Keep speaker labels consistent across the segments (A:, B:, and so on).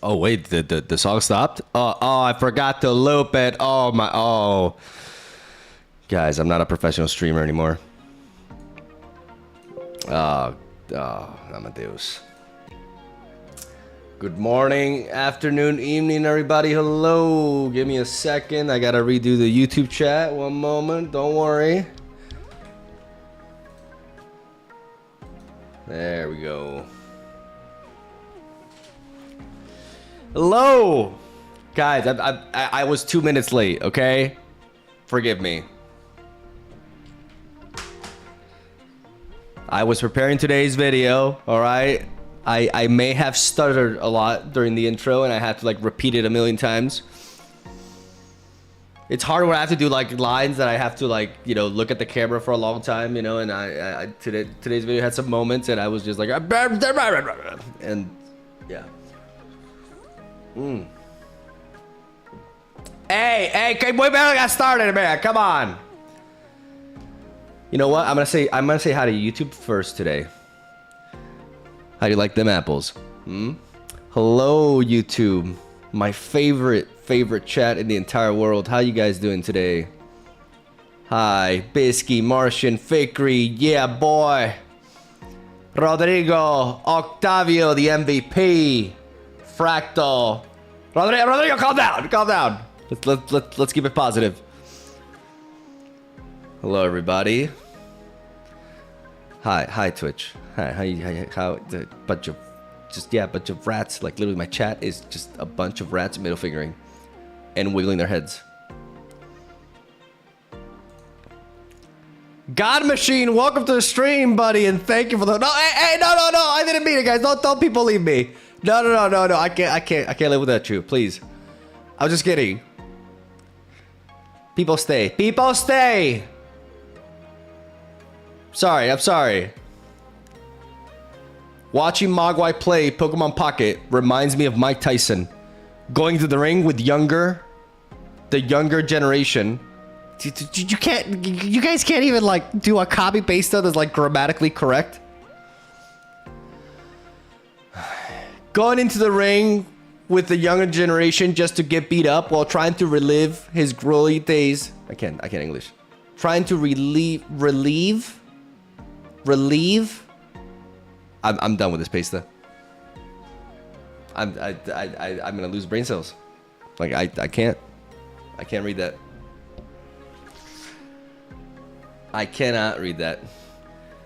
A: Oh wait, the song stopped? Oh, I forgot to loop it. Oh my, oh. Guys, I'm not a professional streamer anymore. Amadeus. Good morning, afternoon, evening, everybody. Hello. Give me a second. I gotta redo the YouTube chat. One moment. Don't worry. There we go. Hello, guys. I was 2 minutes late. Okay, forgive me. I was preparing today's video. All right. I may have stuttered a lot during the intro, and I had to like repeat it a million times. It's hard when I have to do like lines that I have to like, you know, look at the camera for a long time, you know. And today's video had some moments, and I was just like, and yeah. Hey, we barely got started, man. Come on. You know what? I'm gonna say hi to YouTube first today. How do you like them apples? Hello, YouTube. My favorite chat in the entire world. How you guys doing today? Hi, Bisky, Martian, Fakery, yeah, boy. Rodrigo, Octavio, the MVP. Fractal. Rodrigo, calm down. Let's keep it positive. Hello, everybody. Hi, Twitch. Hi, how the bunch of rats. Like literally, my chat is just a bunch of rats middle fingering and wiggling their heads. God Machine, welcome to the stream, buddy, and thank you for the no. I didn't mean it, guys. Don't people leave me. No. I can't live without you. Please, I was just kidding. People stay. I'm sorry. Watching Mogwai play Pokemon Pocket reminds me of Mike Tyson going to the ring with the younger generation. You guys can't even like do a copy paste that's like grammatically correct. Going into the ring with the younger generation just to get beat up while trying to relive his glory days. I can't English. Trying to relieve. I'm done with this pasta. I'm gonna lose brain cells. Like I can't read that. I cannot read that.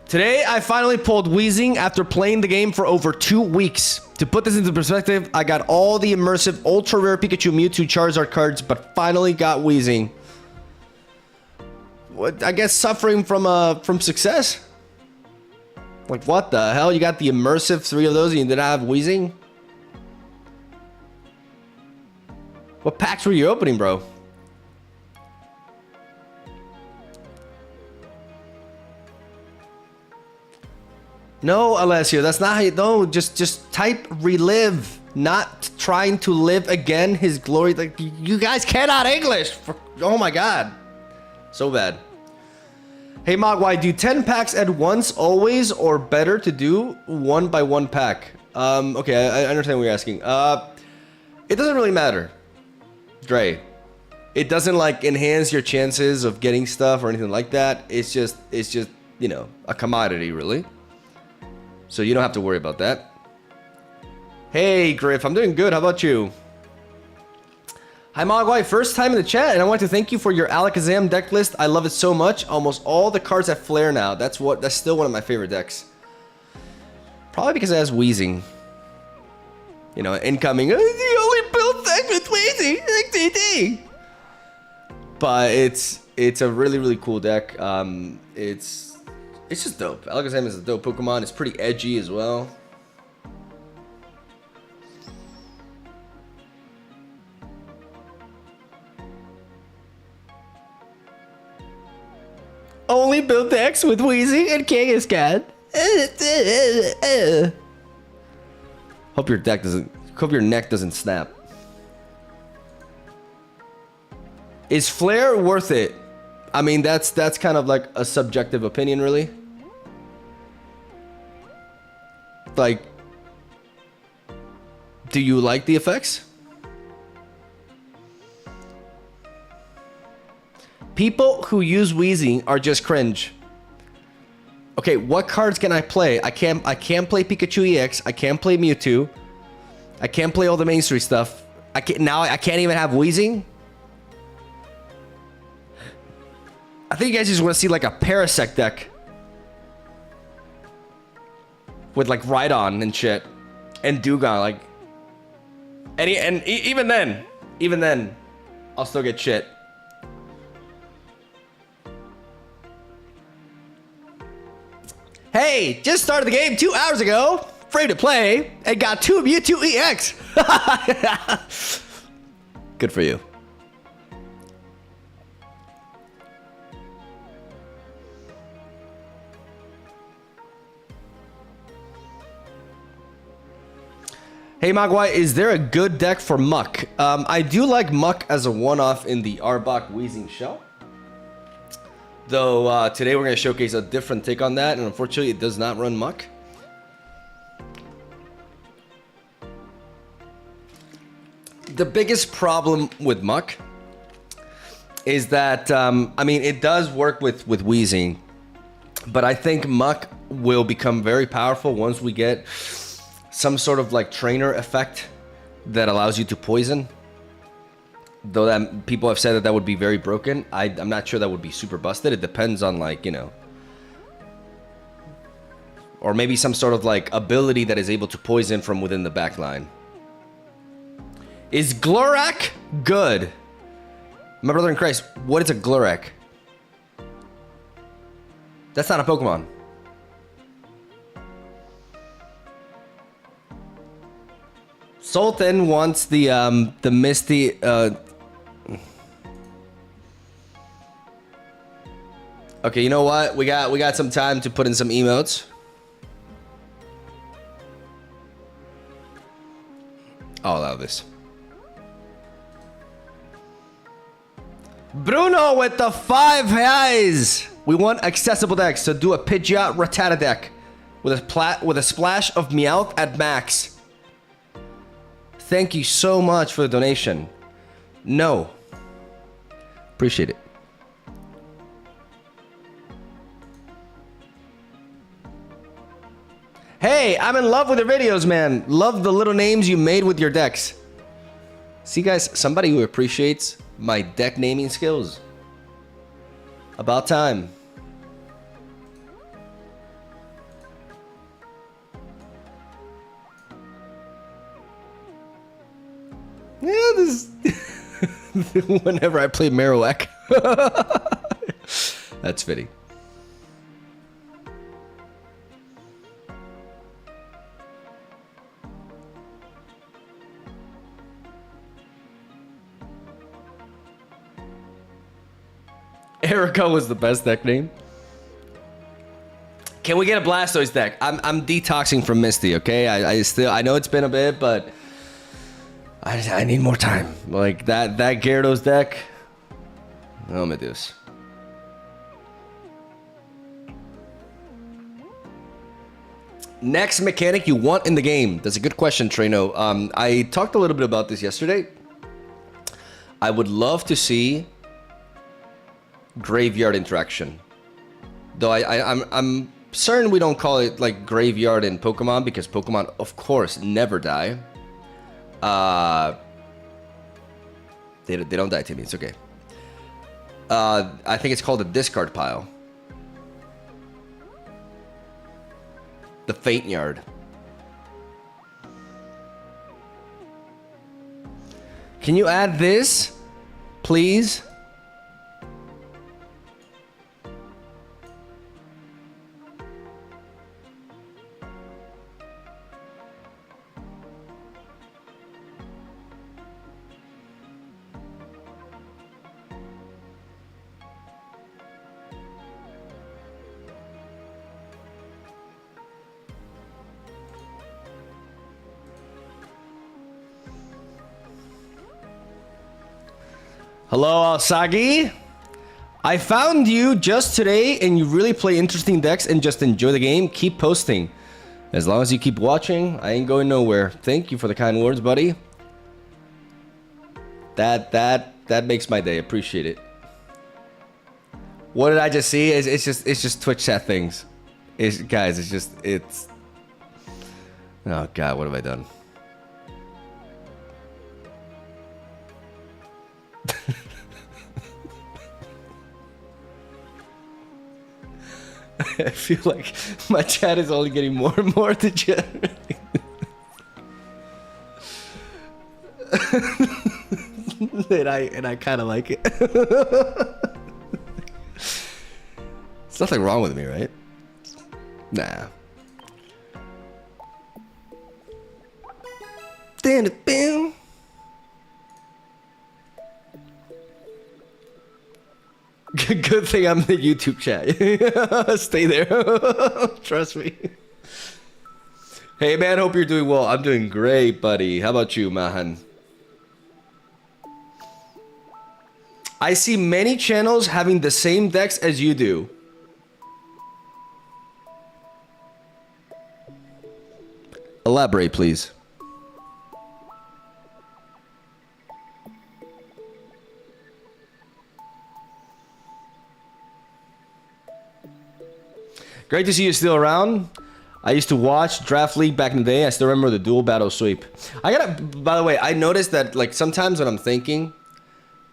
A: Today I finally pulled Weezing after playing the game for over 2 weeks. To put this into perspective, I got all the immersive ultra rare Pikachu, Mewtwo, Charizard cards, but finally got Weezing. What? I guess suffering from success. Like, what the hell? You got the immersive 3 of those and you did not have Weezing? What packs were you opening, bro? No, Alessio, that's not how you... No, just type relive. Not trying to live again his glory. Like, you guys cannot English. Oh my God. So bad. Hey Mogwai, do 10 packs at once always, or better to do 1 by 1 pack? Okay, I understand what you're asking. It doesn't really matter, Dre. It doesn't like enhance your chances of getting stuff or anything like that. It's just you know, a commodity really. So you don't have to worry about that. Hey Griff, I'm doing good. How about you? Hi Mogwai, first time in the chat, and I want to thank you for your Alakazam deck list. I love it so much. Almost all the cards have Flare now. That's still one of my favorite decks. Probably because it has Weezing. You know, incoming. The only build deck with Weezing, XTD. But it's a really cool deck. It's just dope. Alakazam is a dope Pokemon. It's pretty edgy as well. Only build decks with Weezing and Kangaskhan. Hope your neck doesn't snap. Is Flare worth it? I mean, that's kind of like a subjective opinion, really. Like, Do you like the effects? People who use Weezing are just cringe. Okay, what cards can I play? I can't play Pikachu EX. I can't play Mewtwo. I can't play all the mainstream stuff. I can't even have Weezing. I think you guys just want to see like a Parasect deck with like Rhydon and shit and Dugong, like, and even then, I'll still get shit. Hey, just started the game 2 hours ago, free to play, and got 2 Mewtwo EX. Good for you. Hey Mogwai, is there a good deck for Muck? I do like Muck as a one-off in the Arbok-Weezing shell. Though today we're going to showcase a different take on that, and unfortunately it does not run Muck. The biggest problem with Muck is that, I mean, it does work with Weezing, but I think Muck will become very powerful once we get some sort of like trainer effect that allows you to poison. Though that people have said that that would be very broken. I'm not sure that would be super busted. It depends on, like, you know, or maybe some sort of like ability that is able to poison from within the back line. Is Glurak good? My brother in Christ, what is a Glurak? That's not a Pokemon. Sultan wants the Misty. Okay, you know what? We got some time to put in some emotes. I'll allow this. Bruno with the 5 eyes. We want accessible decks, so do a Pidgeot Rattata deck with a splash of Meowth at max. Thank you so much for the donation. No. Appreciate it. Hey, I'm in love with your videos, man. Love the little names you made with your decks. See, guys, somebody who appreciates my deck naming skills. About time. Yeah, this whenever I play Marowak. That's fitting. Erica was the best deck name. Can we get a Blastoise deck? I'm detoxing from Misty, okay? I know it's been a bit, but I need more time. Like that Gyarados deck. Oh my Deus. Next mechanic you want in the game. That's a good question, Trino. I talked a little bit about this yesterday. I would love to see graveyard interaction. Though I'm certain we don't call it like graveyard in Pokemon, because Pokemon, of course, never die. They don't die to me. It's okay. I think it's called a discard pile. The Faint Yard. Can you add this, please? Hello, Alsagi. I found you just today and you really play interesting decks and just enjoy the game. Keep posting. As long as you keep watching, I ain't going nowhere. Thank you for the kind words, buddy. That makes my day. Appreciate it. What did I just see? It's just Twitch chat things. Guys, it's. Oh God, what have I done? I feel like my chat is only getting more and more degenerate. and I kind of like it. There's nothing wrong with me, right? Nah. Bam. Good thing I'm in the YouTube chat. Stay there. Trust me. Hey man, hope you're doing well. I'm doing great, buddy. How about you, Mahan? I see many channels having the same decks as you do. Elaborate, please. Great to see you still around. I used to watch Draft League back in the day. I still remember the dual battle sweep. By the way, I noticed that like sometimes when I'm thinking,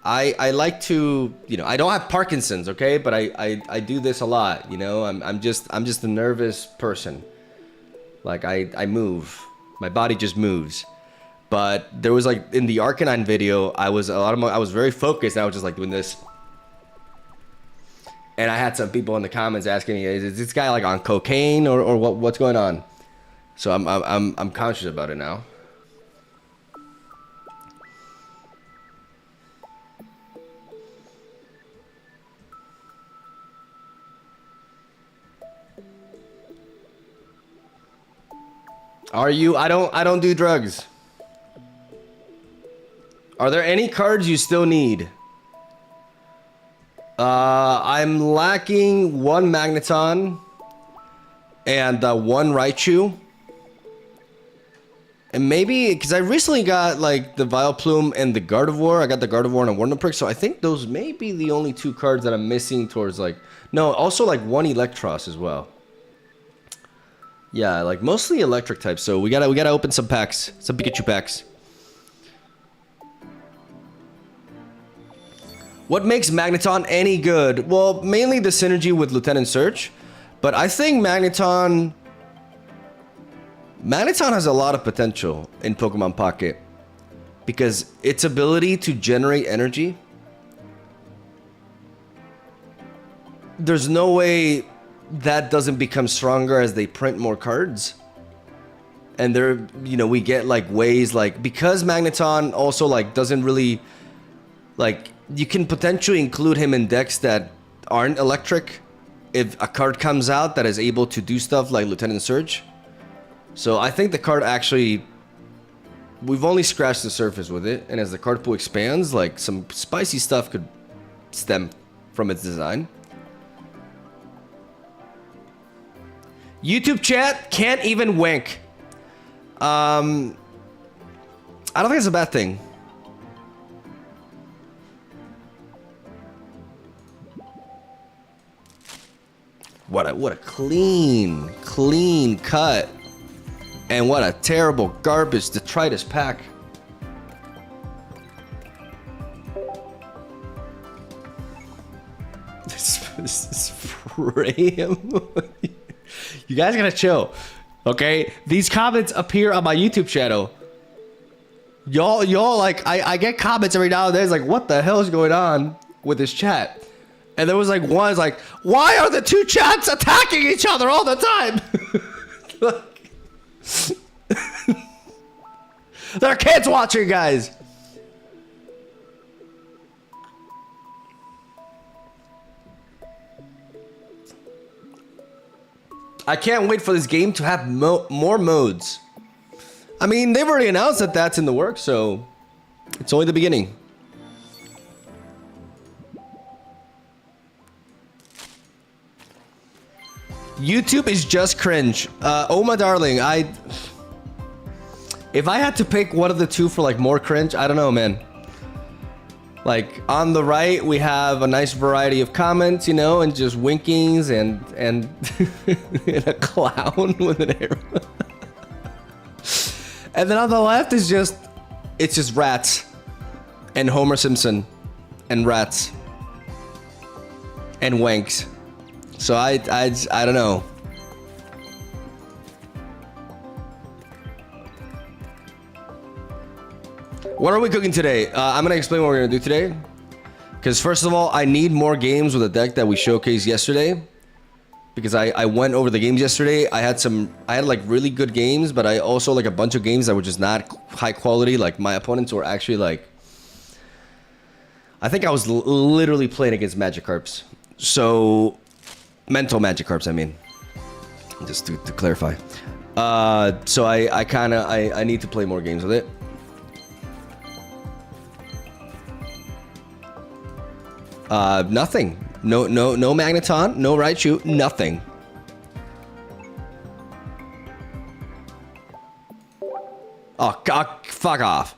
A: I like to, you know, I don't have Parkinson's, okay, but I do this a lot, you know. I'm just a nervous person. Like I move, my body just moves. But there was like in the Arcanine video, I was very focused. And I was just like doing this. And I had some people in the comments asking me, "Is this guy like on cocaine or what's going on?" So I'm conscious about it now. Are you? I don't do drugs. Are there any cards you still need? I'm lacking one Magneton and one Raichu. And maybe, because I recently got like the Vileplume and the Gardevoir. I got the Gardevoir and a Warnorprick, so I think those may be the only two cards that I'm missing towards like... No, also like one Electros as well. Yeah, like mostly electric types, so we gotta open some packs. Some Pikachu packs. What makes Magneton any good? Well, mainly the synergy with Lieutenant Surge, but I think Magneton has a lot of potential in Pokemon Pocket because its ability to generate energy, there's no way that doesn't become stronger as they print more cards. And there, you know, we get like ways like, because Magneton also like doesn't really like, you can potentially include him in decks that aren't electric if a card comes out that is able to do stuff like Lieutenant Surge. So I think the card actually, we've only scratched the surface with it, and as the card pool expands, like some spicy stuff could stem from its design. YouTube chat can't even wink. I don't think it's a bad thing. What a clean cut. And what a terrible garbage detritus pack. This spray him. You guys gotta chill. Okay? These comments appear on my YouTube channel. Y'all like I get comments every now and then. It's like, what the hell is going on with this chat? And there was like one, it's like, why are the two chats attacking each other all the time? There are kids watching, guys. I can't wait for this game to have more modes. I mean, they've already announced that that's in the works, so it's only the beginning. YouTube is just cringe. Oh my darling, if I had to pick one of the two for like more cringe, I don't know, man. Like on the right, we have a nice variety of comments, you know, and just winkings and and a clown with an arrow. And then on the left is just, it's just rats and Homer Simpson and rats and wanks. So I don't know. What are we cooking today? I'm gonna explain what we're gonna do today. Because first of all, I need more games with a deck that we showcased yesterday. Because I went over the games yesterday. I had like really good games, but I also like a bunch of games that were just not high quality. Like my opponents were actually like, I think I was literally playing against Magikarps. So mental Magikarps, I mean, just to clarify. So I need to play more games with it. Nothing. No Magneton, no Raichu, nothing. Oh, God, fuck off.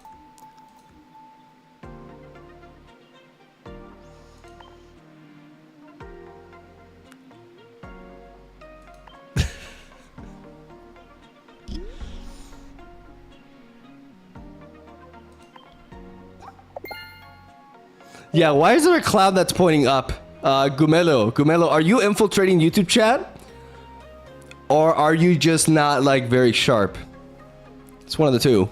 A: Yeah, why is there a cloud that's pointing up? Gumelo, are you infiltrating YouTube chat? Or are you just not like very sharp? It's one of the two.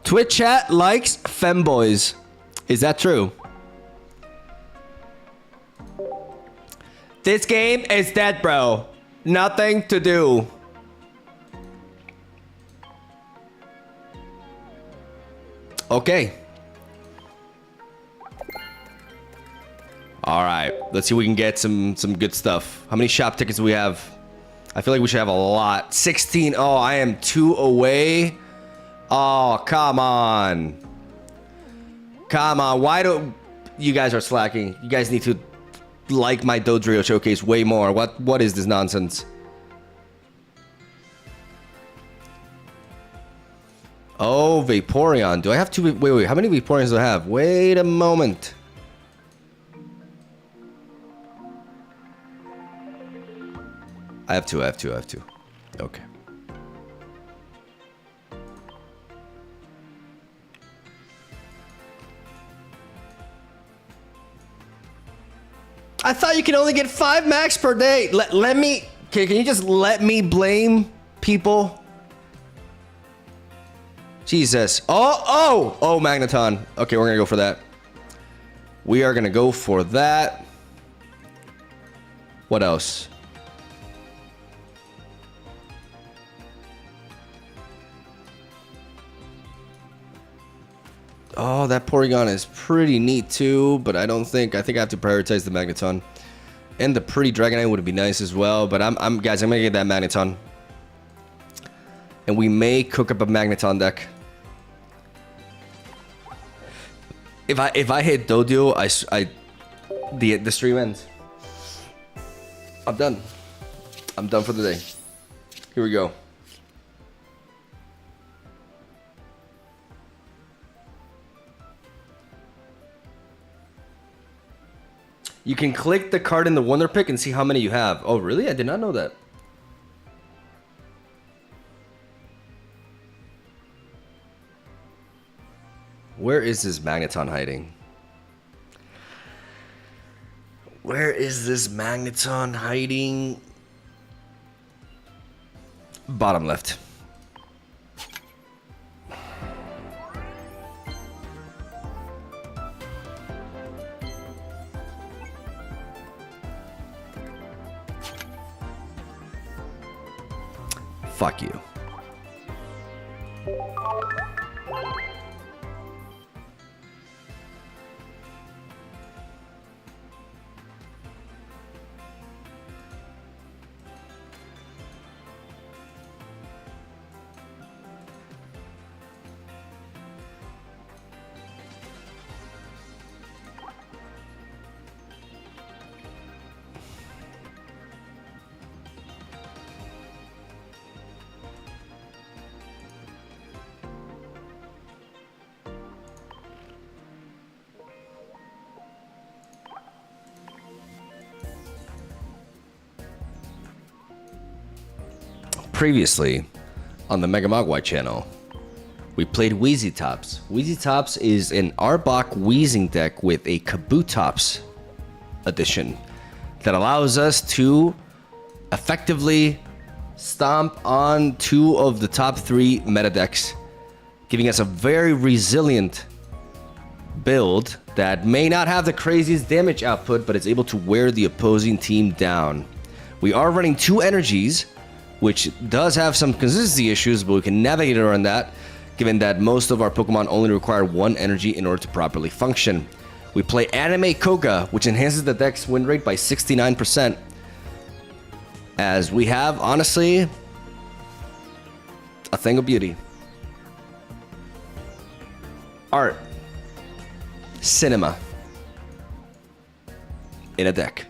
A: Twitch chat likes femboys. Is that true? This game is dead, bro. Nothing to do. Okay. All right. Let's see if we can get some good stuff. How many shop tickets do we have? I feel like we should have a lot. 16. Oh, I am 2 away. Oh, come on. Come on. Why do you guys are slacking? You guys need to like my Dodrio showcase way more. What is this nonsense? Oh, Vaporeon. Do I have two? Wait. How many Vaporeons do I have? Wait a moment. I have two. Okay. I thought you could only get 5 max per day. Let me... Can you just let me blame people? Jesus. Oh, Magneton. Okay, we're gonna go for that. We are gonna go for that. What else? Oh, that Porygon is pretty neat too, but I think I have to prioritize the Magneton. And the pretty Dragonite would be nice as well, but I'm gonna get that Magneton. And we may cook up a Magneton deck. If I hit Doduo, the stream ends. I'm done. I'm done for the day. Here we go. You can click the card in the Wonder Pick and see how many you have. Oh, really? I did not know that. Where is this Magneton hiding? Where is this Magneton hiding? Bottom left. Fuck you. Previously, on the MegaMogwai channel, we played Wheezy Tops. Wheezy Tops is an Arbok-Weezing deck with a Kabutops edition that allows us to effectively stomp on 2 of the top 3 meta decks, giving us a very resilient build that may not have the craziest damage output, but it's able to wear the opposing team down. We are running 2 energies, which does have some consistency issues, but we can navigate around that, given that most of our Pokemon only require 1 energy in order to properly function. We play Anime Koga, which enhances the deck's win rate by 69%, as we have, honestly, a thing of beauty. Art. Cinema. In a deck.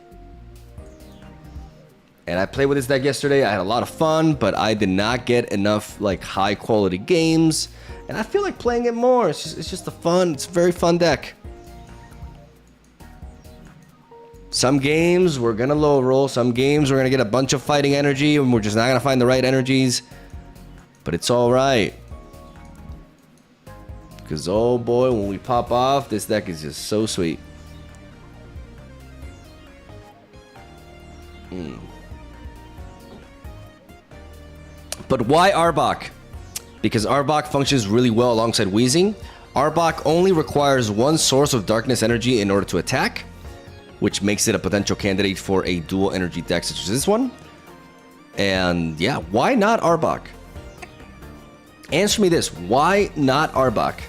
A: And I played with this deck yesterday. I had a lot of fun, but I did not get enough like high quality games. And I feel like playing it more. It's just it's a very fun deck. Some games we're gonna low roll. Some games we're gonna get a bunch of fighting energy and we're just not gonna find the right energies. But it's all right. Because oh boy, when we pop off, this deck is just so sweet. But why Arbok? Because Arbok functions really well alongside Weezing. Arbok only requires 1 source of darkness energy in order to attack, which makes it a potential candidate for a dual energy deck such as this one. And yeah, why not Arbok? Answer me this, why not Arbok?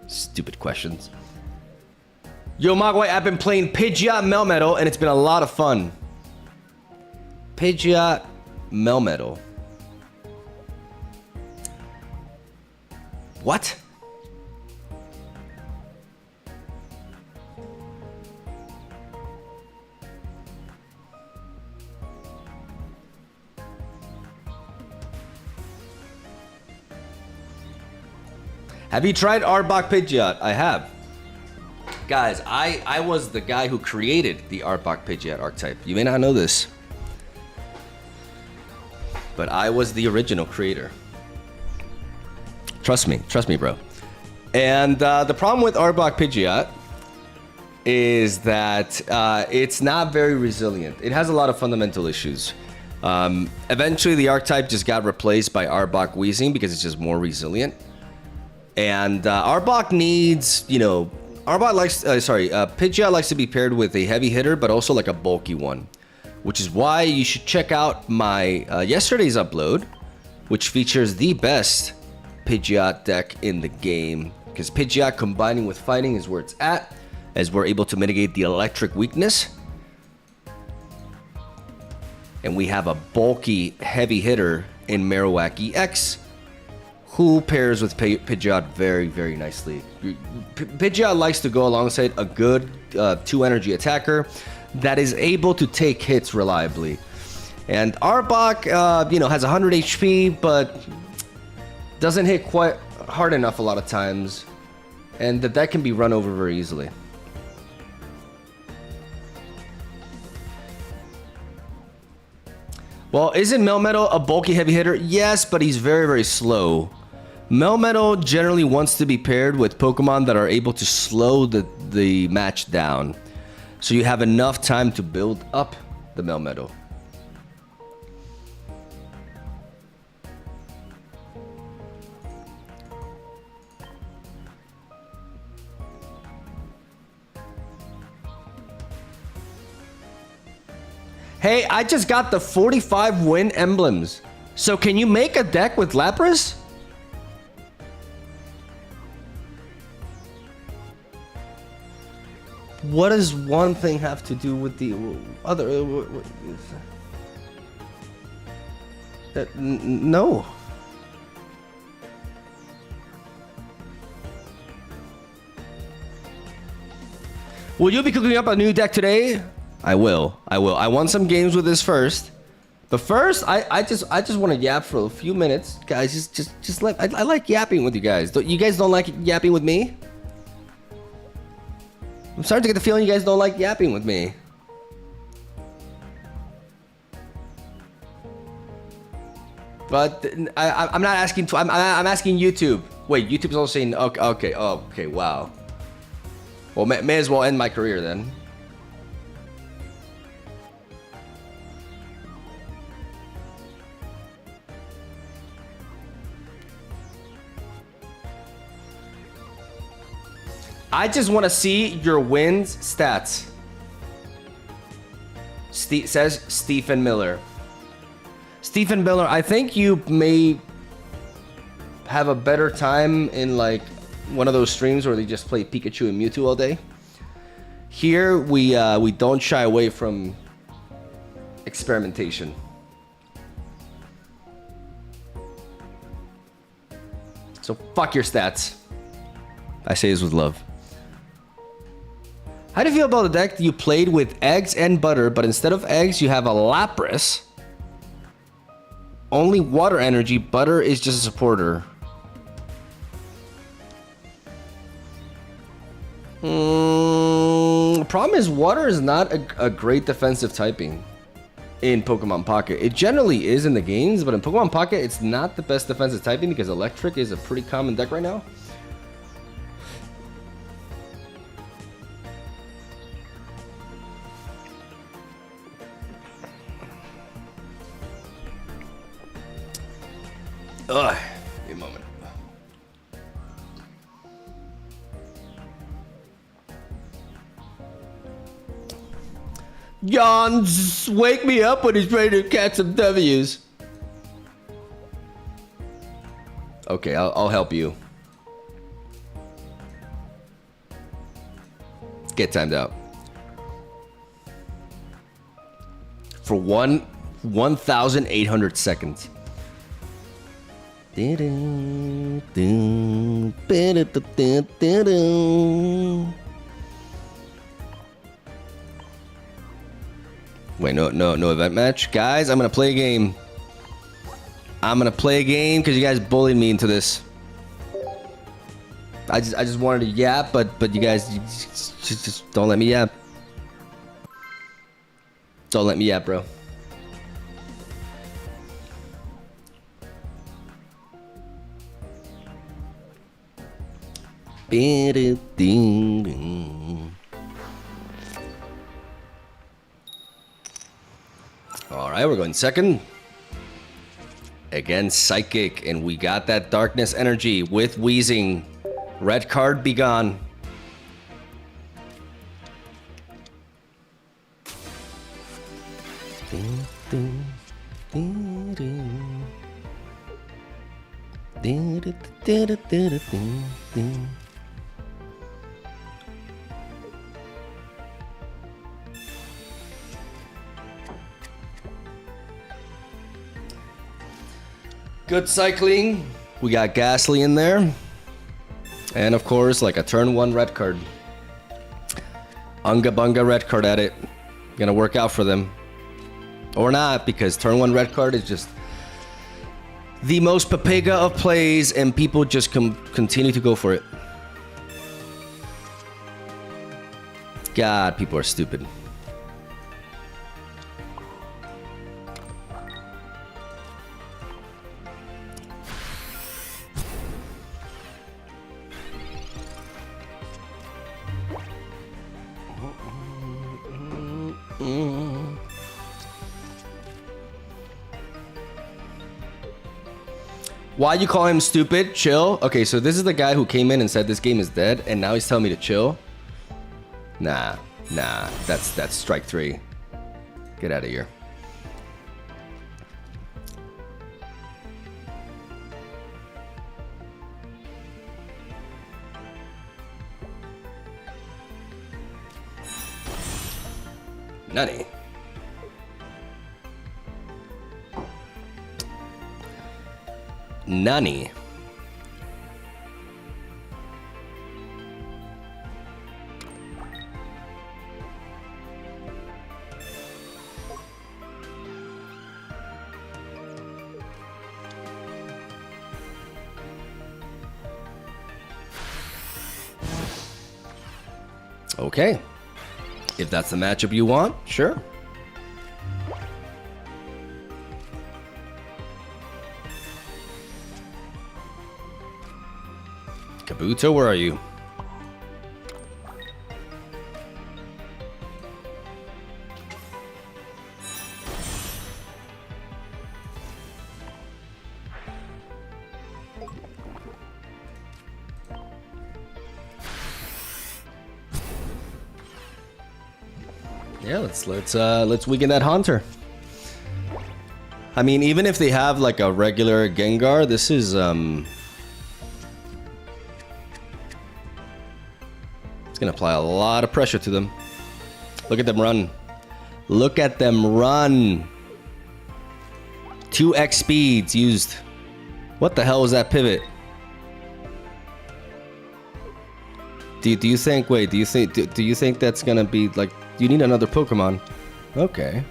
A: Stupid questions. Yo, Mogwai, I've been playing Pidgeot Melmetal and it's been a lot of fun. Pidgeot Melmetal. What? Have you tried Arbok Pidgeot? I have. Guys, I was the guy who created the Arbok Pidgeot archetype. You may not know this, but I was the original creator. Trust me, bro. And the problem with Arbok Pidgeot is that it's not very resilient. It has a lot of fundamental issues. Eventually, the archetype just got replaced by Arbok-Weezing because it's just more resilient. And Arbok needs, you know, Pidgeot likes to be paired with a heavy hitter, but also like a bulky one, which is why you should check out my yesterday's upload, which features the best Pidgeot deck in the game, because Pidgeot combining with fighting is where it's at, as we're able to mitigate the electric weakness. And we have a bulky heavy hitter in Marowak EX, who pairs with Pidgeot very, very nicely. Pidgeot likes to go alongside a good 2 energy attacker that is able to take hits reliably. And Arbok, you know, has 100 HP, but doesn't hit quite hard enough a lot of times. And that can be run over very easily. Well, isn't Melmetal a bulky heavy hitter? Yes, but he's very, very slow. Melmetal generally wants to be paired with Pokemon that are able to slow the match down, so you have enough time to build up the Melmetal. Hey, I just got the 45 win emblems. So can you make a deck with Lapras? What does one thing have to do with the other? No. Will you be cooking up a new deck today? I will. I want some games with this first. But first, I just want to yap for a few minutes, guys. Just let. I like yapping with you guys. You guys don't like yapping with me? I'm starting to get the feeling you guys don't like yapping with me. But I'm not asking. I'm asking YouTube. Wait, YouTube's also saying okay. Okay. Oh, okay. Wow. Well, may as well end my career then. I just want to see your wins stats. Says Stephen Miller. Stephen Miller, I think you may have a better time in like one of those streams where they just play Pikachu and Mewtwo all day. Here we don't shy away from experimentation. So fuck your stats. I say this with love. How do you feel about the deck that you played with eggs and butter, but instead of eggs you have a Lapras? Only water energy, butter is just a supporter. Problem is, water is not a great defensive typing in Pokemon Pocket. It generally is in the games, but in Pokemon Pocket, it's not the best defensive typing because electric is a pretty common deck right now. Ugh, give me a moment. Jans, wake me up when he's ready to catch some W's. Okay, I'll help you. Get timed out. For 1,800 seconds. Wait, no event match. Guys, I'm gonna play a game. I'm gonna play a game because you guys bullied me into this. I just wanted to yap, but you guys just don't let me yap. Don't let me yap, bro. All right, we're going second. Again, Psychic, and we got that Darkness Energy with Weezing. Red card, be gone. Good cycling. We got Ghastly in there. And of course, like a turn 1 red card. Unga Bunga red card at it. Gonna work out for them. Or not, because turn 1 red card is just the most Papega of plays, and people just continue to go for it. God, people are stupid. Why you call him stupid? Chill. Okay, so this is the guy who came in and said this game is dead, and now he's telling me to chill. Nah, that's strike 3. Get out of here. Nani? Nani? Okay. If that's the matchup you want, sure. Kabuto, where are you? Yeah, let's weaken that Haunter. I mean, even if they have like a regular Gengar, this is it's gonna apply a lot of pressure to them. Look at them run. Look at them run. 2x speeds used. What the hell was that pivot? Do you think? Wait, do you think that's gonna be like? You need another Pokemon. Okay.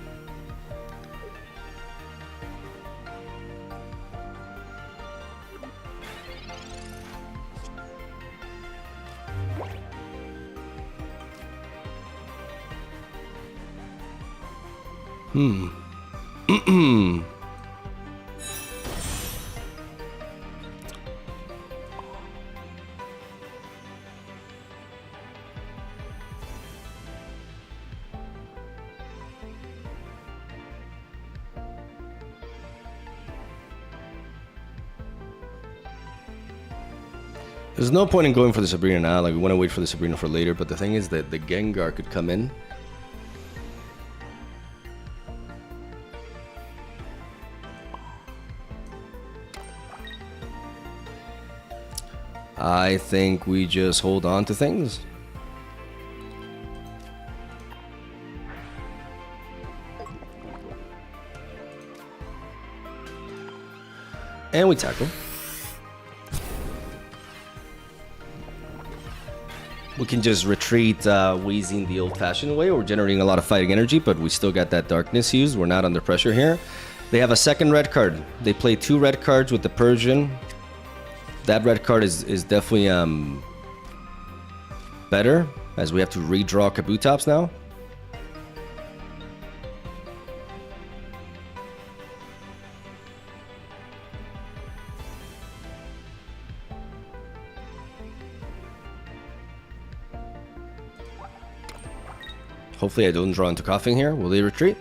A: There's no point in going for the Sabrina now. Like, we want to wait for the Sabrina for later. But the thing is that the Gengar could come in. I think we just hold on to things. And we tackle. We can just retreat Weezing the old-fashioned way. We're generating a lot of fighting energy, but we still got that darkness used. We're not under pressure here. They have a second red card. They play 2 red cards with the Persian. That red card is definitely better, as we have to redraw Kabutops now. Hopefully I don't draw into coughing here. Will they retreat?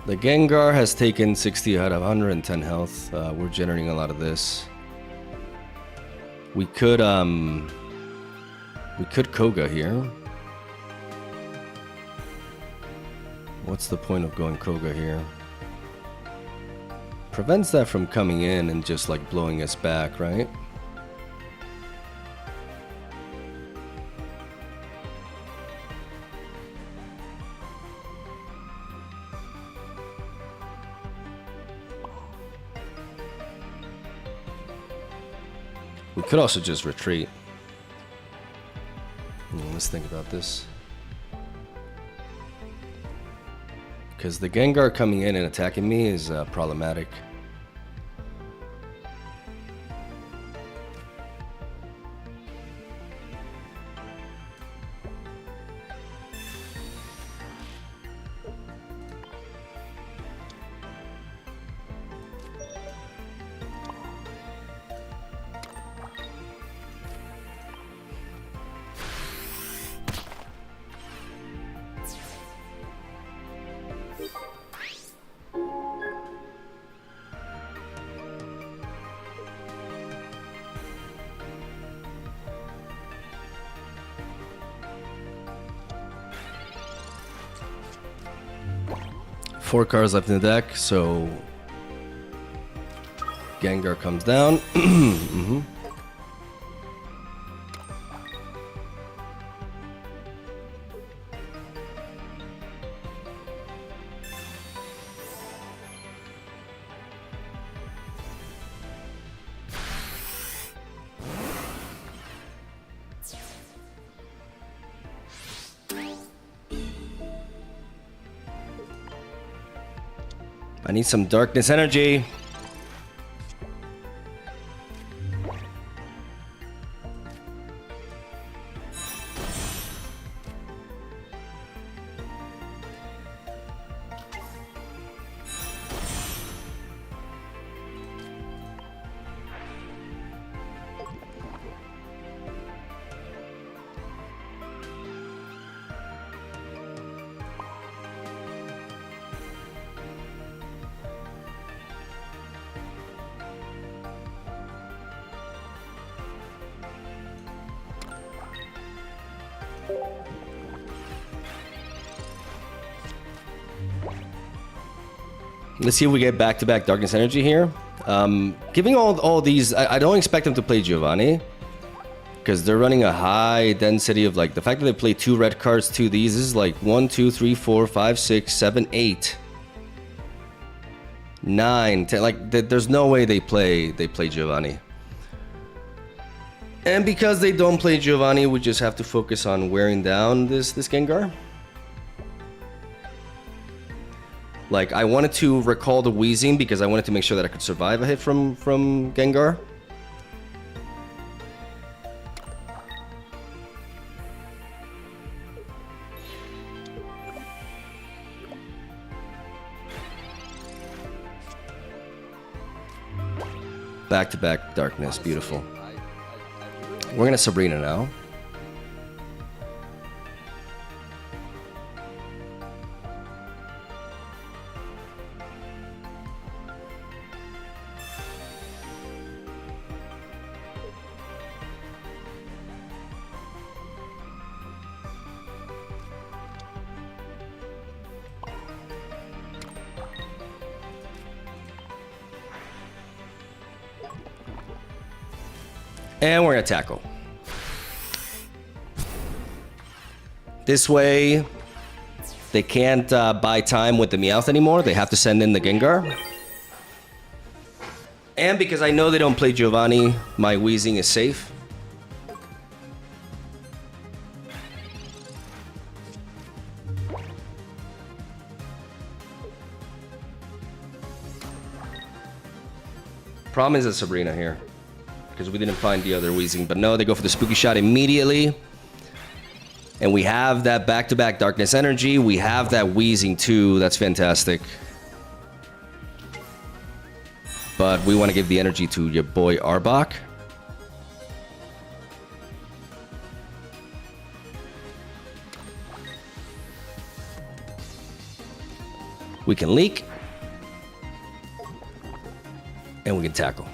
A: The Gengar has taken 60 out of 110 health. We're generating a lot of this. We could Koga here. What's the point of going Koga here? Prevents that from coming in and just like blowing us back, right? We could also just retreat. Let's think about this. Because the Gengar coming in and attacking me is problematic. Four cards left in the deck, so Gengar comes down. I need some darkness energy. Let's see if we get back-to-back Darkness Energy here. Giving all these, I don't expect them to play Giovanni, because they're running a high density of, like, the fact that they play 2 red cards, 2 these, this is like 1, 2, 3, 4, 5, 6, 7, 8, 9, 10. Like, there's no way they play Giovanni. And because they don't play Giovanni, we just have to focus on wearing down this Gengar. Like, I wanted to recall the Weezing because I wanted to make sure that I could survive a hit from Gengar. Back-to-back Darkness, beautiful. We're gonna Sabrina now. And we're gonna tackle. This way, they can't buy time with the Meowth anymore. They have to send in the Gengar. And because I know they don't play Giovanni, my Weezing is safe. Problem is a Sabrina here, because we didn't find the other Weezing. But no, they go for the Spooky Shot immediately. And we have that back-to-back Darkness Energy. We have that Weezing too. That's fantastic. But we want to give the energy to your boy Arbok. We can leak. And we can tackle.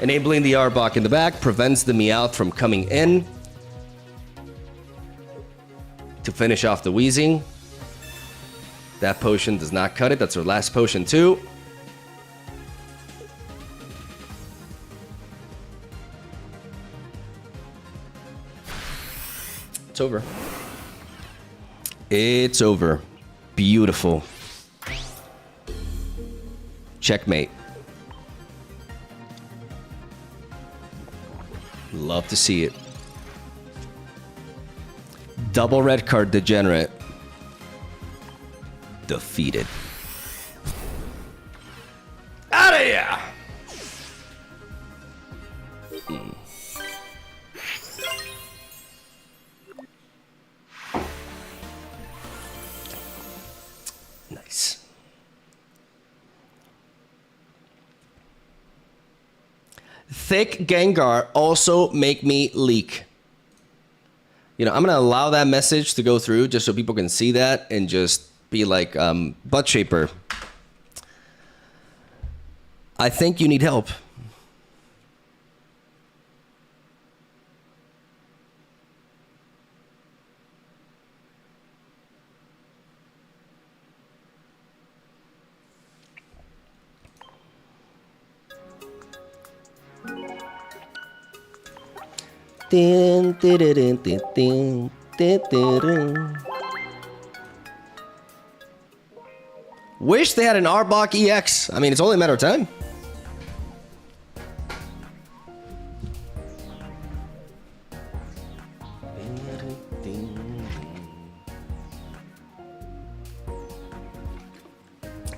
A: Enabling the Arbok in the back prevents the Meowth from coming in to finish off the Weezing. That potion does not cut it. That's our last potion too. It's over. It's over. Beautiful. Checkmate. Love to see it. Double red card degenerate. Defeated. Out of here! Nice. Thick Gengar also make me leak. You know, I'm gonna allow that message to go through just so people can see that and just be like, buttshaper, I think you need help. Din, din, din, din, din, din, din. Wish they had an Arbok EX. I mean, it's only a matter of time.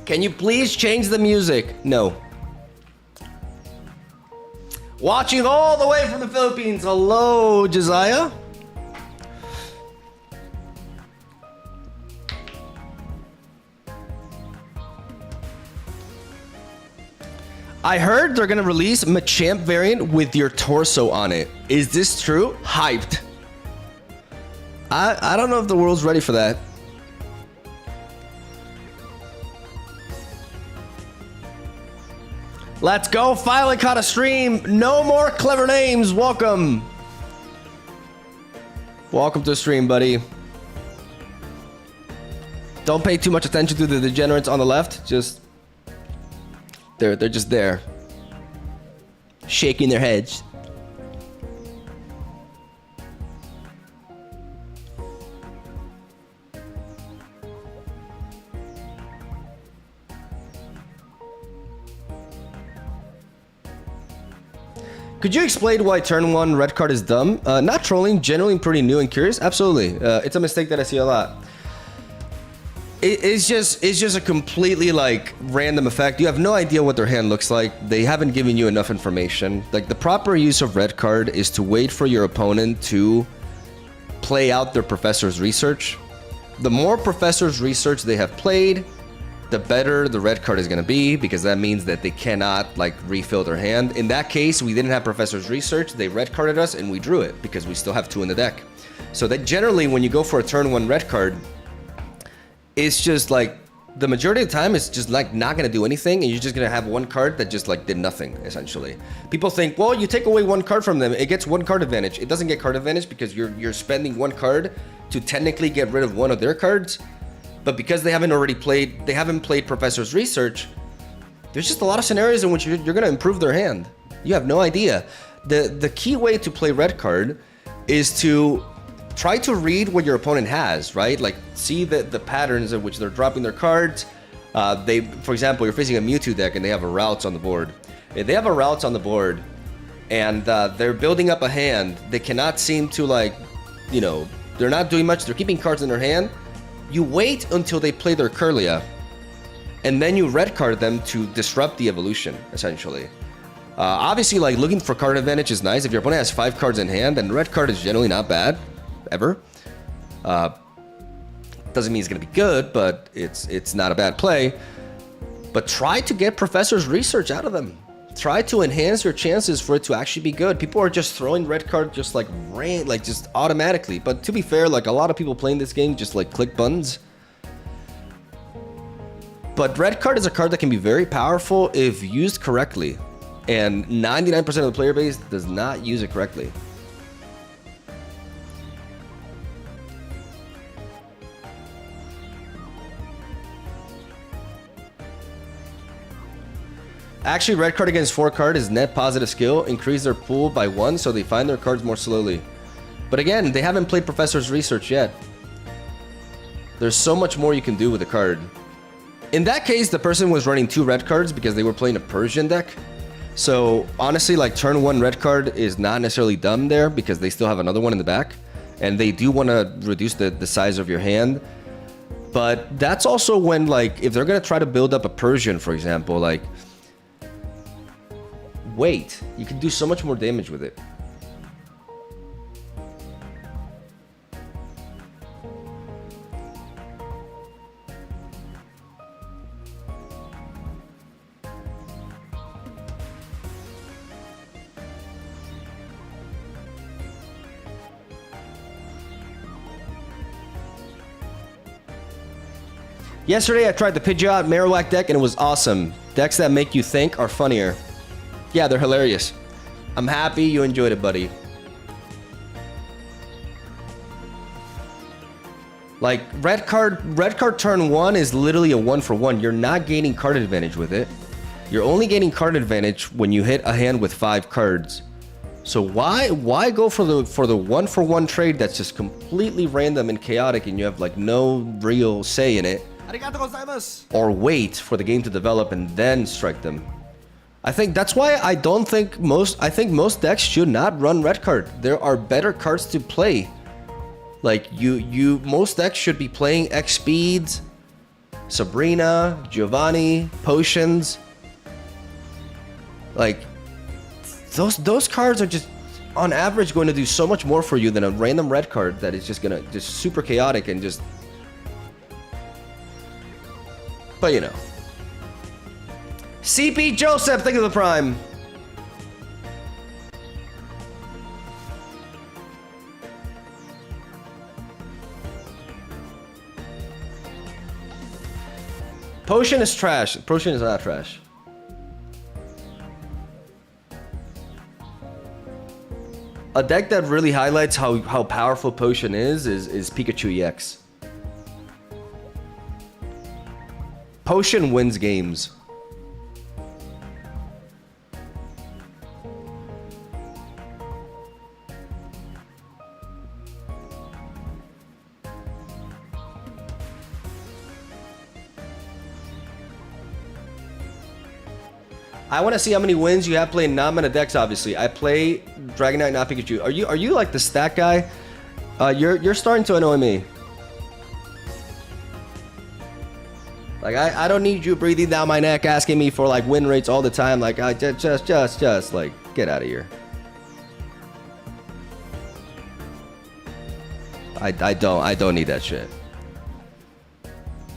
A: Can you please change the music? No. Watching all the way from the Philippines. Hello, Josiah. I heard they're gonna release Machamp variant with your torso on it. Is this true? Hyped. I don't know if the world's ready for that. Let's go. Finally caught a stream. No more clever names. Welcome. Welcome to the stream, buddy. Don't pay too much attention to the degenerates on the left. Just they're just there, shaking their heads. Could you explain why turn 1 red card is dumb? Not trolling, generally pretty new and curious. Absolutely. It's a mistake that I see a lot. It's just a completely like random effect. You have no idea what their hand looks like. They haven't given you enough information. Like the proper use of red card is to wait for your opponent to play out their professor's research. The more professor's research they have played, the better the red card is going to be, because that means that they cannot like refill their hand. In that case, we didn't have professor's research. They red carded us and we drew it because we still have 2 in the deck. So that generally when you go for a turn 1 red card, it's just like the majority of the time it's just like not going to do anything, and you're just going to have 1 card that just like did nothing essentially. People think, well, you take away 1 card from them, it gets 1 card advantage. It doesn't get card advantage because you're spending 1 card to technically get rid of 1 of their cards. But because they haven't played Professor's Research, there's just a lot of scenarios in which you're going to improve their hand. You have no idea. The key way to play red card is to try to read what your opponent has, right? Like see the patterns in which they're dropping their cards. For example, you're facing a Mewtwo deck and they have a Routes on the board. If they have a Routes on the board and they're building up a hand, they cannot seem to like, you know, they're not doing much. They're keeping cards in their hand. You wait until they play their Kirlia, and then you red card them to disrupt the evolution, essentially. Obviously, like looking for card advantage is nice. If your opponent has 5 cards in hand, then red card is generally not bad, ever. Doesn't mean it's gonna be good, but it's not a bad play. But try to get Professor's Research out of them. Try to enhance your chances for it to actually be good. People are just throwing red card just like just automatically. But to be fair, like a lot of people playing this game just like click buttons. But red card is a card that can be very powerful if used correctly. And 99% of the player base does not use it correctly. Actually, red card against 4 card is net positive skill. Increase their pool by 1 so they find their cards more slowly. But again, they haven't played Professor's Research yet. There's so much more you can do with a card. In that case, the person was running 2 red cards because they were playing a Persian deck. So honestly, like turn 1 red card is not necessarily dumb there because they still have another one in the back. And they do want to reduce the size of your hand. But that's also when, like, if they're going to try to build up a Persian, for example, like, wait, you can do so much more damage with it. Yesterday I tried the Pidgeot Marowak deck and it was awesome. Decks that make you think are funnier. Yeah, they're hilarious. I'm happy you enjoyed it, buddy. Like, red card turn 1 is literally a 1-for-1. You're not gaining card advantage with it. You're only gaining card advantage when you hit a hand with 5 cards. So why go for the 1-for-1 trade that's just completely random and chaotic and you have like no real say in it? Or wait for the game to develop and then strike them. I think that's why I think most decks should not run red card. There are better cards to play. Like most decks should be playing X speeds, Sabrina, Giovanni, potions. Like those cards are just on average going to do so much more for you than a random red card that is just gonna super chaotic and just. But you know. CP Joseph, thank you for the prime. Potion is trash. Potion is not trash. A deck that really highlights how powerful Potion is Pikachu EX. Potion wins games. I want to see how many wins you have playing non-mana decks. Obviously, I play Dragonite, not Pikachu. Are you like the stat guy? You're starting to annoy me. Like I don't need you breathing down my neck, asking me for like win rates all the time. Like I just like get out of here. I don't need that shit.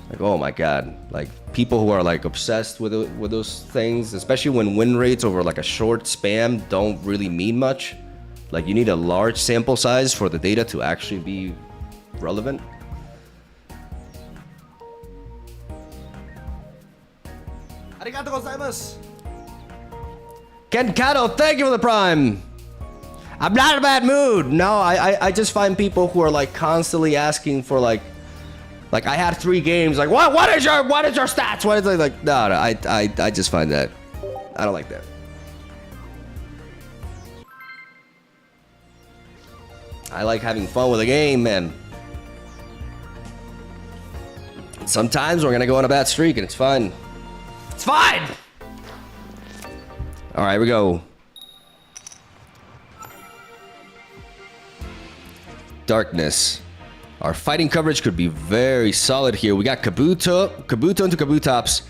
A: Like, oh my god, like people who are like obsessed with those things, especially when win rates over like a short span don't really mean much. Like you need a large sample size for the data to actually be relevant. Arigato gozaimasu. Ken Kato, thank you for the prime. I'm not in a bad mood. No, I just find people who are like constantly asking for like I had 3 games. Like what is your stats? What is it? Like no, I just find that I don't like that. I like having fun with a game, man. Sometimes we're gonna go on a bad streak and it's fine. It's fine. All right, here we go. Darkness. Our fighting coverage could be very solid here. We got Kabuto into Kabutops.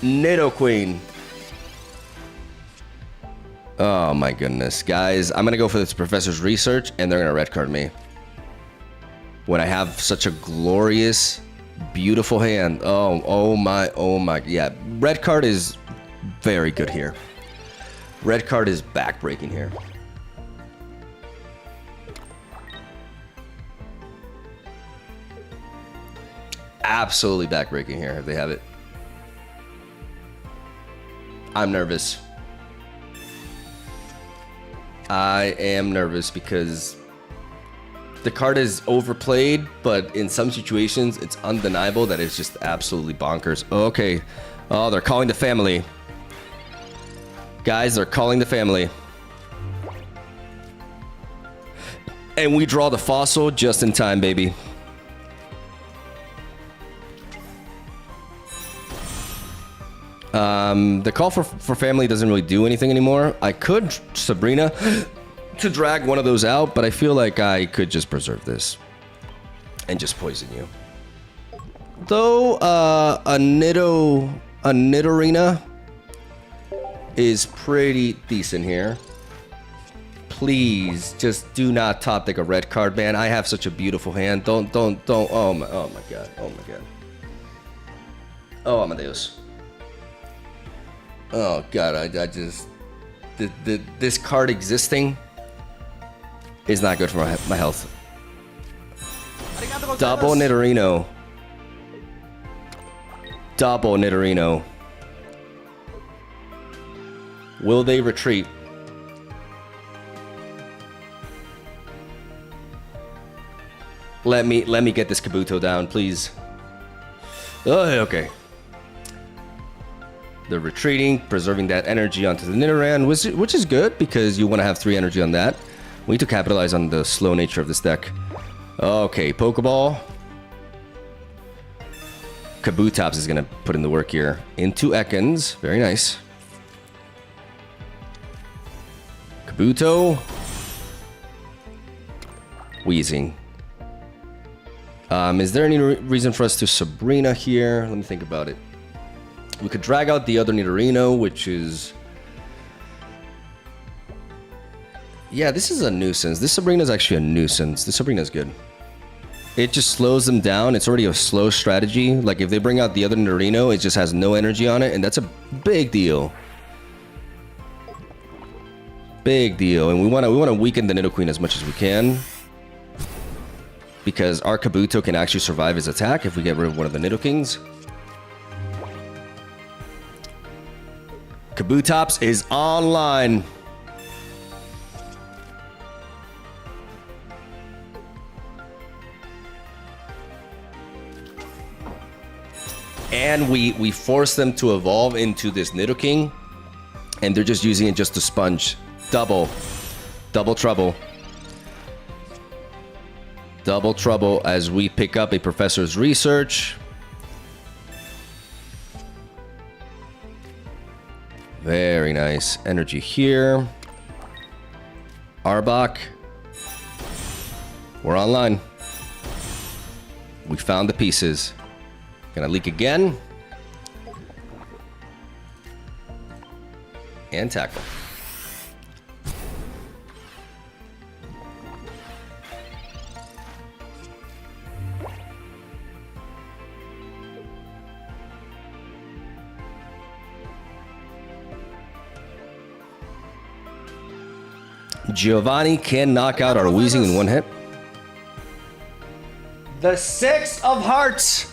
A: Nidoqueen. Oh my goodness, guys. I'm gonna go for this Professor's Research and they're gonna red card me. When I have such a glorious, beautiful hand. Oh my. Yeah, red card is very good here. Red card is backbreaking here. Absolutely backbreaking here if they have it. I'm nervous. I am nervous because the card is overplayed, but in some situations it's undeniable that it's just absolutely bonkers. Okay. Oh, they're calling the family. Guys, they're calling the family. And we draw the fossil just in time, baby. The call for family doesn't really do anything anymore. I could Sabrina to drag one of those out, but I feel like I could just preserve this and just poison you. Though a Nidorina is pretty decent here. Please just do not top deck a red card, man. I have such a beautiful hand. Don't. Oh my god. Oh Amadeus. Oh god, I just this card existing is not good for my health. Double Nidorino. Double Nidorino. Will they retreat? Let me get this Kabuto down, please. Oh, okay. They're retreating, preserving that energy onto the Nidoran, which is good because you want to have 3 energy on that. We need to capitalize on the slow nature of this deck. Okay, Pokeball. Kabutops is going to put in the work here. Into Ekans. Very nice. Kabuto. Weezing. Is there any reason for us to Sabrina here? Let me think about it. We could drag out the other Nidorino, which is... Yeah, this is a nuisance. This Sabrina is actually a nuisance. This Sabrina is good. It just slows them down. It's already a slow strategy. Like, if they bring out the other Nidorino, it just has no energy on it, and that's a big deal. Big deal. And we want to weaken the Nidoqueen as much as we can. Because our Kabuto can actually survive his attack if we get rid of one of the Nidokings. Kabutops is online. And we force them to evolve into this Nidoking, and they're just using it just to sponge. Double trouble. Double trouble as we pick up a professor's research. Very nice. Energy here. Arbok. We're online. We found the pieces. Gonna leak again. And tackle. Giovanni can knock out our Weezing in one hit. The 6 of Hearts.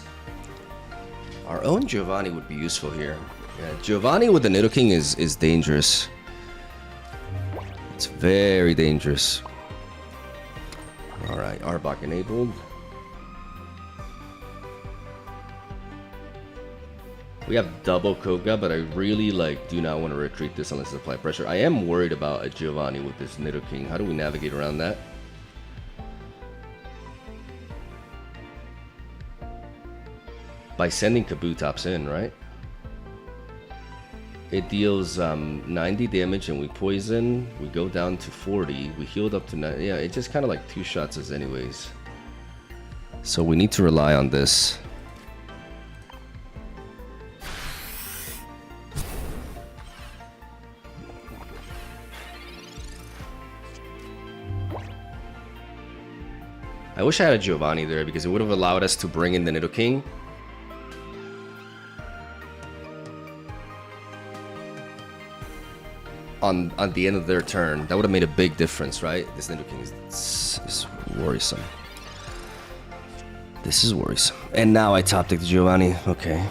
A: Our own Giovanni would be useful here. Yeah, Giovanni with the Nidoking is dangerous. It's very dangerous. All right, Arbok enabled. We have double Koga, but I really do not want to retreat this unless it's apply pressure. I am worried about a Giovanni with this Nidoking. How do we navigate around that? By sending Kabutops in, right? It deals 90 damage and we poison. We go down to 40. We healed up to 9. Yeah, it just kind of like 2 shots as anyways. So we need to rely on this. I wish I had a Giovanni there because it would have allowed us to bring in the Nidoking. On the end of their turn. That would have made a big difference, right? This Nidoking is worrisome. This is worrisome. And now I top deck the Giovanni. Okay.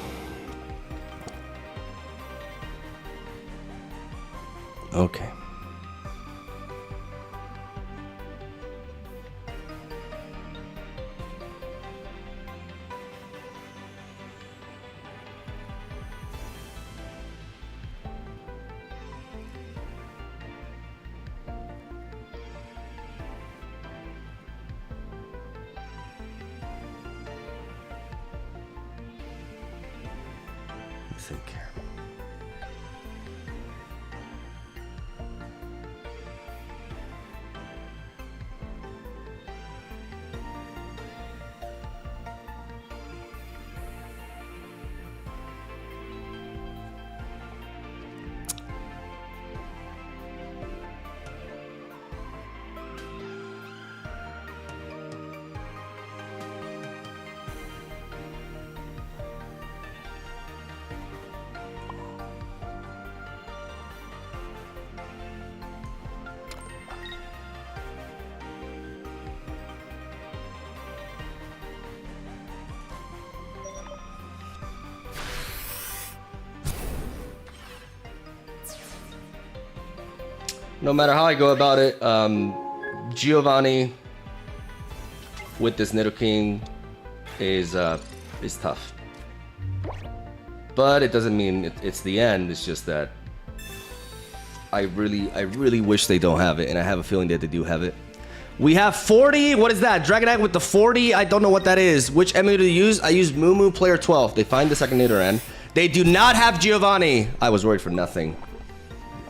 A: Okay. Think here. No matter how I go about it, Giovanni with this Nidoking is tough. But it doesn't mean it's the end. It's just that I really wish they don't have it, and I have a feeling that they do have it. We have 40. What is that? Dragonite with the 40. I don't know what that is. Which emulator to use? I use Moo Player 12. They find the second Nidoran end. They do not have Giovanni. I was worried for nothing.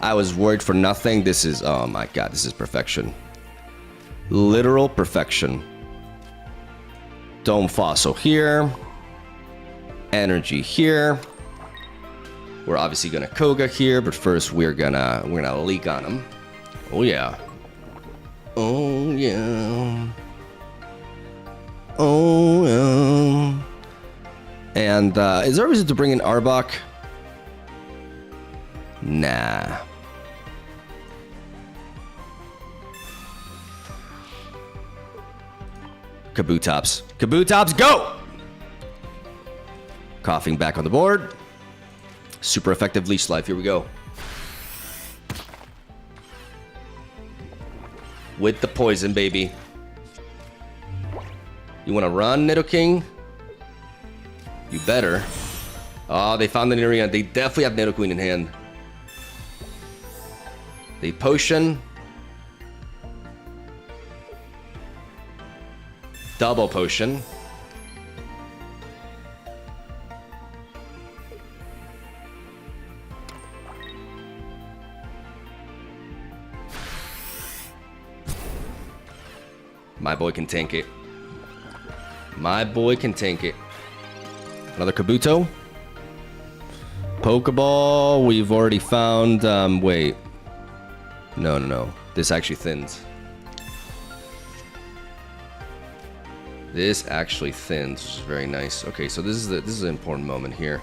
A: I was worried for nothing. This is, oh my god, this is perfection. Literal perfection. Dome Fossil here. Energy here. We're obviously gonna Koga here, but first we're gonna leak on him. Oh yeah. Oh yeah. Oh yeah. And is there a reason to bring in Arbok? Nah. Kabutops. Kabutops, go! Coughing back on the board. Super effective Leech Life. Here we go. With the poison, baby. You want to run, Nidoking? You better. Oh, they found the Nidorina. They definitely have Nidoqueen in hand. They potion. Double potion. My boy can tank it. My boy can tank it. Another Kabuto. Pokeball. We've already found... wait. No. This actually thins. This actually thins, which is very nice. Okay, so this is an important moment here.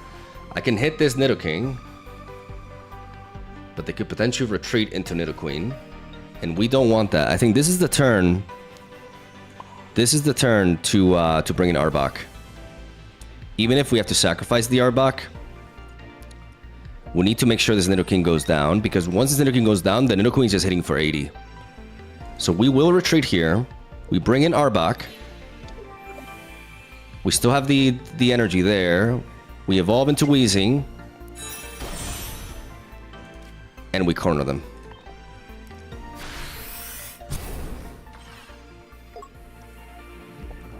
A: I can hit this Nidoking, but they could potentially retreat into Nidoqueen, and we don't want that. I think this is the turn. This is the turn to bring in Arbok. Even if we have to sacrifice the Arbok, we need to make sure this Nidoking goes down, because once this Nidoking goes down, the Nidoqueen is just hitting for 80. So we will retreat here. We bring in Arbok. We still have the energy there. We evolve into Weezing. And we corner them.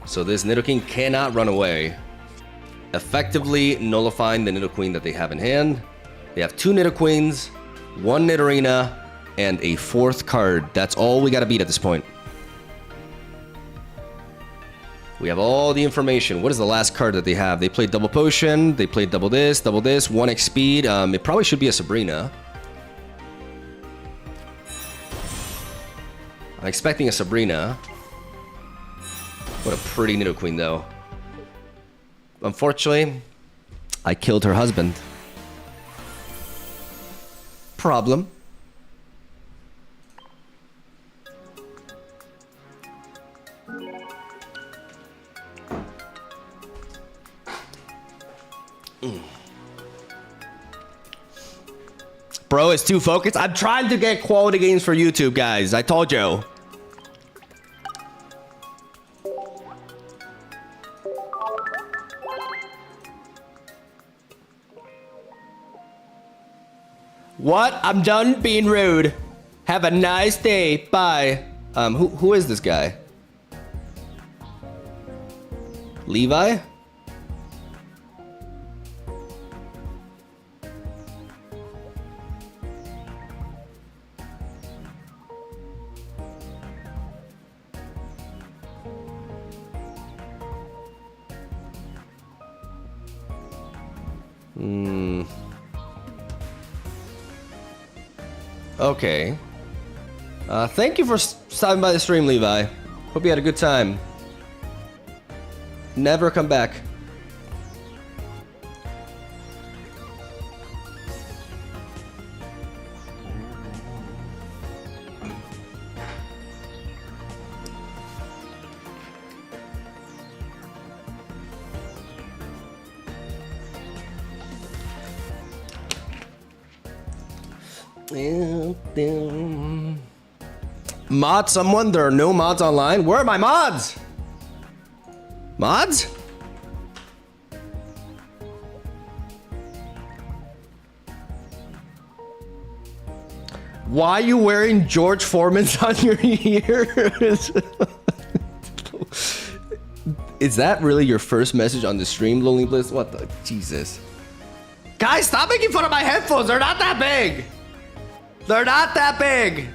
A: So this Nidoking cannot run away. Effectively nullifying the Nidoqueen that they have in hand. They have 2 Nidoqueens, 1 Nidorina, and a 4th card. That's all we gotta beat at this point. We have all the information. What is the last card that they have? They played double potion. They played double this, 1x speed. It probably should be a Sabrina. I'm expecting a Sabrina. What a pretty Nidoqueen, though. Unfortunately, I killed her husband. Problem. Bro is too focused. I'm trying to get quality games for YouTube, guys. I told you. What? I'm done being rude. Have a nice day. Bye. Who is this guy? Levi? Okay. Thank you for stopping by the stream, Levi. Hope you had a good time. Never come back. Mod someone? There are no mods online. Where are my mods? Mods? Why are you wearing George Foreman's on your ears? Is that really your first message on the stream, Lonely Bliss? What the? Jesus. Guys, stop making fun of my headphones. They're not that big. They're not that big.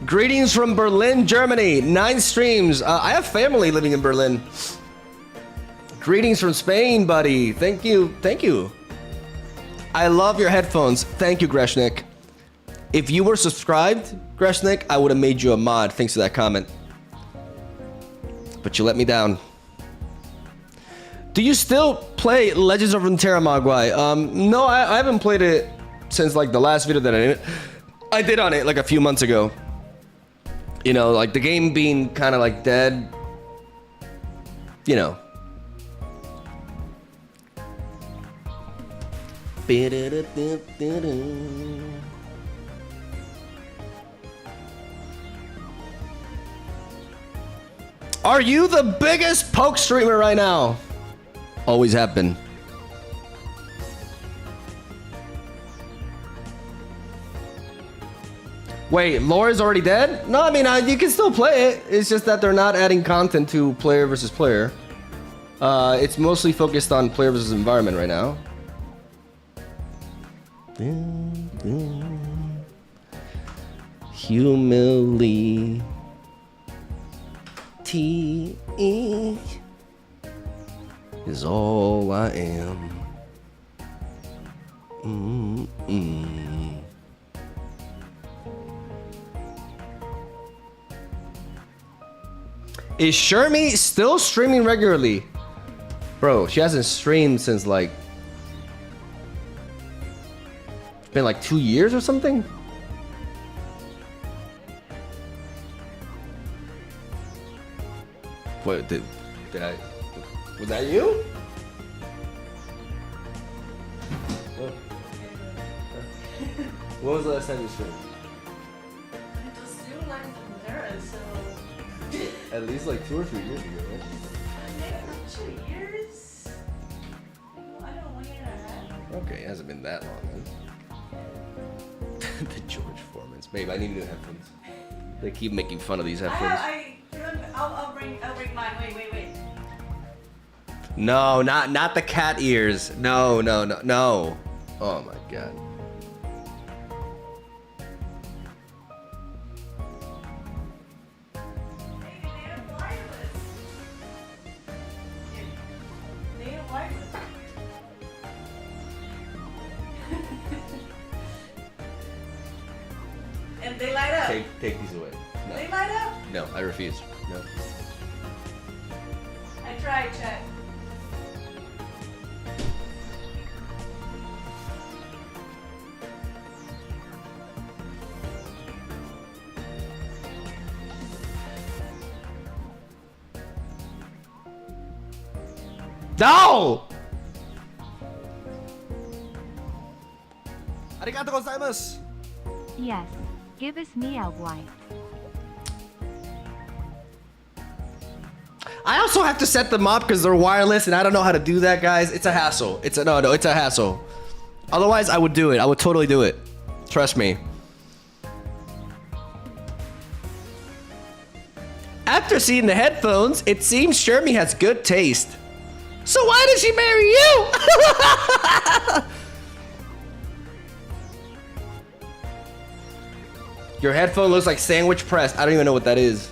A: Greetings from Berlin, Germany. 9 streams. I have family living in Berlin. Greetings from Spain, buddy. Thank you. Thank you. I love your headphones. Thank you, Greshnik. If you were subscribed, Greshnik, I would have made you a mod thanks to that comment. But you let me down. Do you still play Legends of Runeterra, Mogwai? No, I haven't played it since like the last video that I did on it like a few months ago. You know, like the game being kind of like dead. You know. Are you the biggest poke streamer right now? Always have been. Wait, Laura's already dead? No, I mean, you can still play it. It's just that they're not adding content to player versus player. It's mostly focused on player versus environment right now. Humility is all I am. Is Shermie still streaming regularly? Bro, she hasn't streamed since like... It's been like 2 years or something? What, did I... Was that you? When was the last time you streamed? At least like 2 or 3 years ago, right?
B: Maybe 2 years? I don't know, 1 year and a half.
A: Okay, it hasn't been that long then. The George Foremans. Babe, I need new headphones. They keep making fun of these headphones.
B: I'll bring mine. Wait.
A: No, not the cat ears. No. Oh my god.
B: And they light up.
A: Take these away. No.
B: They light up.
A: No, I refuse. No.
B: I tried, Chet.
A: No! Arigatou gozaimasu.
C: Yes, give us MegaMogwai.
A: I also have to set them up because they're wireless and I don't know how to do that, guys. It's a hassle. It's a hassle. Otherwise, I would do it. I would totally do it. Trust me. After seeing the headphones, it seems Shermie has good taste. So why did she marry you? Your headphone looks like sandwich pressed. I don't even know what that is.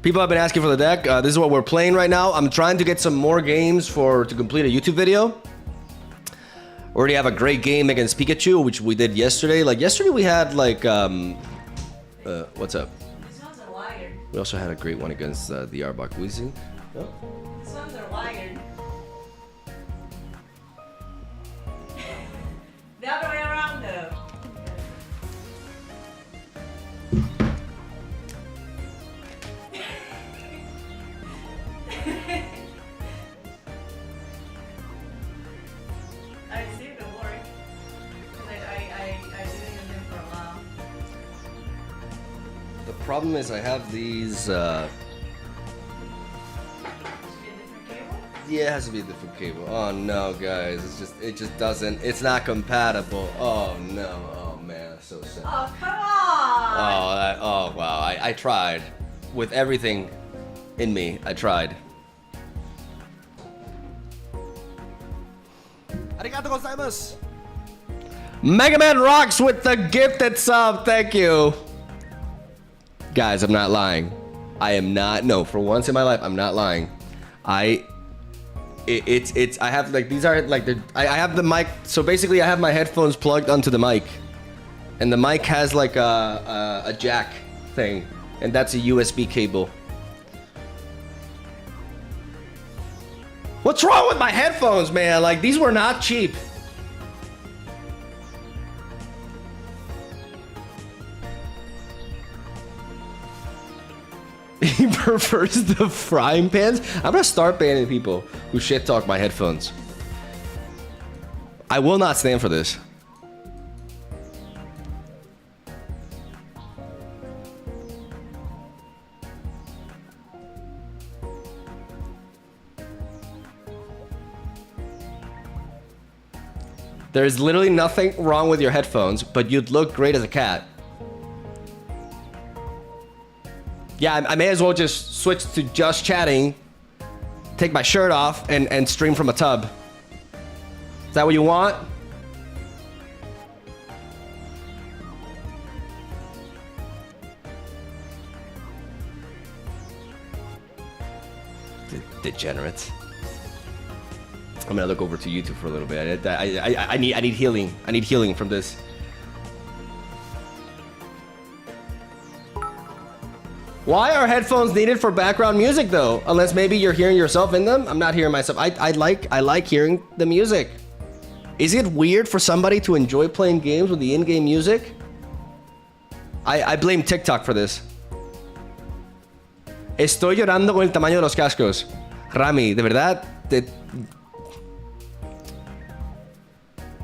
A: People have been asking for the deck. This is what we're playing right now. I'm trying to get some more games to complete a YouTube video. Already have a great game against Pikachu, which we did yesterday. Like yesterday we had like, what's up?
B: These ones are wired.
A: We also had a great one against the Arbok-Weezing. Oh.
B: These ones are wired. The other way around though. I see it work. I didn't use them for a while.
A: The problem is I have these.
B: Should be a different cable?
A: Yeah, it has to be a different cable. Oh no, guys, it just doesn't. It's not compatible. Oh no. Oh man, that's so sad.
B: Oh come on!
A: Oh wow. I tried with everything in me. I tried. Arigatou gozaimasu. Mega Man rocks with the gifted sub. Thank you. Guys, I'm not lying. I am not. No, for once in my life, I'm not lying. I have like these are like I have the mic. So basically, I have my headphones plugged onto the mic, and the mic has like a jack thing, and that's a USB cable. What's wrong with my headphones, man? Like, these were not cheap. He prefers the frying pans. I'm gonna start banning people who shit talk my headphones. I will not stand for this. There is literally nothing wrong with your headphones, but you'd look great as a cat. Yeah, I may as well just switch to just chatting, take my shirt off, and stream from a tub. Is that what you want? Degenerates. I'm gonna look over to YouTube for a little bit. I need healing. I need healing from this. Why are headphones needed for background music though? Unless maybe you're hearing yourself in them. I'm not hearing myself. I like hearing the music. Is it weird for somebody to enjoy playing games with the in-game music? I blame TikTok for this. Estoy llorando con el tamaño de los cascos. Rami, de verdad.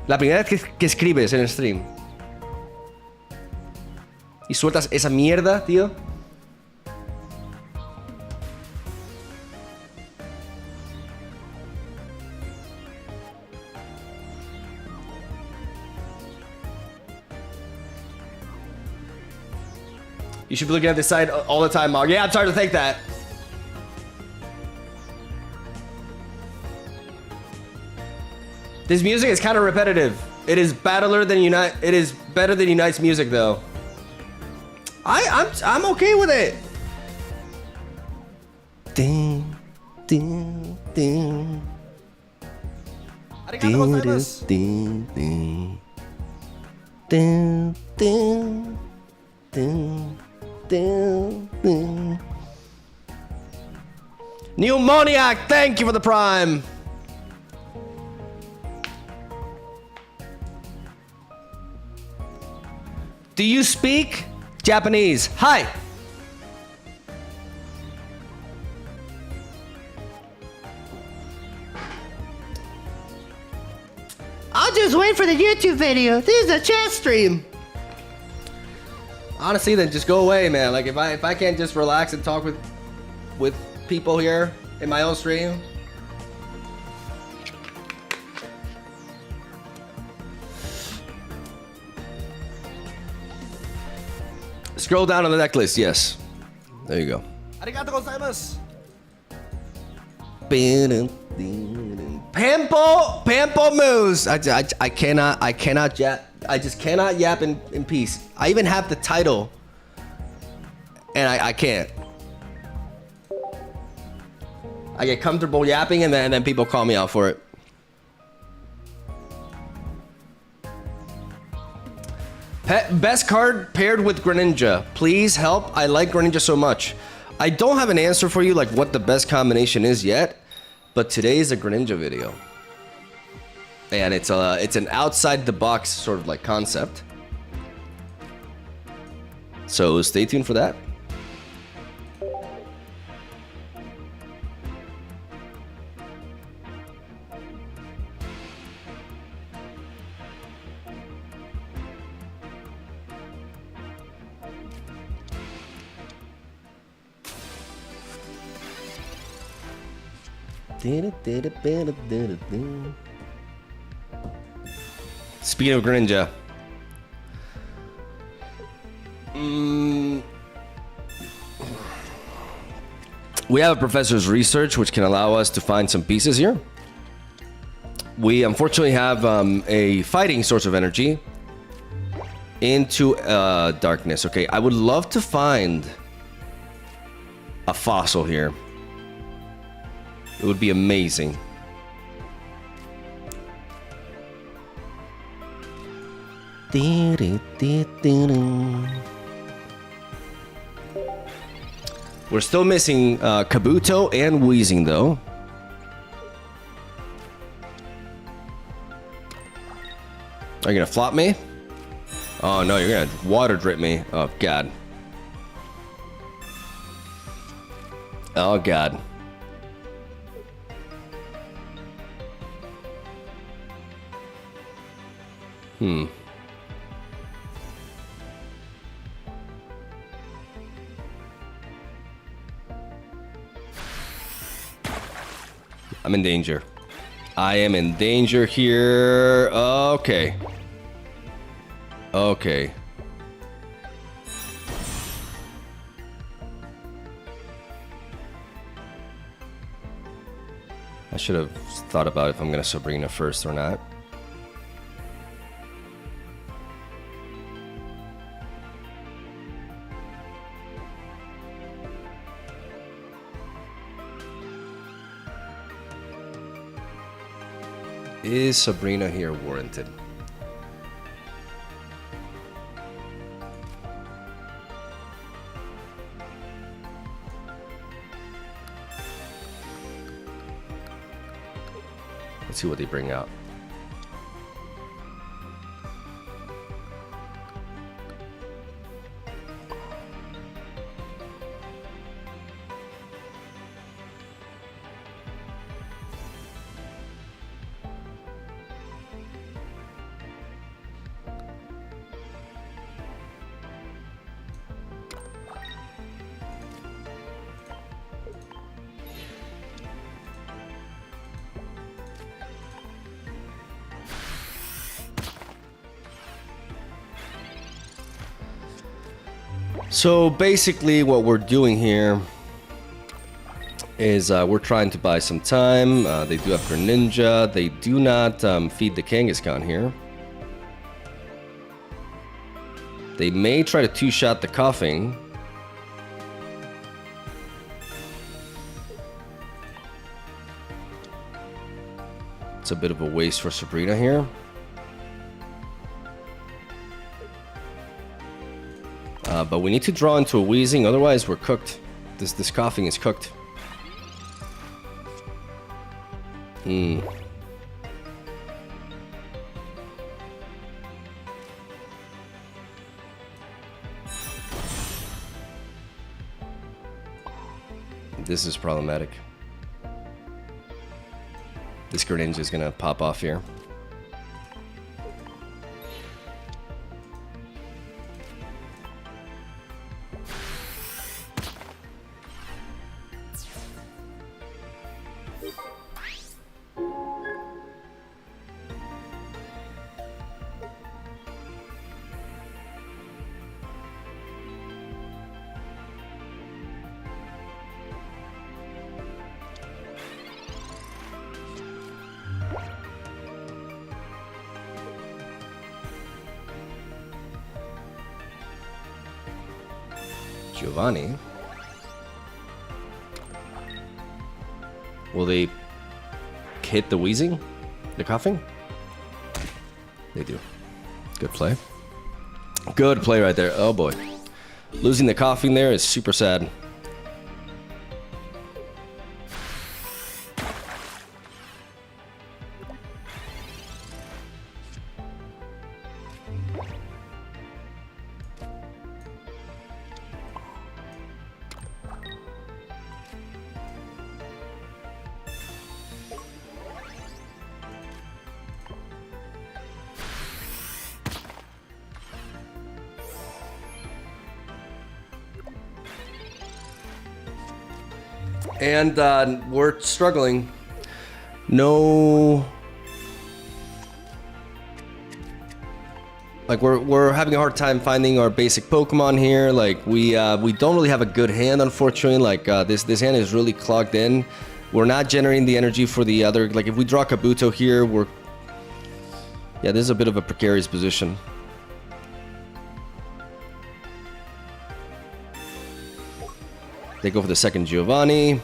A: La primera vez que escribes en el stream y sueltas esa mierda, tío. You should be looking at this side all the time, Mog. Yeah, I'm starting to think that. This music is kind of repetitive. It is better than Unite's music, though. I'm okay with it. Ding, ding, ding. Arigato gozaimasu. Ding, ding, ding, ding, ding, ding, ding. Pneumoniac, thank you for the prime. Do you speak Japanese? Hi. I'll just wait for the YouTube video. This is a chat stream. Honestly, then just go away, man. Like if I can't just relax and talk with people here in my own stream. Scroll down on the necklace, yes. There you go. Arigato gozaimasu. Pampo moves. I cannot yap. I just cannot yap in peace. I even have the title, and I can't. I get comfortable yapping, and then people call me out for it. Best card paired with Greninja. Please help. I like Greninja so much. I don't have an answer for you, like what the best combination is yet, but today is a Greninja video. And it's an outside the box sort of like concept. So stay tuned for that. Speaking of Greninja, we have a professor's research which can allow us to find some pieces here. We unfortunately have a fighting source of energy into darkness. Okay, I would love to find a fossil here. It would be amazing. We're still missing Kabuto and Weezing though. Are you gonna flop me? Oh no, you're gonna water drip me. Oh god. Oh, God. I'm in danger. I am in danger here. Okay. Okay. I should have thought about if I'm going to Sabrina first or not. Is Sabrina here warranted? Let's see what they bring out. So basically what we're doing here is we're trying to buy some time. They do have Greninja. They do not feed the Kangaskhan here. They may try to two-shot the Coughing. It's a bit of a waste for Sabrina here. But we need to draw into a Weezing, otherwise we're cooked. This Coughing is cooked. This is problematic. This Greninja is gonna pop off here. Giovanni. Will they hit the Weezing? The Coughing? They do. Good play. Good play right there. Oh boy. Losing the Coughing there is super sad. And we're struggling. No, like we're having a hard time finding our basic Pokemon here. Like we don't really have a good hand, unfortunately. Like this hand is really clogged in. We're not generating the energy for the other. Like if we draw Kabuto here, this is a bit of a precarious position. They go for the second Giovanni.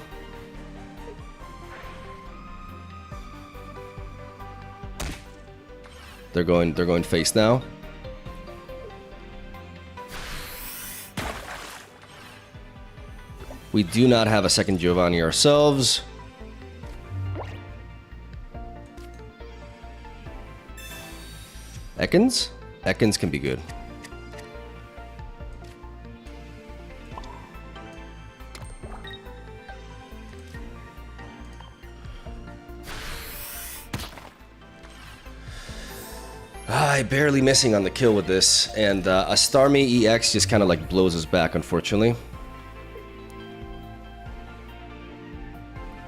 A: They're going face now. We do not have a second Giovanni ourselves. Ekans? Ekans can be good. barely missing on the kill with this, and a Starmie EX just kind of like blows us back, unfortunately.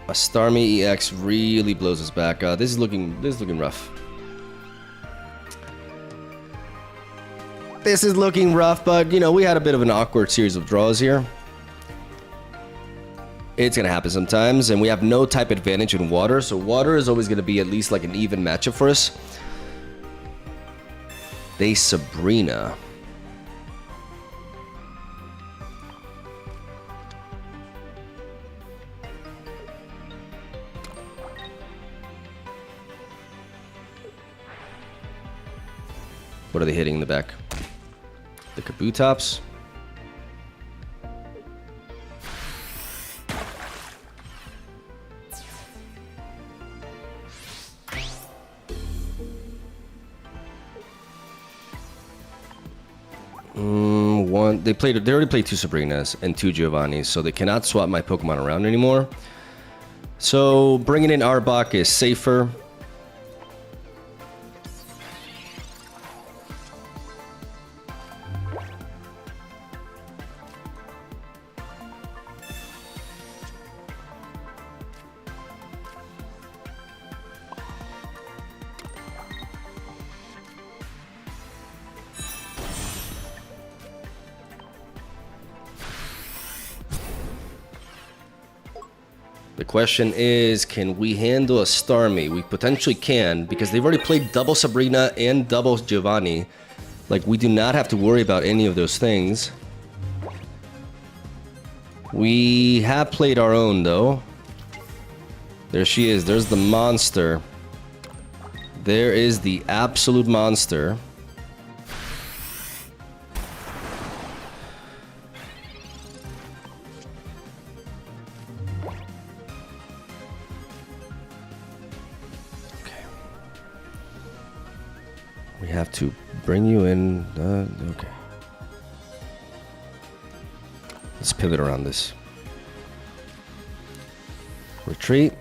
A: A Starmie EX really blows us back. This is looking rough. This is looking rough, but you know, we had a bit of an awkward series of draws here. It's gonna happen sometimes, and we have no type advantage in water, so water is always gonna be at least like an even matchup for us. They Sabrina. What are they hitting in the back? The Kabutops. They already played 2 Sabrinas and 2 Giovannis, so they cannot swap my Pokemon around anymore. So bringing in Arbok is safer. The question is, can we handle a Starmie? We potentially can, because they've already played double Sabrina and double Giovanni. Like, we do not have to worry about any of those things. We have played our own, though. There she is. There's the monster. There is the absolute monster. We have to bring you in. Okay. Let's pivot around this. Retreat.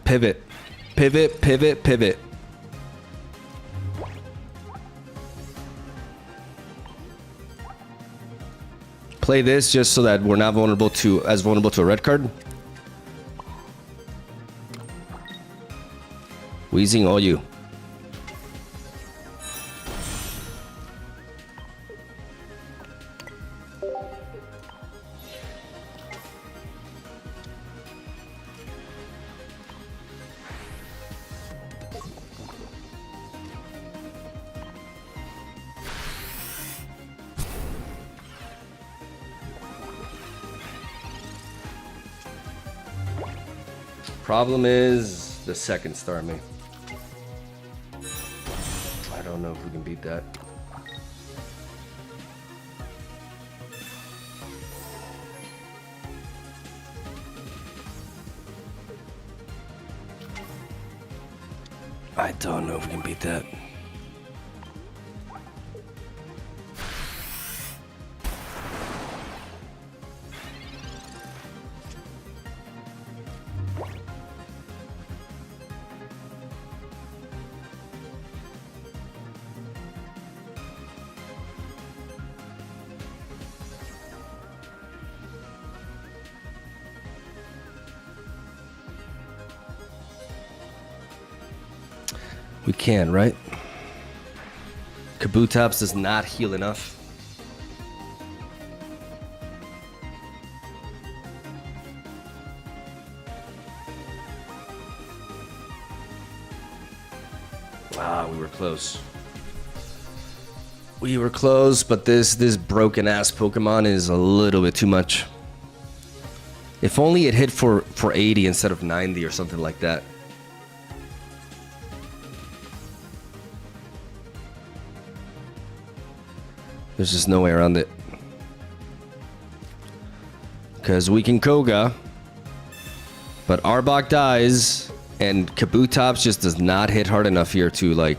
A: Pivot. Pivot, pivot, pivot. Play this just so that we're not vulnerable to a red card. Weezing all you. Problem is the second Starmie. I don't know if we can beat that. I don't know if we can beat that. We can, right? Kabutops does not heal enough. Wow, we were close. We were close, but this broken ass Pokemon is a little bit too much. If only it hit for 80 instead of 90 or something like that. There's just no way around it. Because we can Koga. But Arbok dies. And Kabutops just does not hit hard enough here to, like,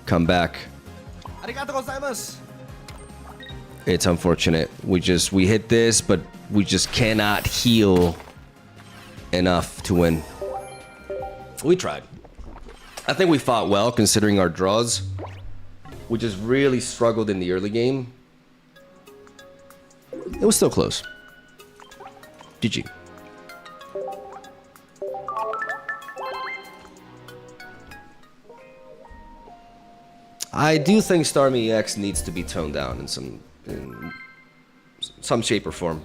A: come back. Arigatou gozaimasu! It's unfortunate. We hit this, but we just cannot heal enough to win. We tried. I think we fought well considering our draws. We just really struggled in the early game. It was still close. GG. I do think Starmie EX needs to be toned down in some shape or form.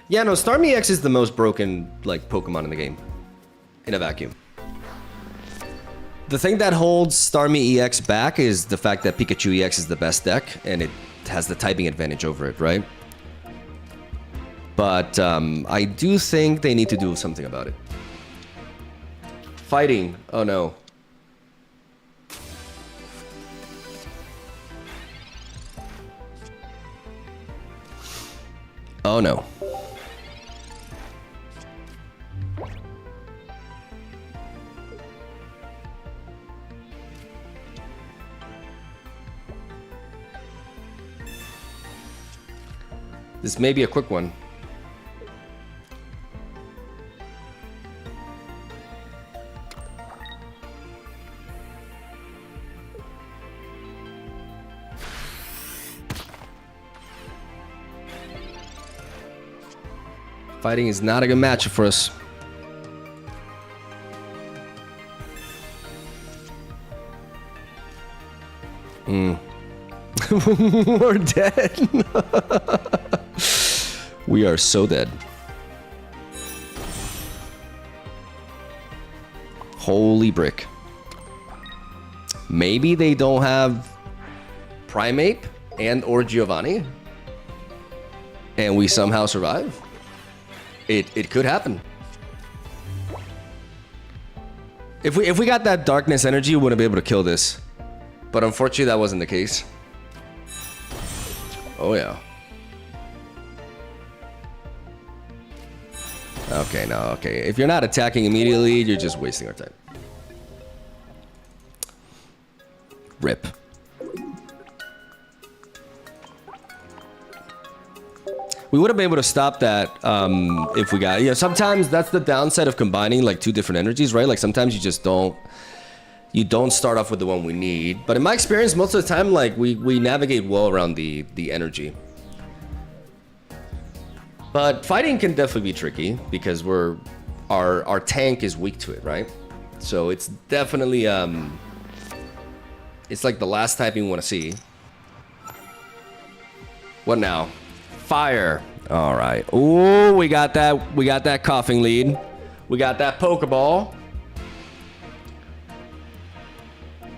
A: Yeah, no, Starmie EX is the most broken, like, Pokemon in the game. In a vacuum. The thing that holds Starmie EX back is the fact that Pikachu EX is the best deck, and it has the typing advantage over it, right? But I do think they need to do something about it. Fighting. Oh no. Oh no. This may be a quick one. Fighting is not a good matchup for us. We're dead. We are so dead. Holy brick. Maybe they don't have Primeape and or Giovanni, and we somehow survive. It could happen. If we got that darkness energy, we wouldn't be able to kill this. But unfortunately, that wasn't the case. Oh yeah. Okay, no, okay. If you're not attacking immediately, you're just wasting our time. Rip. We would have been able to stop that if we got... You know, sometimes that's the downside of combining like two different energies, right? Like sometimes you just don't... You don't start off with the one we need. But in my experience, most of the time, like we navigate well around the energy. But fighting can definitely be tricky because our tank is weak to it, right? So it's definitely it's like the last typing we want to see. What now? Fire. All right. Ooh, we got that. We got that coughing lead. We got that Pokeball.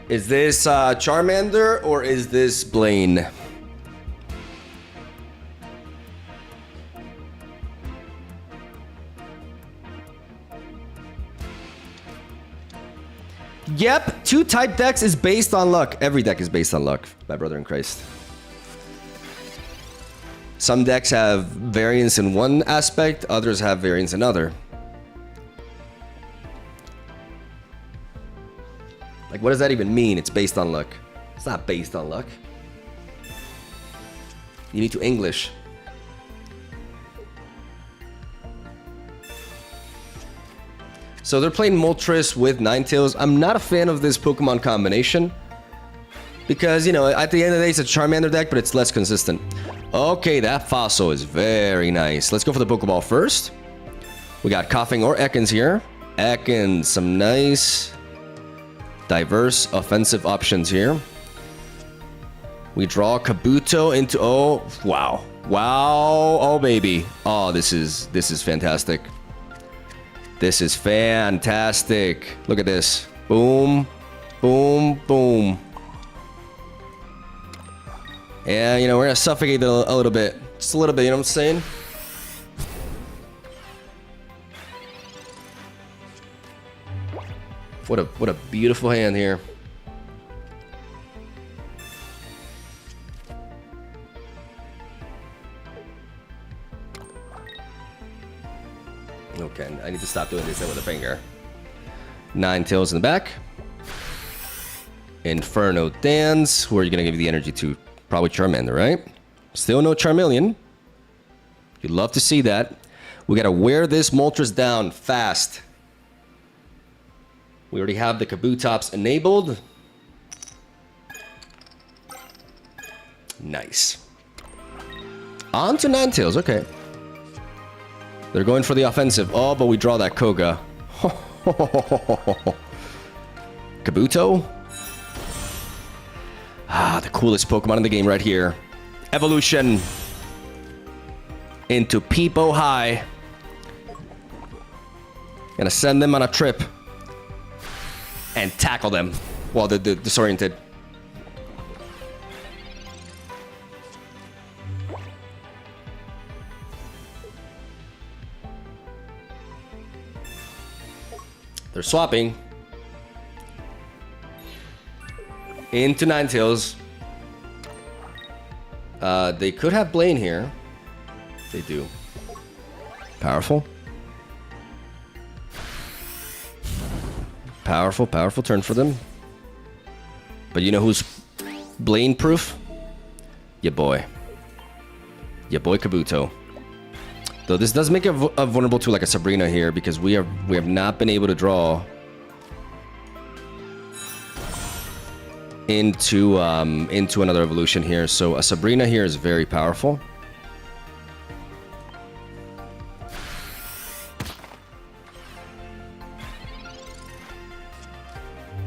A: Is this Charmander or is this Blaine? Yep, 2 type decks is based on luck. Every deck is based on luck, my brother in Christ. Some decks have variance in one aspect, others have variance in other. Like, what does that even mean? It's based on luck. It's not based on luck. You need to English. So they're playing Moltres with Ninetales. I'm not a fan of this Pokemon combination. Because, you know, at the end of the day, it's a Charmander deck, but it's less consistent. Okay, that Fossil is very nice. Let's go for the Pokeball first. We got Coughing or Ekans here. Ekans, some nice, diverse offensive options here. We draw Kabuto into... Oh, wow. Wow. Oh, baby. Oh, this is fantastic. This is fantastic. Look at this. Boom. Boom. Boom. Yeah, you know, we're gonna suffocate it a little bit. Just a little bit, you know what I'm saying? What a beautiful hand here. I need to stop doing this with a finger. Ninetales in the back. Inferno Dance. Who are you going to give the energy to? Probably Charmander, right? Still no Charmeleon. You'd love to see that. We got to wear this Moltres down fast. We already have the Kabutops enabled. Nice. On to Ninetales, okay. They're going for the offensive. Oh, but we draw that Koga. Kabuto. Ah, the coolest Pokemon in the game right here. Evolution. Into Peepo High. Gonna send them on a trip. And tackle them while they're disoriented. They're swapping. Into Ninetales. They could have Blaine here. They do. Powerful. Powerful, powerful turn for them. But you know who's Blaine proof? Your boy. Your boy Kabuto. Though this does make it vulnerable to like a Sabrina here because we have not been able to draw into another evolution here. So a Sabrina here is very powerful.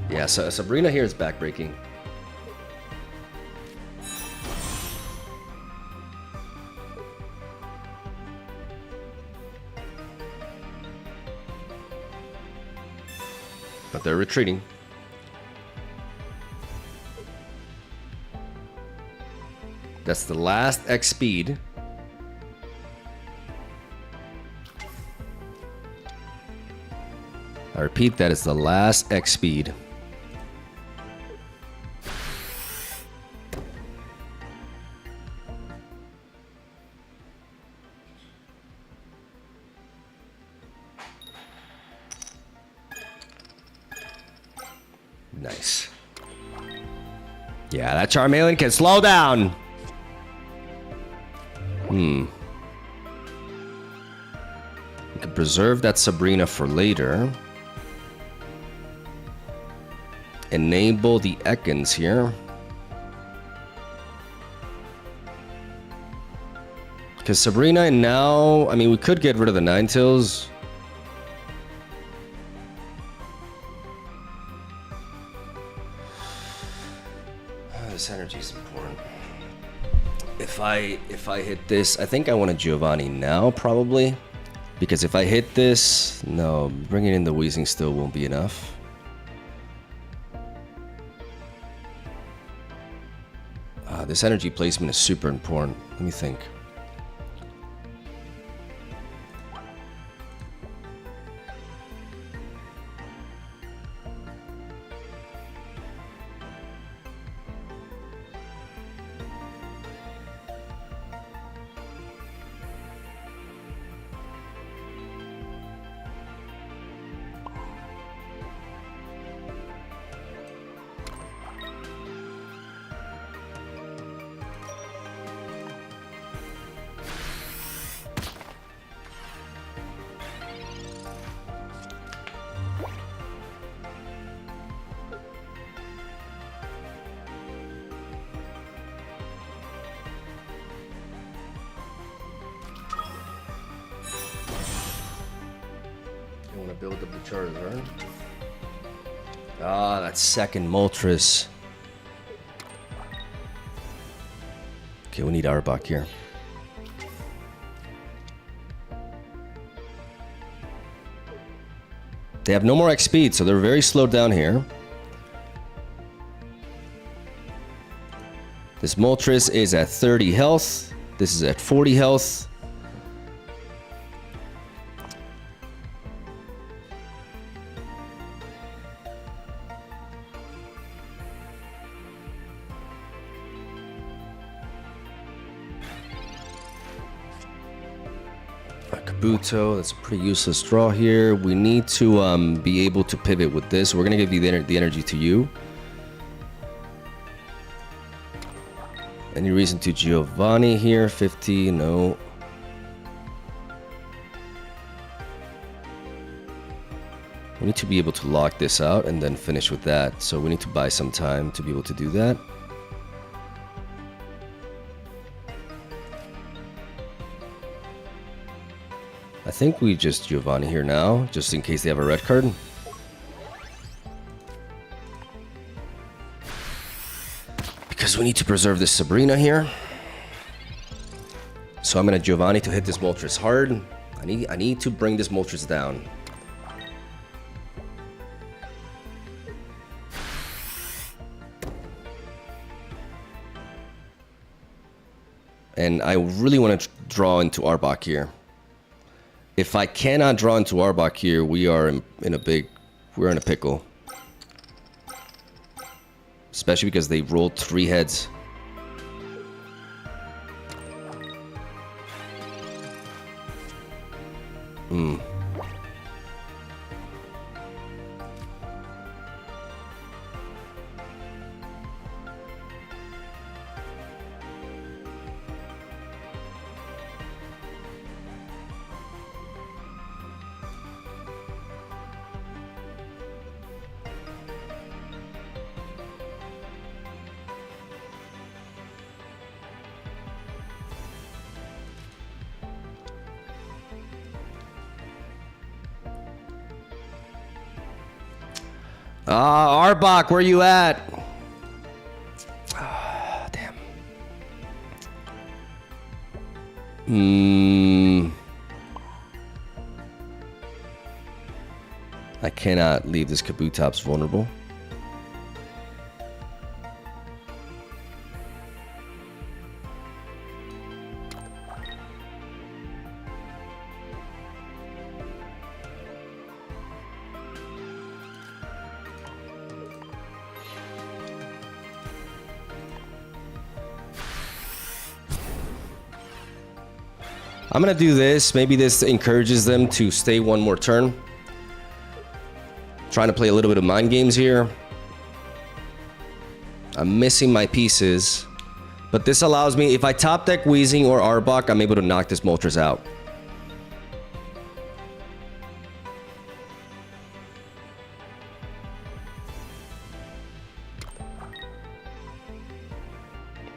A: Yeah, so Sabrina here is backbreaking. But they're retreating. That's the last X speed. I repeat, that is the last X speed. Nice. Yeah, that Charmeleon can slow down. We could preserve that Sabrina for later. Enable the Ekans here. Because Sabrina and now, I mean, we could get rid of the Ninetales. This energy is important. If I hit this, I think I want a Giovanni now, probably. Because if I hit this, no, bringing in the Weezing still won't be enough. This energy placement is super important. Let me think. You want to build up the Charizard. Ah, that second Moltres. Okay, we need Arbok here. They have no more X speed, so they're very slowed down here. This Moltres is at 30 health. This is at 40 health. Kabuto. That's a pretty useless draw here. We need to be able to pivot with this. We're gonna give you the energy to you. Any reason to Giovanni here? 50, no. We need to be able to lock this out and then finish with that. So we need to buy some time to be able to do that. I think we just Giovanni here now, just in case they have a red card. Because we need to preserve this Sabrina here. So I'm gonna Giovanni to hit this Moltres hard. I need to bring this Moltres down. And I really want to draw into Arbok here. If I cannot draw into Arbok here, we're in a pickle. Especially because they rolled 3 heads. Arbok, where you at? Damn. I cannot leave this Kabutops vulnerable. I'm gonna do this. Maybe this encourages them to stay one more turn. Trying to play a little bit of mind games here. I'm missing my pieces. But this allows me, if I top deck Weezing or Arbok, I'm able to knock this Moltres out.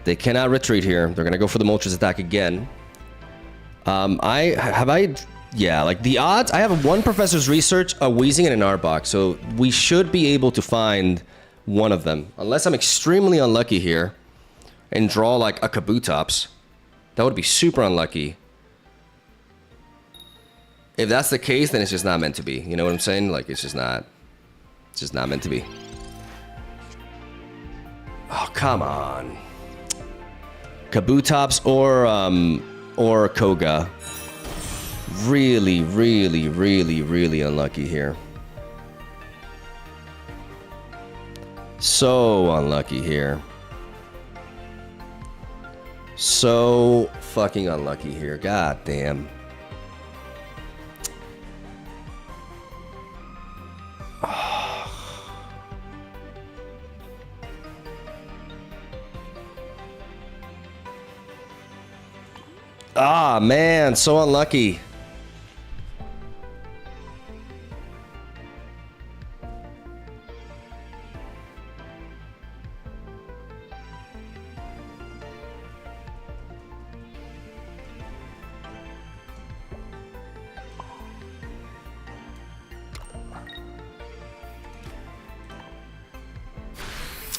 A: They cannot retreat here. They're gonna go for the Moltres attack again. Yeah, like the odds, I have one Professor's Research, a Weezing, and an Arbok, so we should be able to find one of them. Unless I'm extremely unlucky here and draw like a Kabutops. That would be super unlucky. If that's the case, then it's just not meant to be. You know what I'm saying? Like, it's just not meant to be. Oh, come on. Kabutops or Koga. Really, really, really, really unlucky here. So unlucky here. So fucking unlucky here. God damn. Ah, man, so unlucky.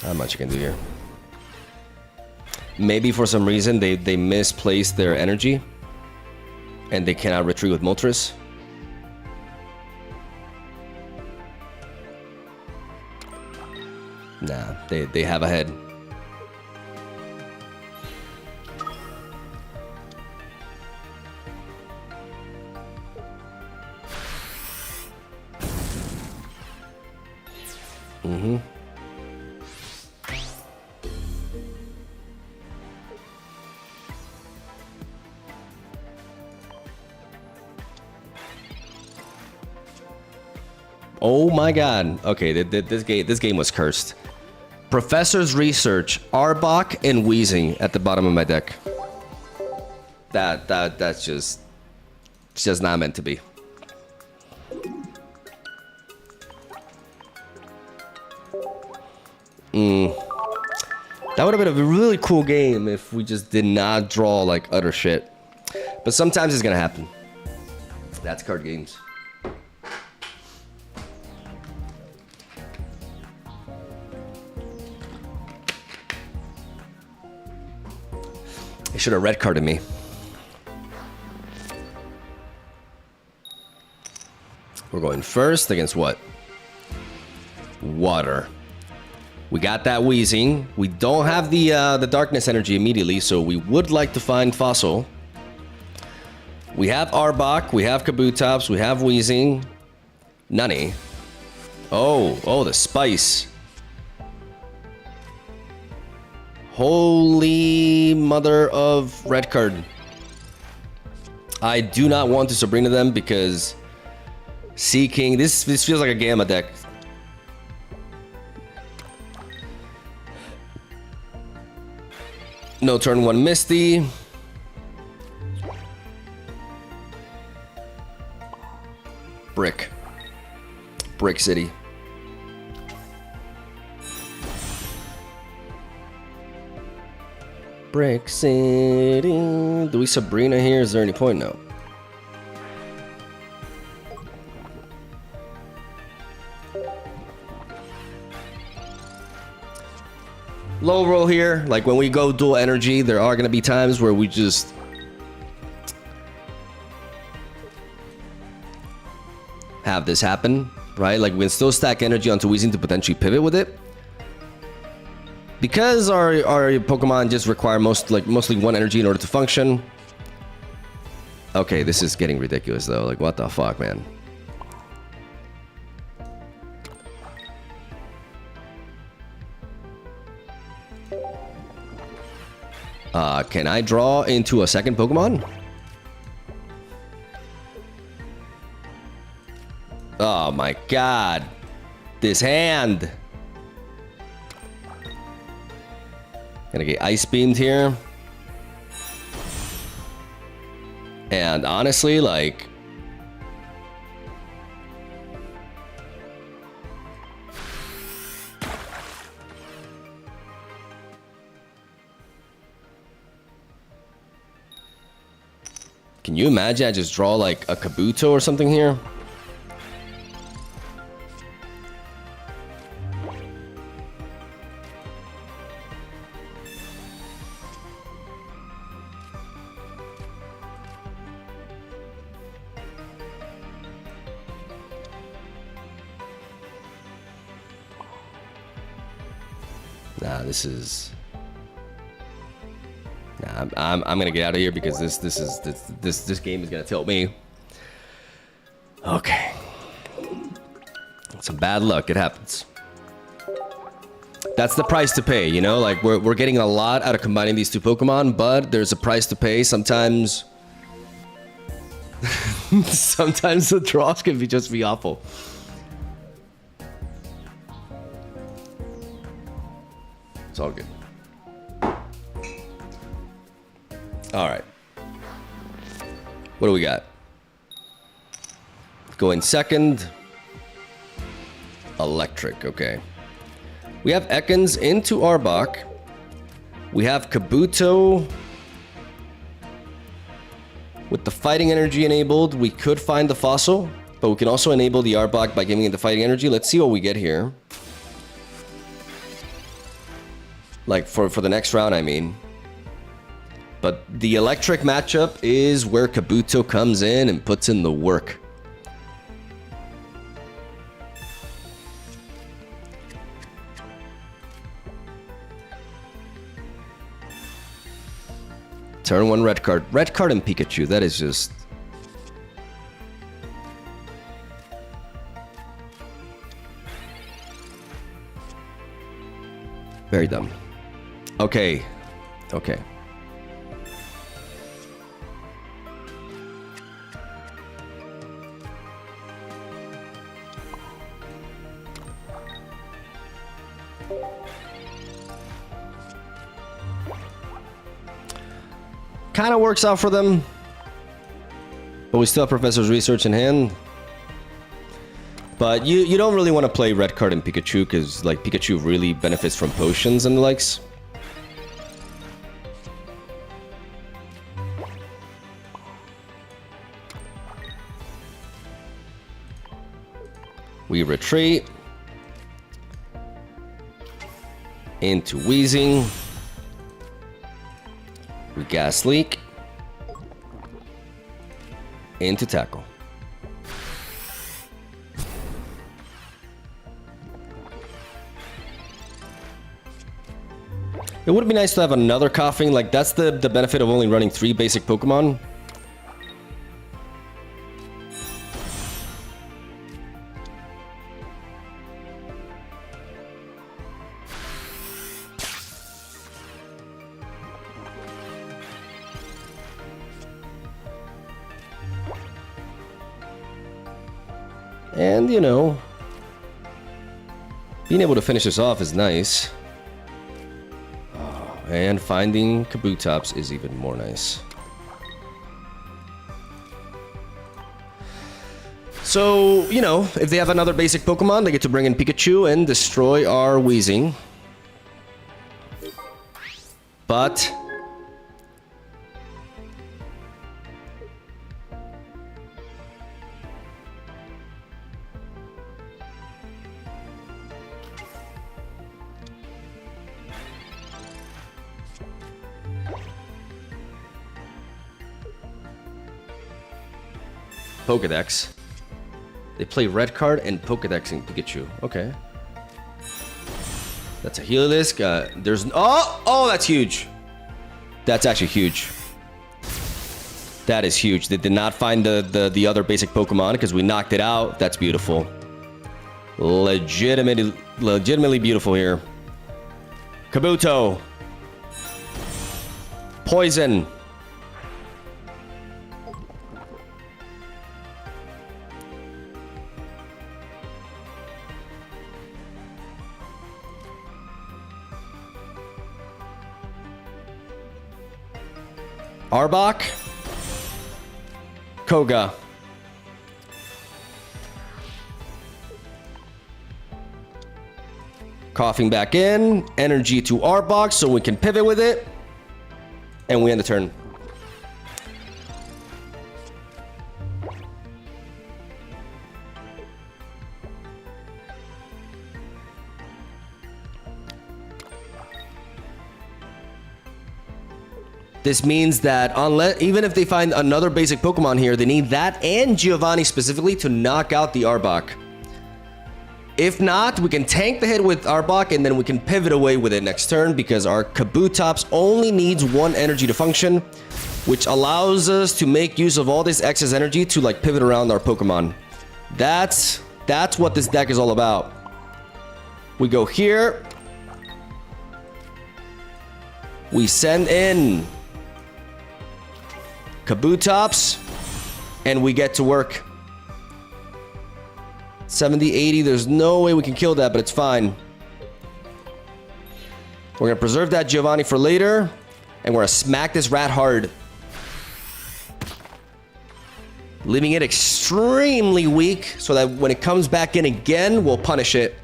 A: Not much you can do here. Maybe for some reason they misplaced their energy and they cannot retreat with Moltres. Nah, they have a head. Mm-hmm. Oh my god. Okay, this game was cursed. Professor's Research, Arbok and Weezing at the bottom of my deck. That's just it's just not meant to be. That would have been a really cool game if we just did not draw like utter shit. But sometimes it's gonna happen. That's card games. They should have red carded me. We're going first against what? Water. We got that Weezing. We don't have the darkness energy immediately, so we would like to find Fossil. We have Arbok, we have Kabutops, we have Weezing. Nunny. Oh, the spice. Holy mother of red card. I do not want to Sabrina them because Sea King. This feels like a Gamma deck. No turn 1 Misty. Brick City. Brick City. Do we Sabrina here? Is there any point? No. Low roll here. Like when we go dual energy, there are going to be times where we just have this happen, right? Like we can still stack energy onto Weezing to potentially pivot with it. Because our Pokemon just require mostly one energy in order to function. Okay, this is getting ridiculous though. Like what the fuck, man? Can I draw into a second Pokemon? Oh my god. This hand. Gonna get Ice Beamed here. And honestly, like... Can you imagine I just draw like a Kabuto or something here? Nah, this is... Nah, I'm gonna get out of here because this game is gonna tilt me. Okay. Some bad luck, it happens. That's the price to pay, you know? Like, we're getting a lot out of combining these two Pokemon, but there's a price to pay. Sometimes... sometimes the draws can just be awful. It's all good. All right. What do we got? Going second. Electric, okay. We have Ekans into Arbok. We have Kabuto. With the fighting energy enabled, we could find the fossil, but we can also enable the Arbok by giving it the fighting energy. Let's see what we get here. Like, for the next round, I mean. But the electric matchup is where Kabuto comes in and puts in the work. Turn 1 red card. Red card and Pikachu. That is just... very dumb. Okay. Okay. Kind of works out for them. But we still have Professor's Research in hand. But you don't really want to play red card in Pikachu because like Pikachu really benefits from potions and the likes. We retreat into Weezing. We Gas Leak into Tackle. It would be nice to have another Coughing. Like that's the benefit of only running 3 basic Pokemon. And, you know, being able to finish this off is nice. Oh, and finding Kabutops is even more nice. So, you know, if they have another basic Pokemon, they get to bring in Pikachu and destroy our Weezing. But Pokedex. They play red card and Pokedexing Pikachu. Okay. That's a Heliolisk. There's... Oh, that's huge. That's actually huge. That is huge. They did not find the other basic Pokemon because we knocked it out. That's beautiful. Legitimately beautiful here. Kabuto. Poison. Arbok. Koga. Coughing back in. Energy to Arbok so we can pivot with it. And we end the turn. This means that unless, even if they find another basic Pokemon here, they need that and Giovanni specifically to knock out the Arbok. If not, we can tank the hit with Arbok and then we can pivot away with it next turn because our Kabutops only needs 1 energy to function, which allows us to make use of all this excess energy to like pivot around our Pokemon. That's what this deck is all about. We go here. We send in Kabutops, and we get to work. 70, 80, there's no way we can kill that, but it's fine. We're gonna preserve that Giovanni for later, and we're gonna smack this rat hard. Leaving it extremely weak, so that when it comes back in again, we'll punish it.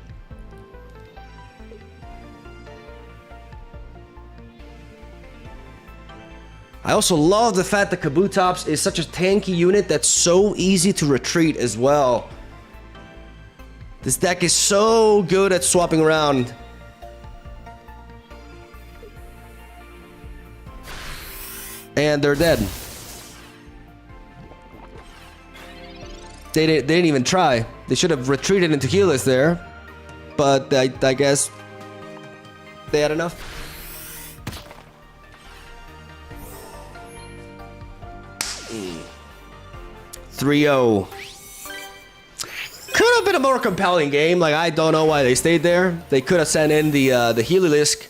A: I also love the fact that Kabutops is such a tanky unit that's so easy to retreat as well. This deck is so good at swapping around. And they're dead. They didn't even try. They should have retreated into Heliolisk there. But I guess they had enough. 3-0. Could have been a more compelling game. Like, I don't know why they stayed there. They could have sent in the Heliolisk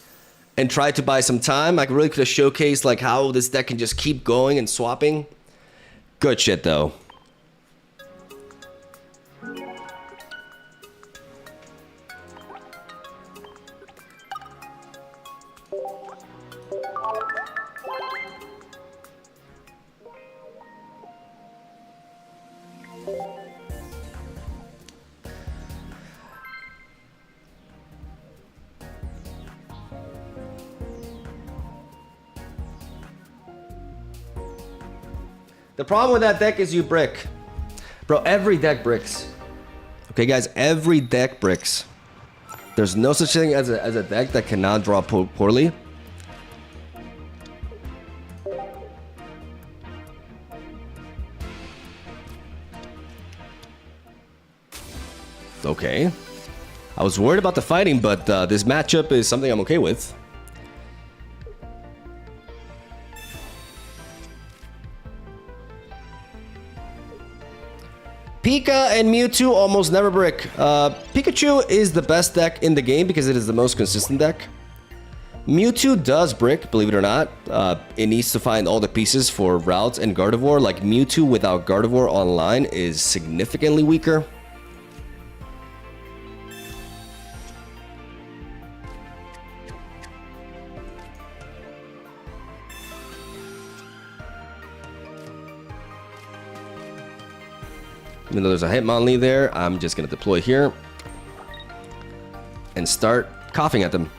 A: and tried to buy some time. I really could have showcased like how this deck can just keep going and swapping. Good shit though. The problem with that deck is you brick. Bro, every deck bricks. Okay, guys, every deck bricks. There's no such thing as a deck that cannot draw poorly. Okay. I was worried about the fighting, but this matchup is something I'm okay with. Pika and Mewtwo almost never brick. Pikachu is the best deck in the game because it is the most consistent deck. Mewtwo does brick, believe it or not. It needs to find all the pieces for routes and Gardevoir. Like Mewtwo without Gardevoir online is significantly weaker. Even though there's a Hitmonlee there, I'm just going to deploy here and start coughing at them.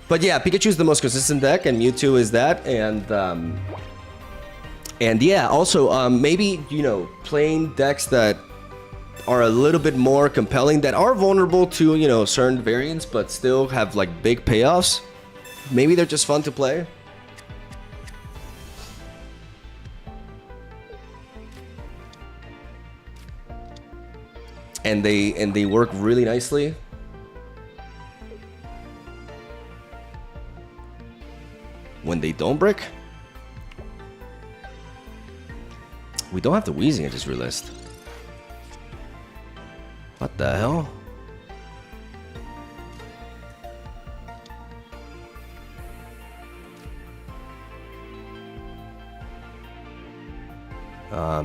A: But yeah, Pikachu is the most consistent deck, and Mewtwo is that. And yeah, also maybe, you know, playing decks that are a little bit more compelling, that are vulnerable to, you know, certain variants, but still have like big payoffs. Maybe they're just fun to play. And they work really nicely. When they don't brick. We don't have the Weezing, I just realized. What the hell?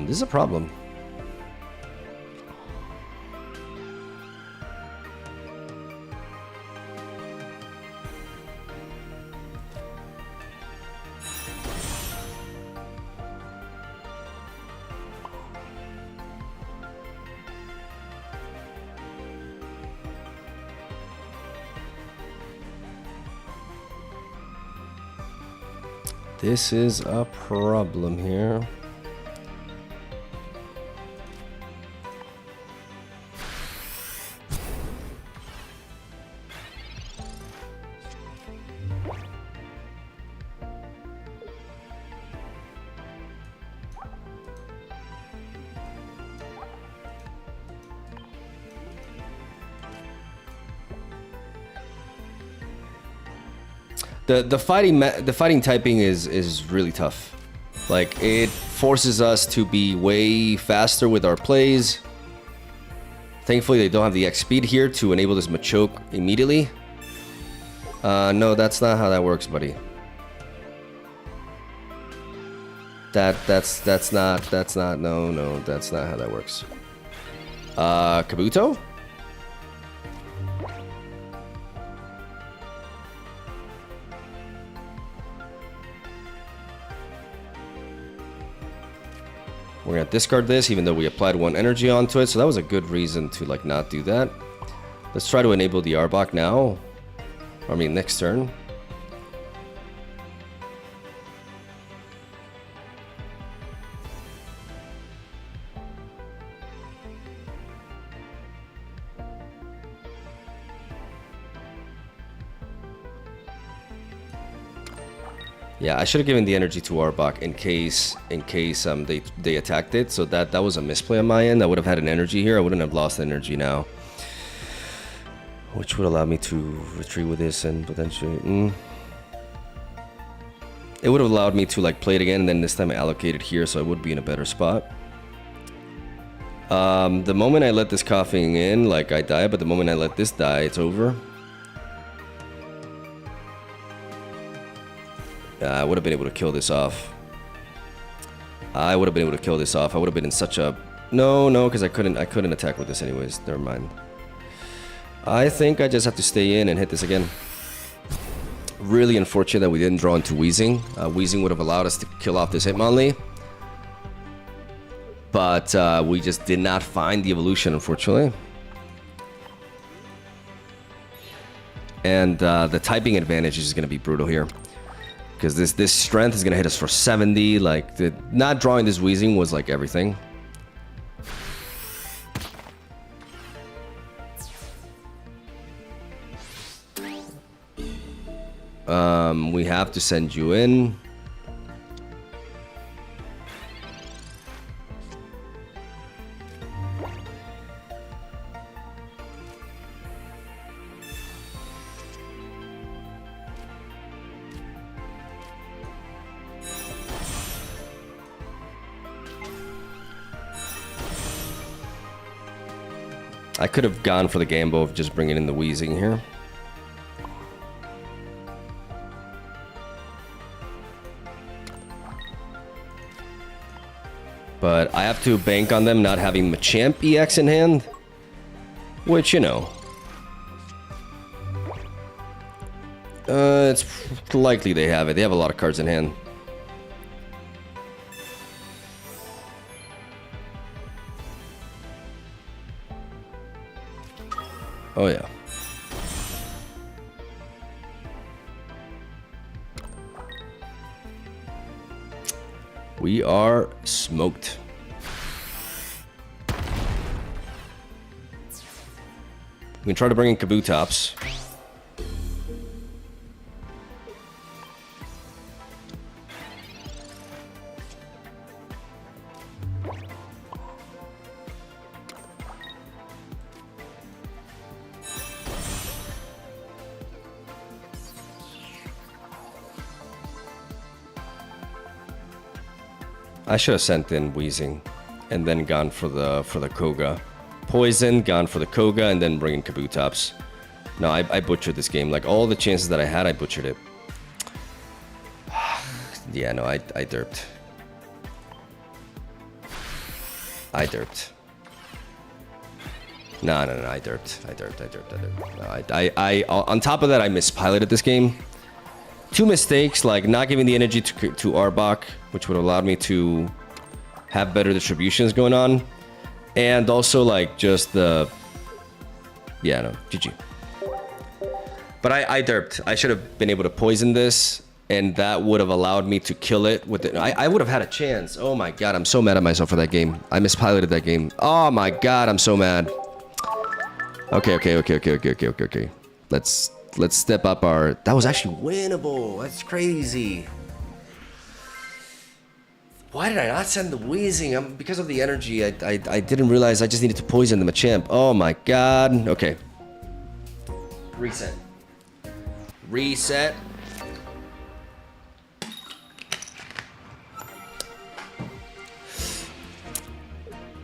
A: This is a problem. This is a problem here. The fighting typing is really tough. Like, it forces us to be way faster with our plays. Thankfully, they don't have the X speed here to enable this Machoke immediately. No, that's not how that works, buddy. That's not no, that's not how that works. Kabuto? We're gonna discard this, even though we applied 1 energy onto it, so that was a good reason to like not do that. Let's try to enable the Arbok now. I mean, next turn. Yeah, I should have given the energy to Arbok in case they attacked it. So that was a misplay on my end. I would have had an energy here. I wouldn't have lost energy now, which would allow me to retreat with this and potentially. It would have allowed me to like play it again, and then this time I allocated here, so I would be in a better spot. The moment I let this coughing in, like I die, but the moment I let this die, it's over. I would have been able to kill this off. I would have been able to kill this off. I would have been in such a... No, because I couldn't attack with this anyways. Never mind. I think I just have to stay in and hit this again. Really unfortunate that we didn't draw into Weezing. Weezing would have allowed us to kill off this Hitmonlee. But we just did not find the evolution, unfortunately. And the typing advantage is going to be brutal here. Because this strength is gonna hit us for 70. Like not drawing this Weezing was like everything. We have to send you in. I could have gone for the gamble of just bringing in the Weezing here. But I have to bank on them not having Machamp EX in hand. Which, you know. It's likely they have it. They have a lot of cards in hand. Oh, yeah. We are smoked. We can try to bring in Kabutops. I should have sent in Weezing and then gone for the Koga. Poison, gone for the Koga, and then bring in Kabutops. No, I butchered this game. Like, all the chances that I had, I butchered it. Yeah, no, I derped. I derped. No, I derped. I derped. No, on top of that, I mispiloted this game. Two mistakes, like not giving the energy to Arbok, which would have allowed me to have better distributions going on. And also, like, just the... Yeah, no, GG. But I derped. I should have been able to poison this, and that would have allowed me to kill it with it. I would have had a chance. Oh my god, I'm so mad at myself for that game. I mispiloted that game. Oh my god, I'm so mad. Okay. Let's step up our... That was actually winnable. That's crazy. Why did I not send the Weezing? Because of the energy, I didn't realize I just needed to poison the Machamp. Oh my god. Okay. Reset. Reset.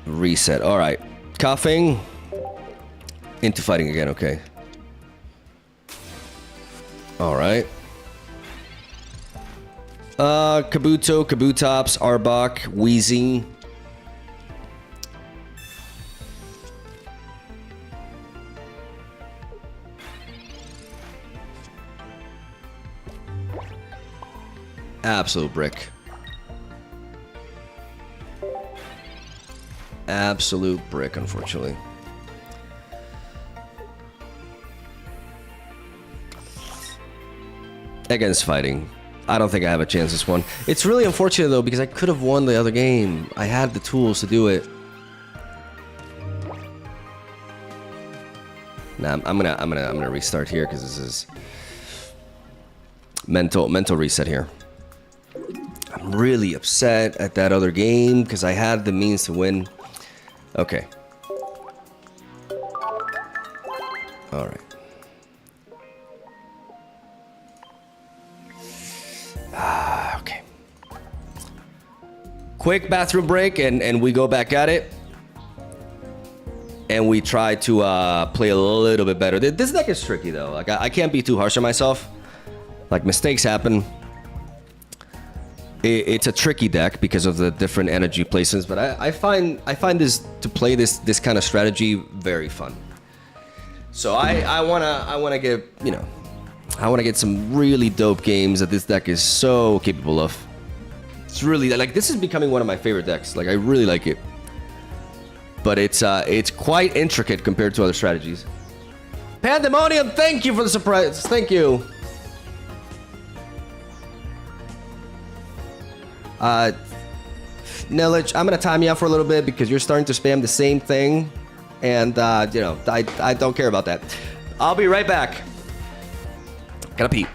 A: Reset. Alright. Coughing. Into fighting again, okay. Alright. Kabuto, Kabutops, Arbok, Weezing. Absolute brick. Absolute brick, unfortunately. Against fighting. I don't think I have a chance this one. It's really unfortunate though, because I could have won the other game. I had the tools to do it. Nah, I'm gonna restart here because this is mental reset here. I'm really upset at that other game because I had the means to win. Okay. All right. Okay. Quick bathroom break, and we go back at it. And we try to play a little bit better. This deck is tricky though. Like I can't be too harsh on myself. Like mistakes happen. It's a tricky deck because of the different energy placements, but I find this to play this kind of strategy very fun. So I wanna get, you know, I wanna get some really dope games that this deck is so capable of. It's really, like, this is becoming one of my favorite decks. Like, I really like it. But it's quite intricate compared to other strategies. Pandemonium, thank you for the surprise. Thank you. Nilich, I'm gonna time you out for a little bit because you're starting to spam the same thing, and you know, I don't care about that. I'll be right back. Gotta pee.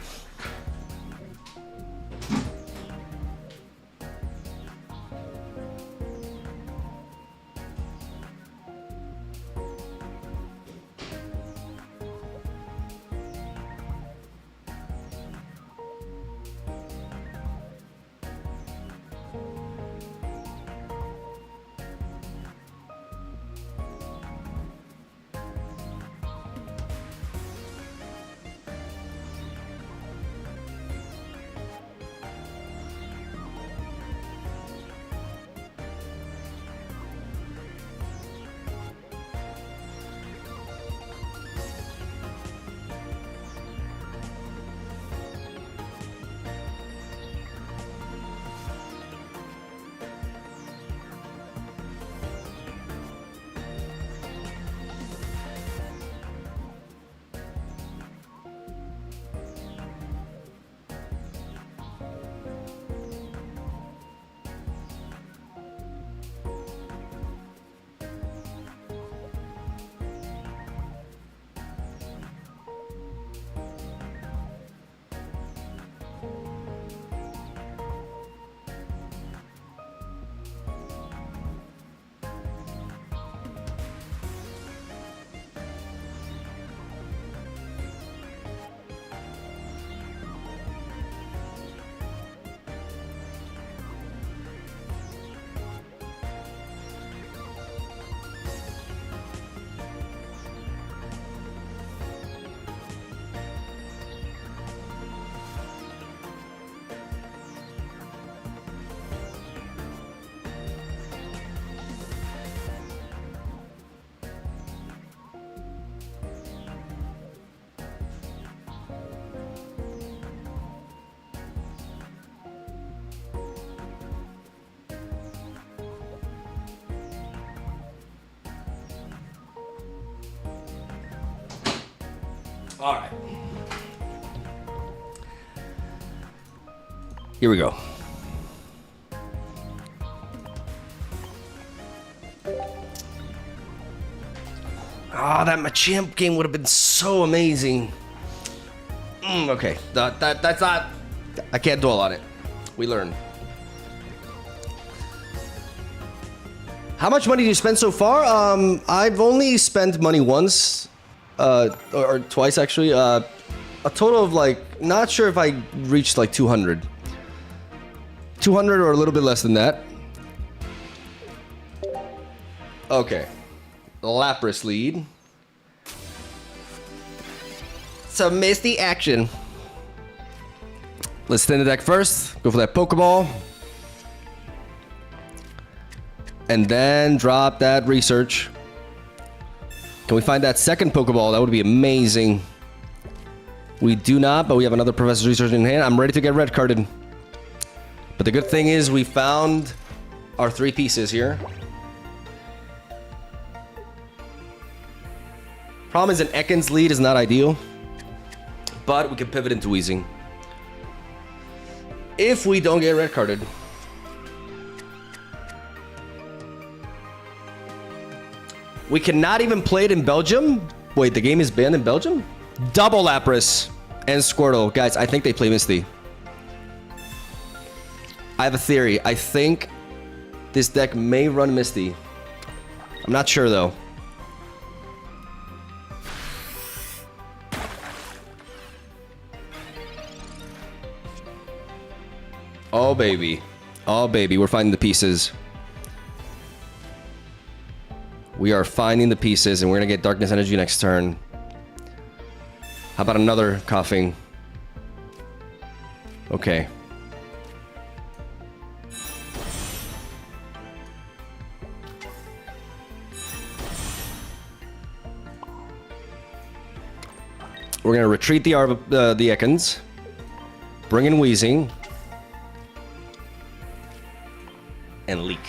A: All right. Here we go. Ah, that Machamp game would have been so amazing. Okay, that's not. I can't dwell on it. We learn. How much money do you spend so far? I've only spent money once. Or twice actually. A total of like, not sure if I reached like 200. 200 or a little bit less than that. Okay. Lapras lead. Some Misty action. Let's thin the deck first. Go for that Pokeball. And then drop that research. Can we find that second Pokeball? That would be amazing. We do not, but we have another Professor's Research in hand. I'm ready to get red carded. But the good thing is we found our 3 pieces here. Problem is an Ekans lead is not ideal. But we can pivot into Weezing. If we don't get red carded. We cannot even play it in Belgium. Wait, the game is banned in Belgium? Double Lapras and Squirtle. Guys, I think they play Misty. I have a theory. I think this deck may run Misty. I'm not sure though. Oh baby. Oh baby, we're finding the pieces. We are finding the pieces, and we're gonna get Darkness Energy next turn. How about another coughing? Okay. We're gonna retreat the Ekans. Bring in Weezing. And leak.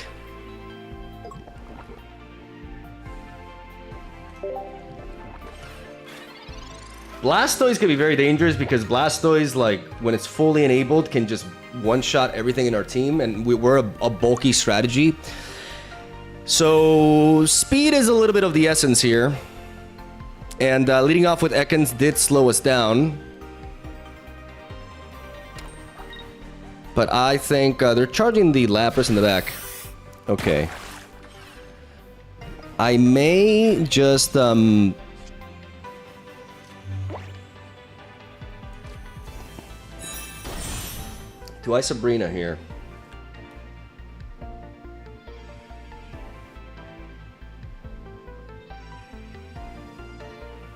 A: Blastoise can be very dangerous because Blastoise, like, when it's fully enabled, can just one-shot everything in our team, and we're a bulky strategy. So, speed is a little bit of the essence here. And leading off with Ekans did slow us down. But I think they're charging the Lapras in the back. Okay. I may just... do I Sabrina here?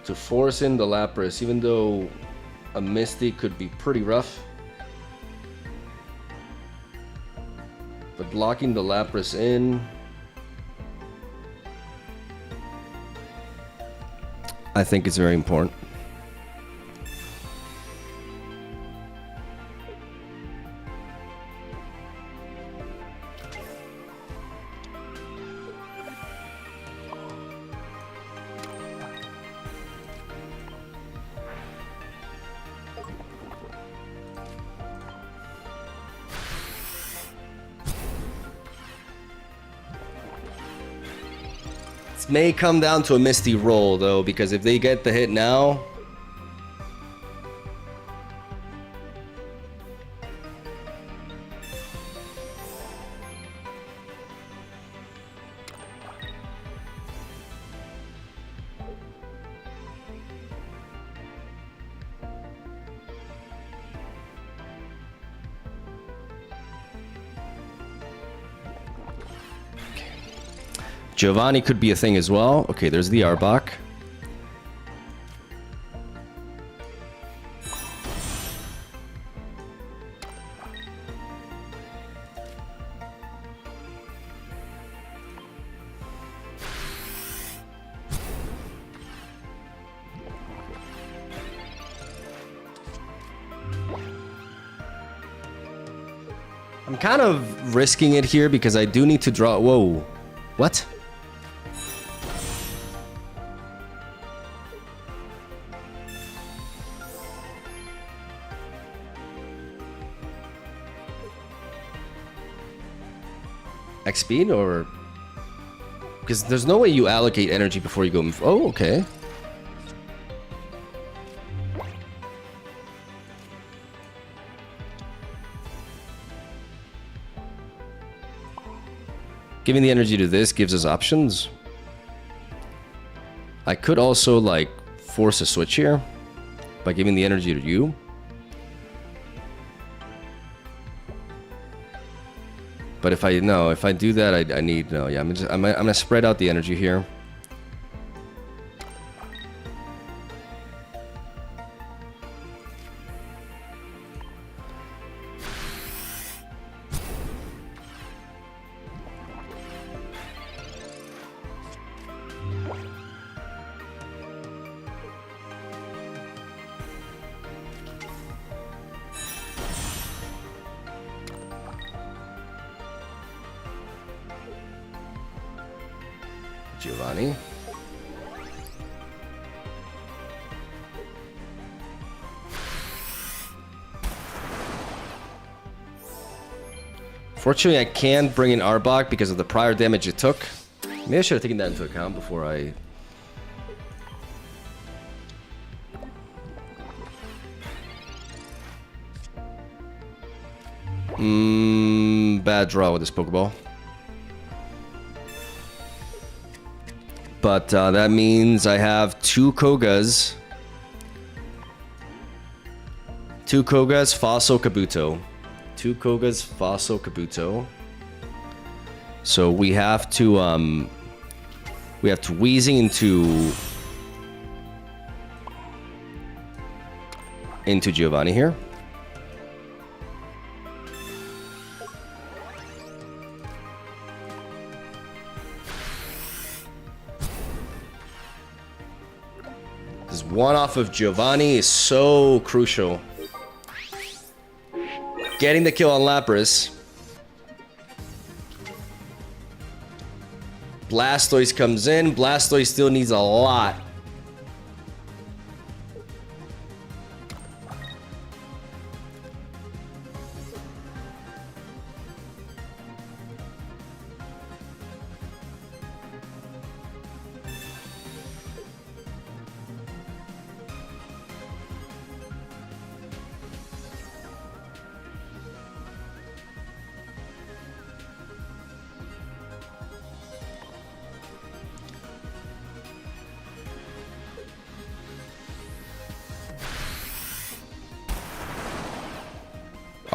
A: To force in the Lapras, even though a Misty could be pretty rough. But blocking the Lapras in... I think it's very important. May come down to a Misty roll though, because if they get the hit now, Giovanni could be a thing as well. Okay, there's the Arbok. I'm kind of risking it here because I do need to draw... Whoa. What? X-speed or... Because there's no way you allocate energy before you go... Oh, okay. Giving the energy to this gives us options. I could also, like, force a switch here by giving the energy to you. But if I do that, I need no. Yeah, I'm gonna spread out the energy here. Giovanni. Fortunately, I can't bring in Arbok because of the prior damage it took. Maybe I should have taken that into account before I... Bad draw with this Pokeball. But that means I have two Kogas. Two Kogas, Fossil, Kabuto. Two Kogas, Fossil, Kabuto. So we have to Weezing into Giovanni here. One off of Giovanni is so crucial. Getting the kill on Lapras. Blastoise comes in. Blastoise still needs a lot.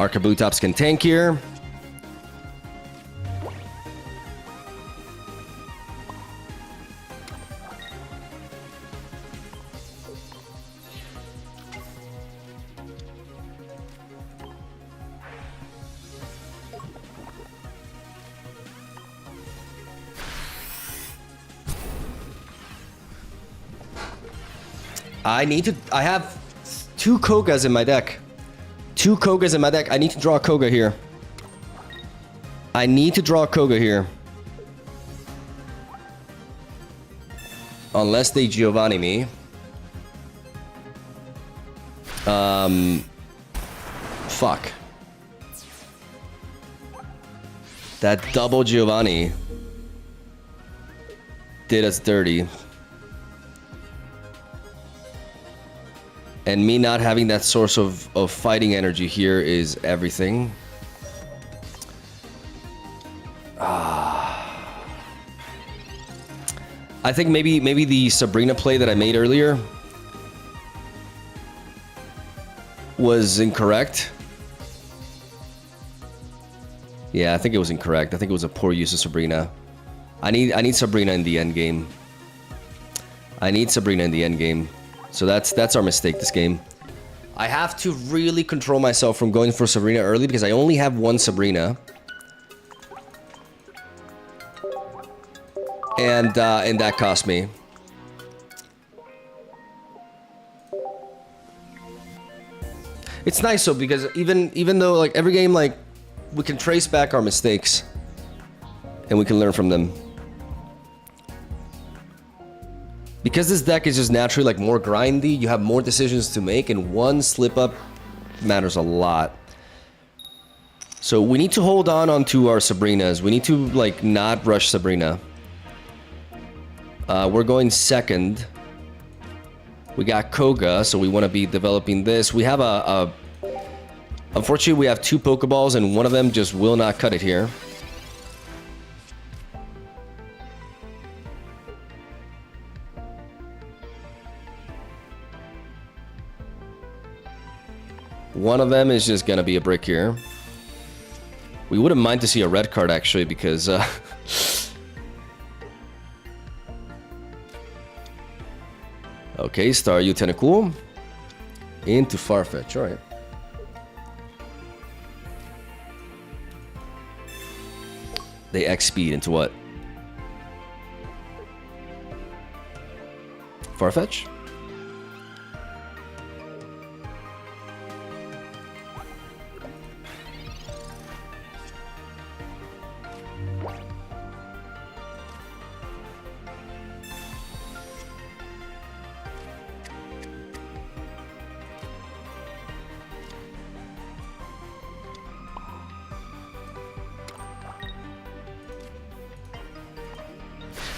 A: Our Kabutops can tank here. I have 2 Kogas in my deck. 2 Kogas in my deck. I need to draw a Koga here. I need to draw a Koga here. Unless they Giovanni me. Fuck. That double Giovanni did us dirty. And me not having that source of fighting energy here is everything. I think maybe the Sabrina play that I made earlier was incorrect. Yeah, I think it was incorrect. I think it was a poor use of Sabrina. I need Sabrina in the end game. I need Sabrina in the end game. So that's our mistake this game. I have to really control myself from going for Sabrina early because I only have 1 Sabrina. And that cost me. It's nice though because even though like every game like we can trace back our mistakes and we can learn from them. Because this deck is just naturally like more grindy, you have more decisions to make, and 1 slip up matters a lot. So we need to hold on to our Sabrinas. We need to like not rush Sabrina. We're going second. We got Koga, so we want to be developing this. We have unfortunately we have 2 Pokeballs and one of them just will not cut it here. One of them is just gonna be a brick here. We wouldn't mind to see a red card actually because okay, Staryu Tentacool into Farfetch, alright. They X speed into what? Farfetch?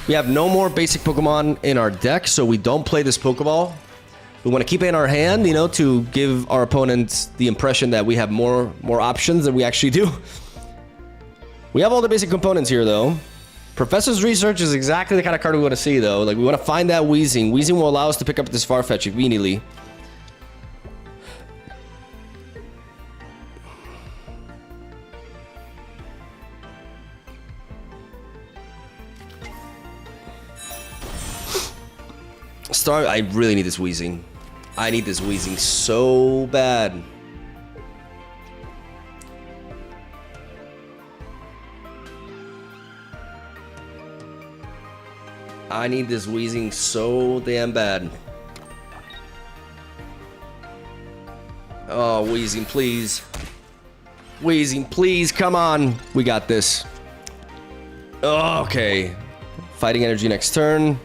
A: We have no more basic Pokemon in our deck, so we don't play this Pokeball. We want to keep it in our hand, you know, to give our opponents the impression that we have more options than we actually do. We have all the basic components here, though. Professor's Research is exactly the kind of card we want to see, though. Like, we want to find that Weezing. Weezing will allow us to pick up this Farfetch immediately. I really need this Weezing. I need this Weezing so bad. I need this Weezing so damn bad. Oh, Weezing, please. Weezing, please, come on. We got this. Oh, okay. Fighting energy next turn.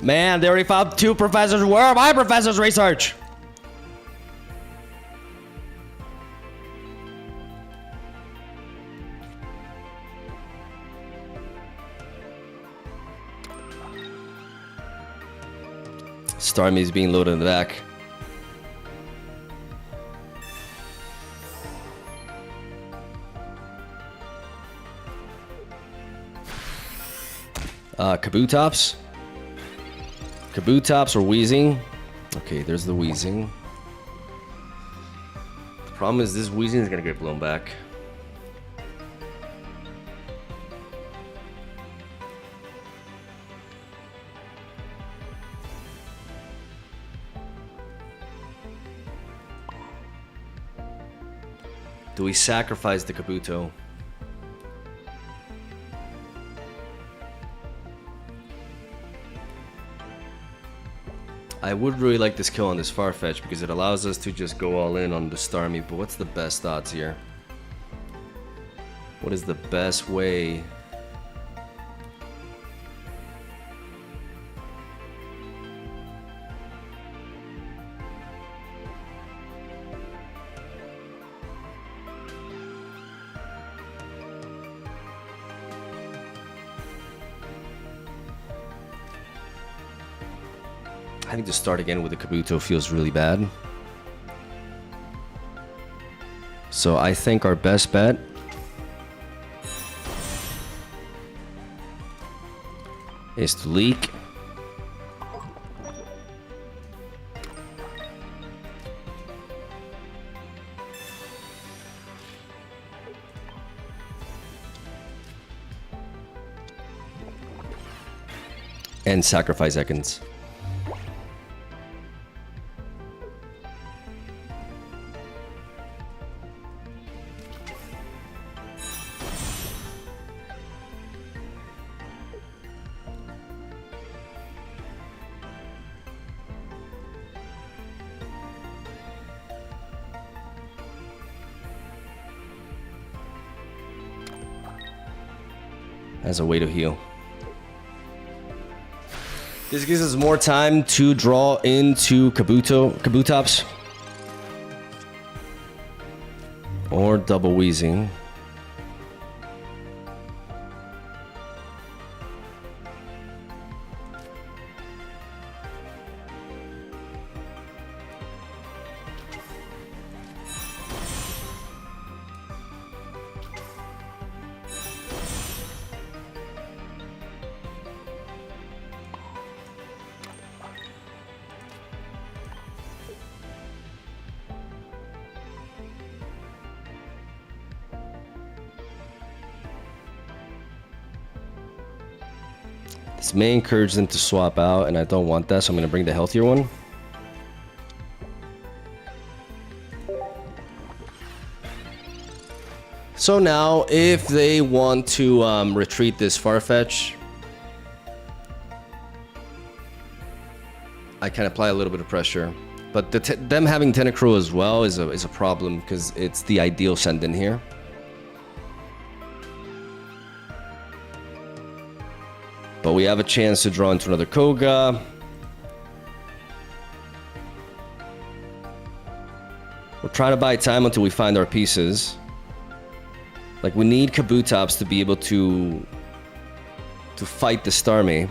A: Man, they already found 2 professors. Where are my professors' research? Starmie is being loaded in the back. Kabutops. Kabutops or Weezing. Okay, there's the Weezing. The problem is this Weezing is gonna get blown back. Do we sacrifice the Kabuto? I would really like this kill on this Farfetch because it allows us to just go all in on the Starmie, but what's the best odds here? What is the best way? I think to start again with the Kabuto feels really bad. So I think our best bet is to leak. And sacrifice Ekans. As a way to heal. This gives us more time to draw into Kabutops. Or double Weezing. This may encourage them to swap out, and I don't want that, so I'm going to bring the healthier one. So now, if they want to retreat this Farfetch, I can apply a little bit of pressure. But them having Tentacruel as well is a problem, because it's the ideal send in here. But we have a chance to draw into another Koga. We're trying to buy time until we find our pieces. Like, we need Kabutops to be able to fight the Starmie.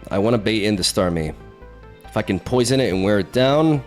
A: I want to bait in the Starmie. If I can poison it and wear it down.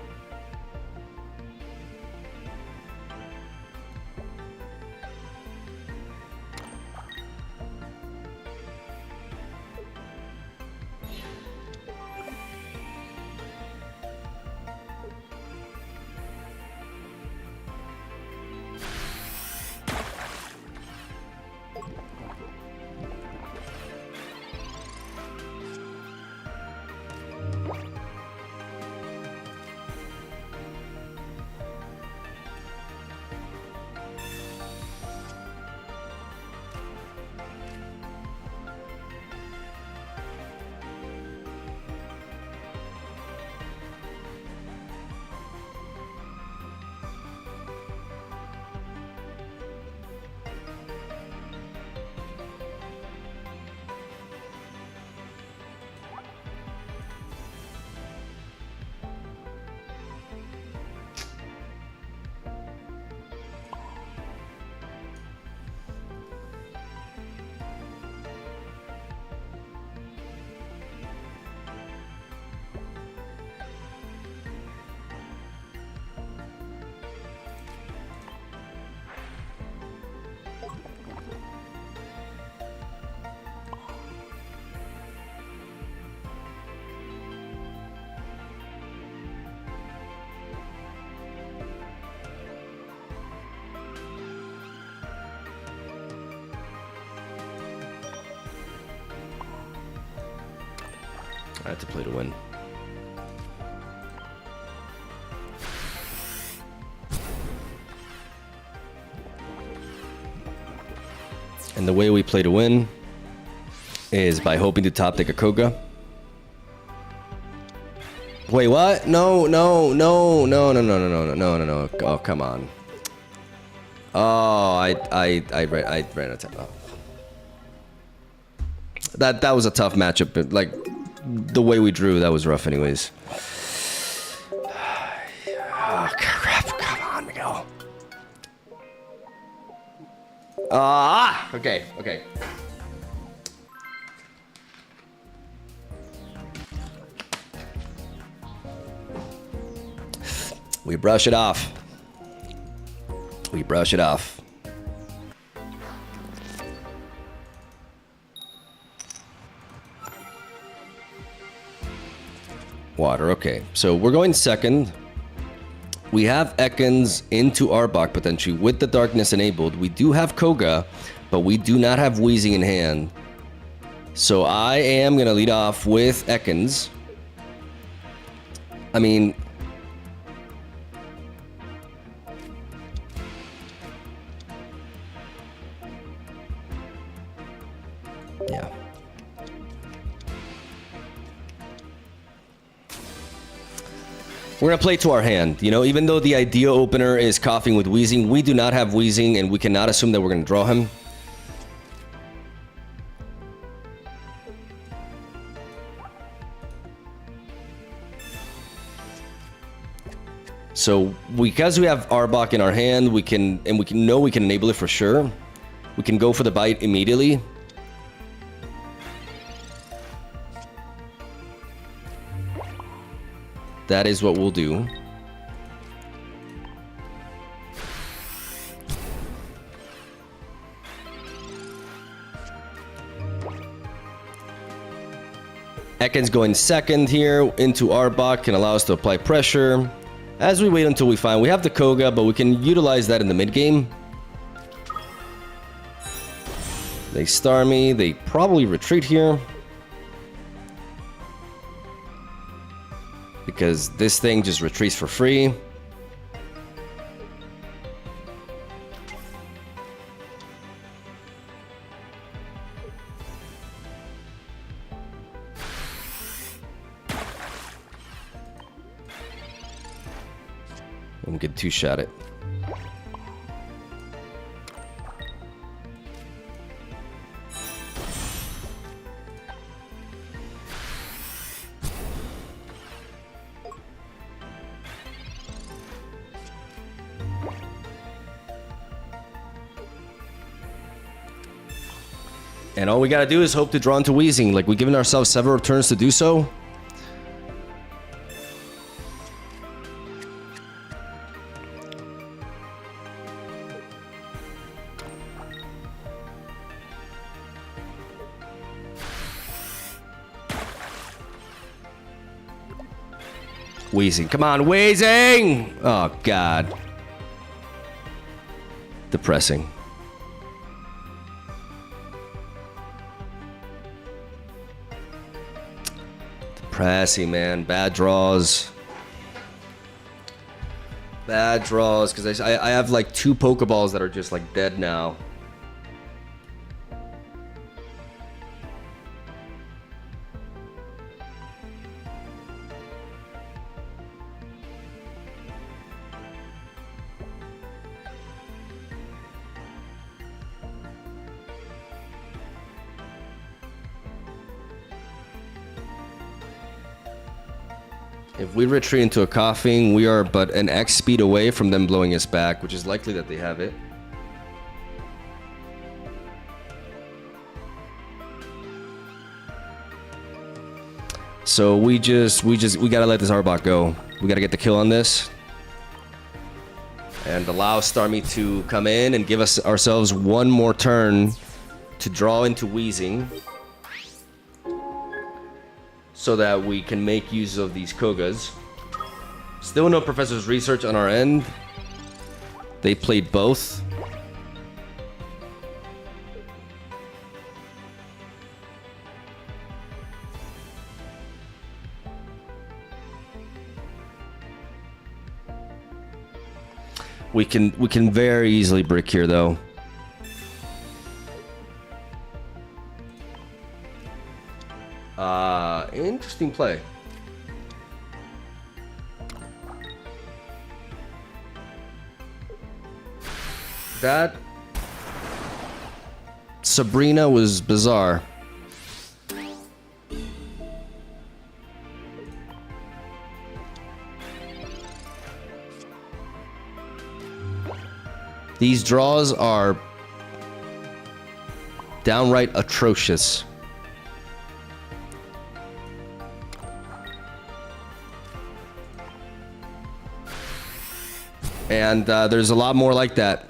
A: I had to play to win. And the way we play to win is by hoping to top deck a Koga. Wait, what? No. Oh, come on. Oh, I ran out of time. Oh. That was a tough matchup, but like the way we drew, that was rough anyways. Oh, crap. Come on, Miguel. Okay. We brush it off. Water, okay. So we're going second. We have Ekans into Arbok potentially with the darkness enabled. We do have Koga, but we do not have Weezing in hand. So I am going to lead off with Ekans. I mean... yeah. We're going to play to our hand. You know, even though the idea opener is coughing with Weezing, we do not have Weezing, and we cannot assume that we're going to draw him. So, because we have Arbok in our hand, we can enable it for sure. We can go for the bite immediately. That is what we'll do. Ekans going second here into Arbok can allow us to apply pressure. As we wait until we find... we have the Koga, but we can utilize that in the mid game. They star me. They probably retreat here. Because this thing just retreats for free. I'm good two-shot it. And all we gotta do is hope to draw into Weezing. Like, we've given ourselves several turns to do so. Weezing, come on, Weezing! Oh, God. Depressing. Depressing, man. Bad draws. Bad draws, because I have like 2 Pokeballs that are just like dead now. If we retreat into a coughing, we are but an X speed away from them blowing us back, which is likely that they have it. So we gotta let this Arbok go. We gotta get the kill on this. And allow Starmie to come in and give us ourselves one more turn to draw into Weezing. So that we can make use of these Kogas. Still no Professor's Research on our end. They played both. We can very easily brick here though. Interesting play. That Sabrina was bizarre. These draws are downright atrocious. And there's a lot more like that.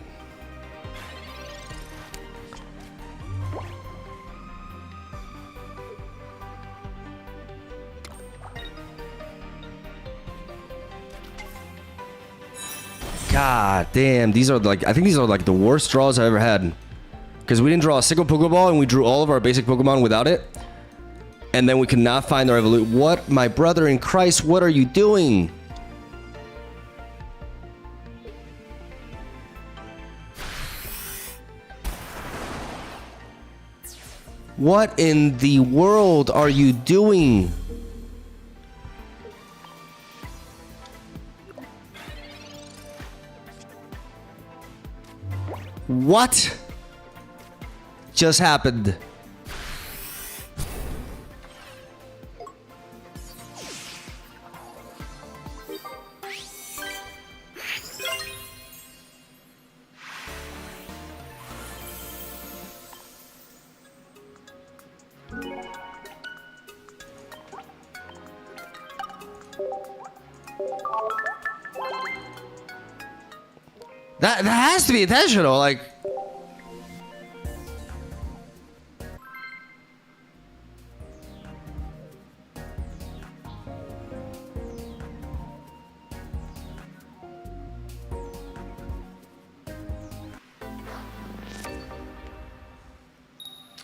A: God damn, these are like, I think these are like the worst draws I've ever had. Because we didn't draw a single Pokeball and we drew all of our basic Pokemon without it. And then we could not find our evolution. What, my brother in Christ, what are you doing? What in the world are you doing? What just happened? That has to be intentional, like.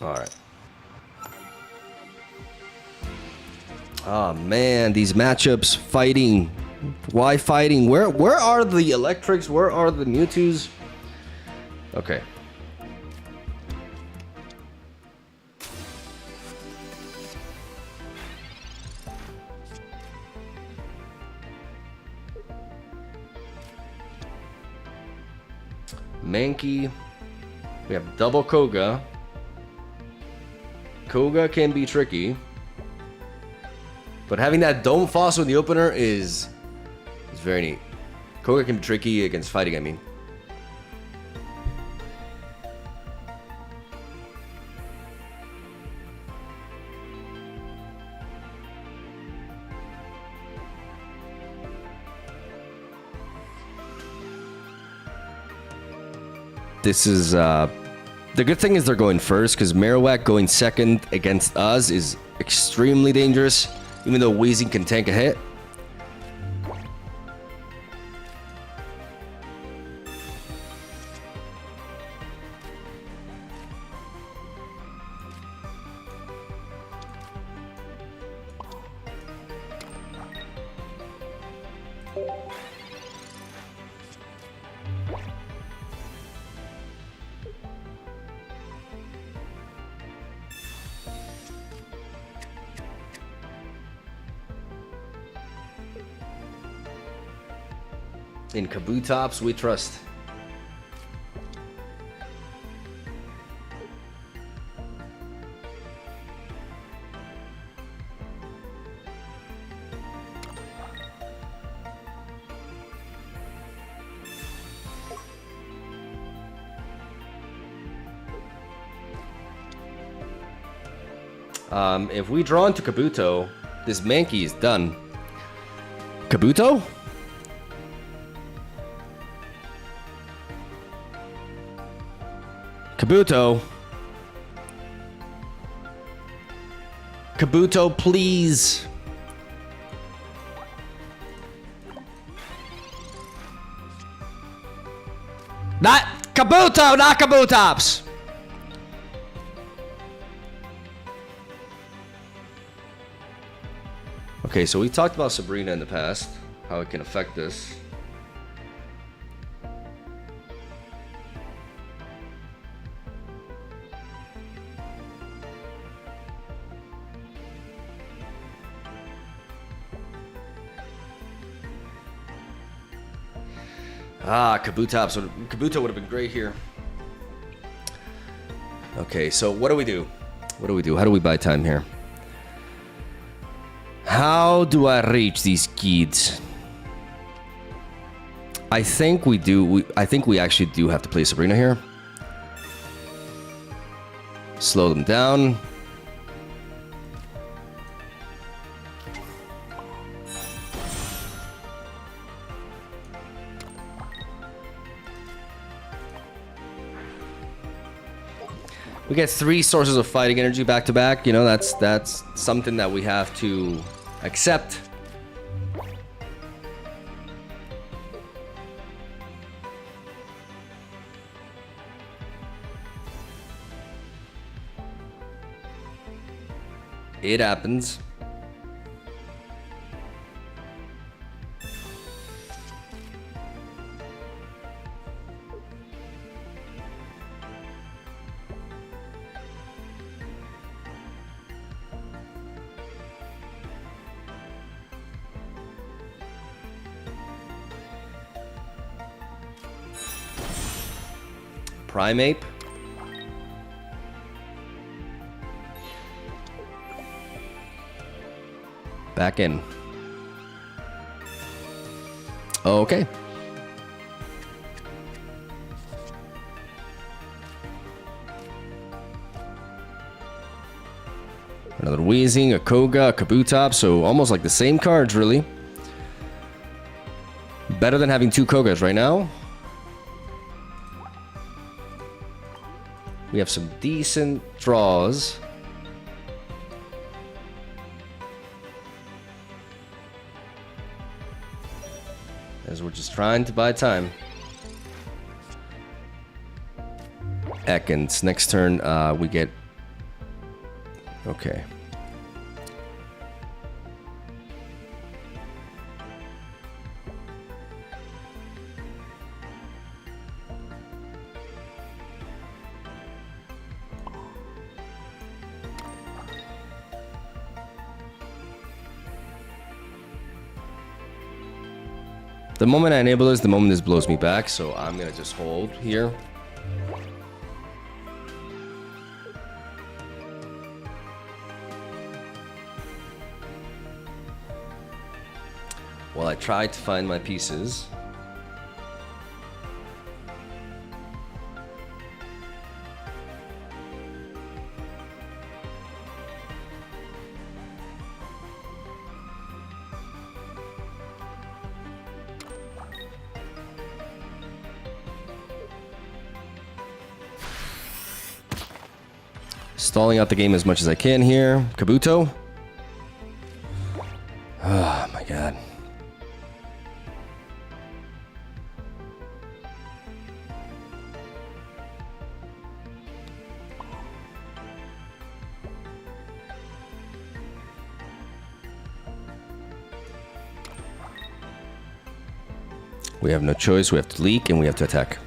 A: All right. Oh man, these matchups fighting. Why fighting? Where are the electrics? Where are the Mewtwo's? Okay. Mankey. We have double Koga. Koga can be tricky. But having that Dome Fossil in the opener is very neat. Koga can be tricky against fighting, I mean. This is, the good thing is they're going first, because Marowak going second against us is extremely dangerous, even though Weezing can tank a hit. In Kabutops, we trust. If we draw into Kabuto, this Mankey is done. Kabuto? Kabuto. Kabuto, please. Not Kabuto, not Kabutops. Okay, so we talked about Sabrina in the past, how it can affect this. Ah, Kabuto would have been great here. Okay, so what do we do? What do we do? How do we buy time here? How do I reach these kids? I think we do. I think we actually do have to play Sabrina here. Slow them down. We get 3 sources of fighting energy back to back. You know, that's something that we have to accept. It happens. Primeape. Back in. Okay. Another Weezing, a Koga, a Kabuto, so almost like the same cards, really. Better than having 2 Kogas right now. We have some decent draws. As we're just trying to buy time. Ekans. Next turn, we get... Okay. The moment I enable this, the moment this blows me back, so I'm gonna just hold here. While I try to find my pieces. Stalling out the game as much as I can here. Kabuto. Oh my god. We have no choice. We have to leak and we have to attack.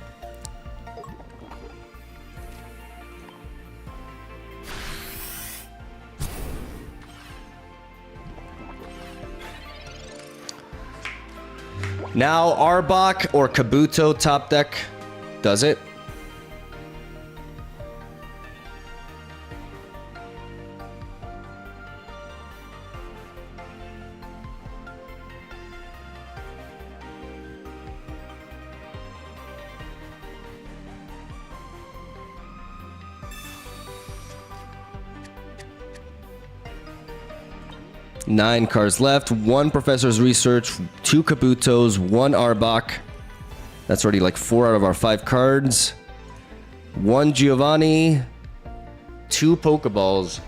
A: Now Arbok or Kabuto top deck does it. Nine cards left. 1 Professor's Research, 2 Kabutos, 1 Arbok. That's already like 4 out of our 5 cards. 1 Giovanni, 2 Pokeballs.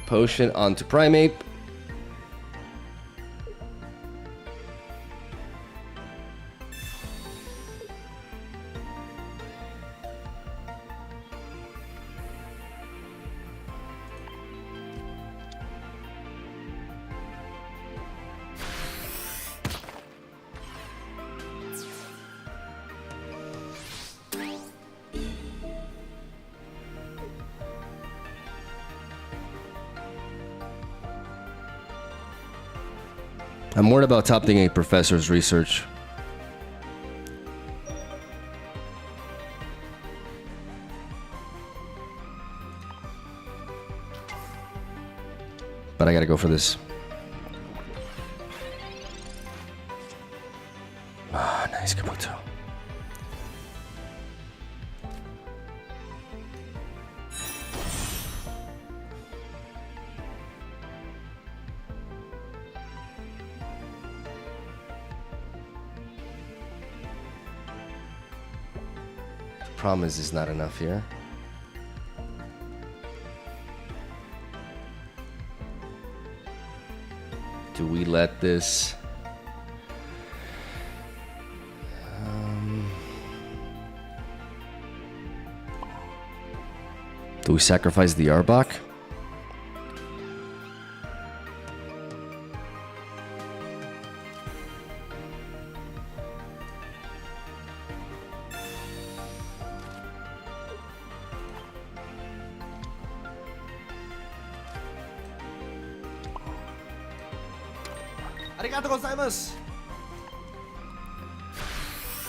A: Potion onto Primeape. I'm worried about top thing 8 professor's research. But I gotta go for this. Ah, nice Kabuto. Problem is, it's not enough here. Do we let this? Do we sacrifice the Arbok? Arigatou gozaimasu.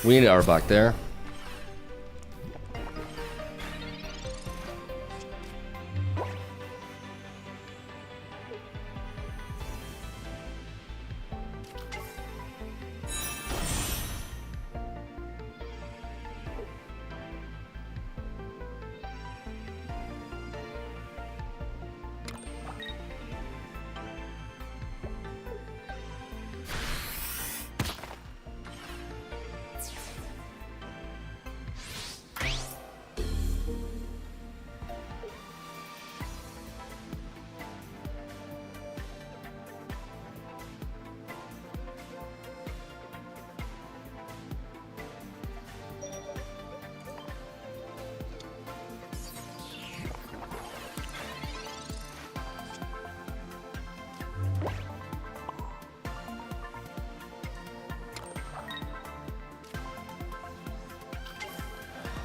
A: We need Arbok there.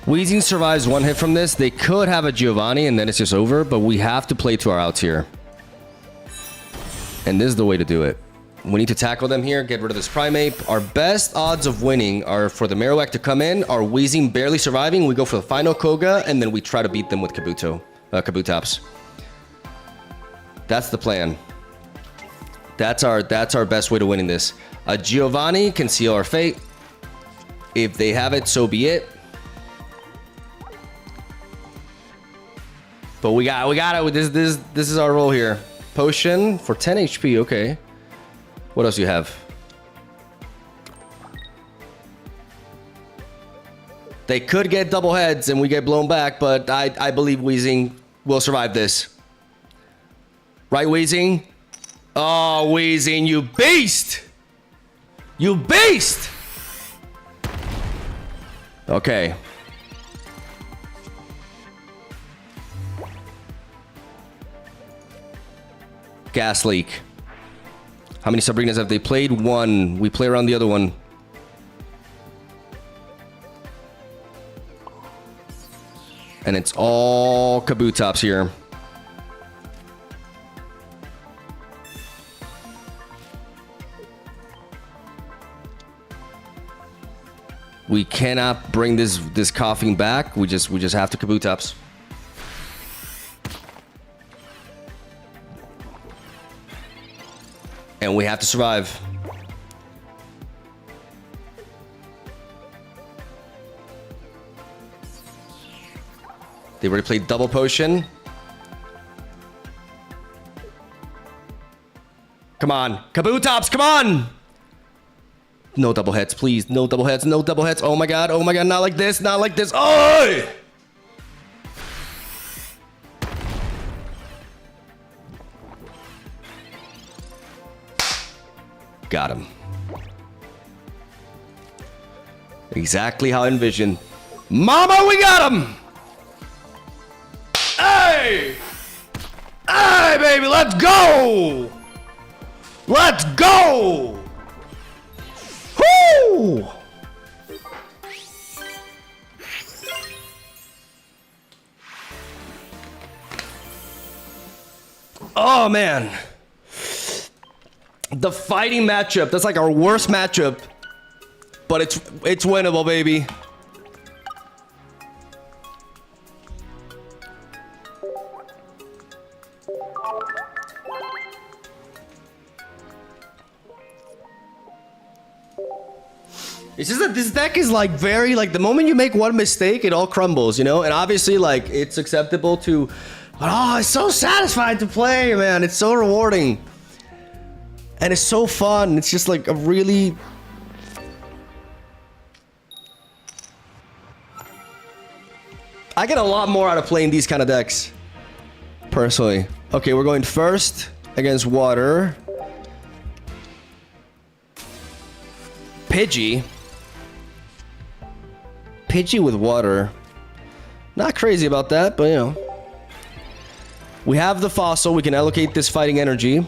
A: Weezing survives one hit from this. They could have a Giovanni and then it's just over, but we have to play to our outs here. And this is the way to do it. We need to tackle them here, get rid of this Primeape. Our best odds of winning are for the Marowak to come in, our Weezing barely surviving, we go for the final Koga, and then we try to beat them with Kabutops. That's the plan. That's our best way to winning this. A Giovanni can seal our fate. If they have it, so be it. But we got it. This is our role here. Potion for 10 HP. Okay. What else do you have? They could get double heads and we get blown back, but I believe Weezing will survive this. Right, Weezing? Oh, Weezing, you beast! You beast! Okay. Gas leak. How many Sabrinas have they played? One. We play around the other one. And it's all Kabutops here. We cannot bring this coughing back. We just have to Kabutops. And we have to survive. They already played double potion. Come on. Kabutops, come on! No double heads, please. No double heads, no double heads. Oh my god, not like this, not like this. Oh! Got him. Exactly how I envisioned. Mama, we got him! Hey! Hey, baby, let's go! Let's go! Woo! Oh, man. The fighting matchup. That's like our worst matchup. But it's winnable, baby. It's just that this deck is like very like the moment you make one mistake, it all crumbles, you know? And obviously like it's acceptable to, but oh, it's so satisfying to play, man. It's so rewarding. And it's so fun. It's just like a really... I get a lot more out of playing these kind of decks. Personally. Okay, we're going first against water. Pidgey. Pidgey with water. Not crazy about that, but you know. We have the fossil. We can allocate this fighting energy.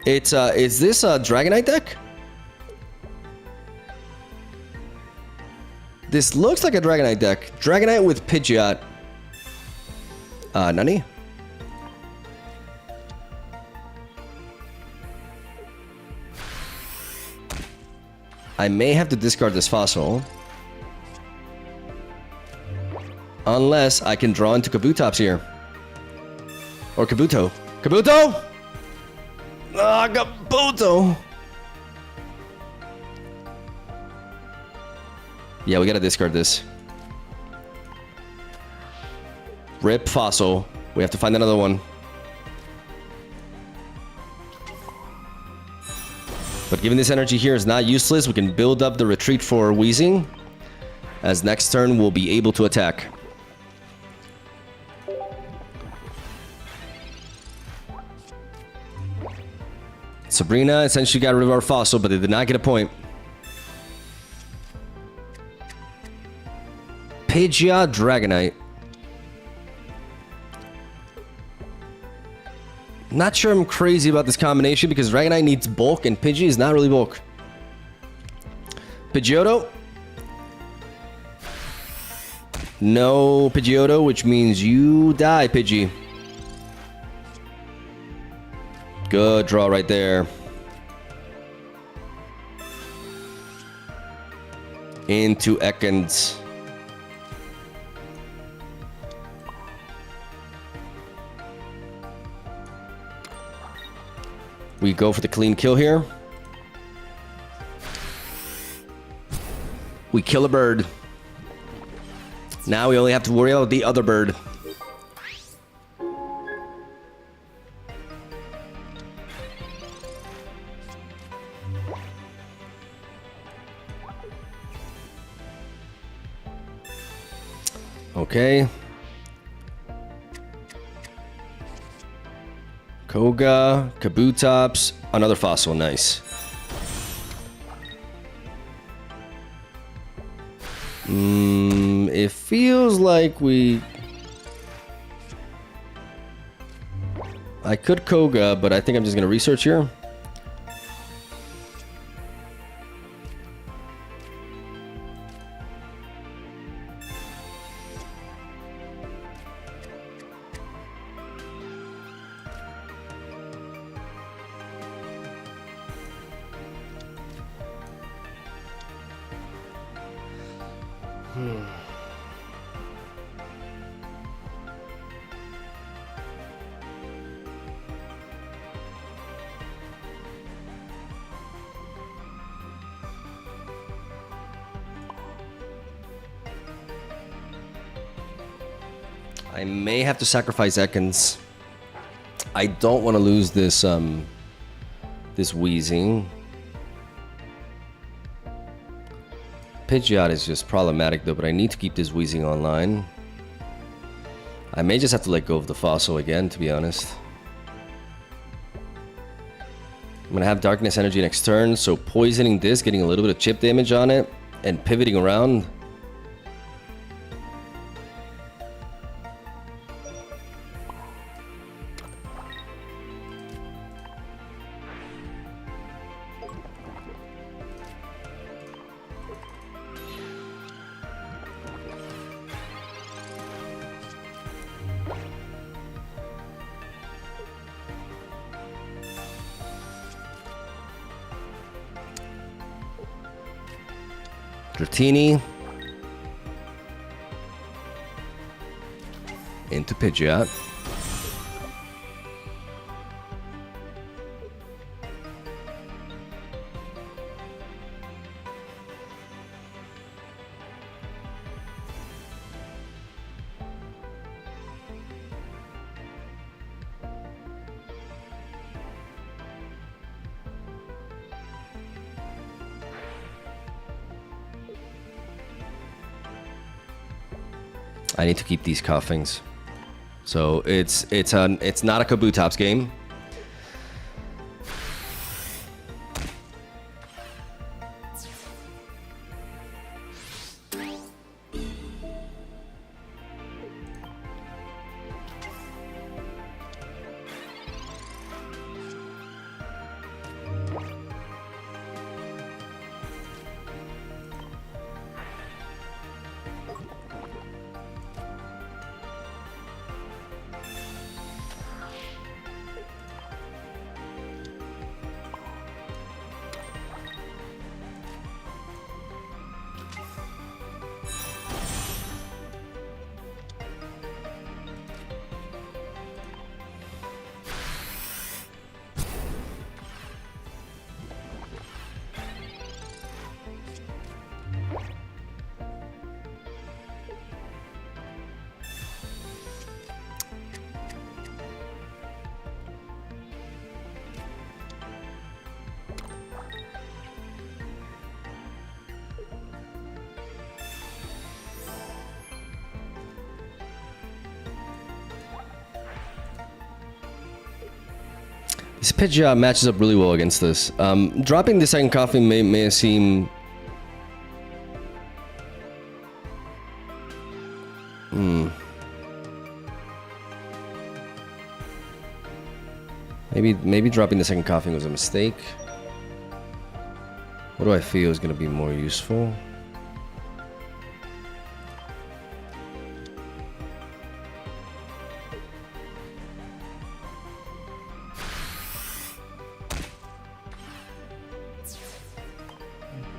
A: It's is this a Dragonite deck? This looks like a Dragonite deck. Dragonite with Pidgeot. Nani? I may have to discard this fossil. Unless I can draw into Kabutops here. Or Kabuto. Kabuto! Ah, Kabuto! Yeah, we gotta discard this. Rip fossil. We have to find another one. But given this energy here is not useless, we can build up the retreat for Weezing. As next turn, we'll be able to attack. Sabrina essentially got rid of our fossil, but they did not get a point. Pidgeot Dragonite. Not sure I'm crazy about this combination because Dragonite needs bulk and Pidgey is not really bulk. Pidgeotto. No Pidgeotto, which means you die, Pidgey. Good draw right there. Into Ekans. We go for the clean kill here. We kill a bird. Now we only have to worry about the other bird. Okay. Koga, Kabutops, another fossil, nice. It feels like I could Koga, but I think I'm just gonna research here. I may have to sacrifice Ekans. I don't want to lose this this Weezing. Pidgeot is just problematic though, but I need to keep this Weezing online. I may just have to let go of the fossil again, to be honest. I'm gonna have Darkness Energy next turn, so poisoning this, getting a little bit of chip damage on it, and pivoting around. Dratini. Into Pidgeot. I need to keep these Coughings. So it's not a Kabutops game. This Pidgeot matches up really well against this. Dropping the second Coffee may seem... Maybe dropping the second Coffee was a mistake. What do I feel is going to be more useful?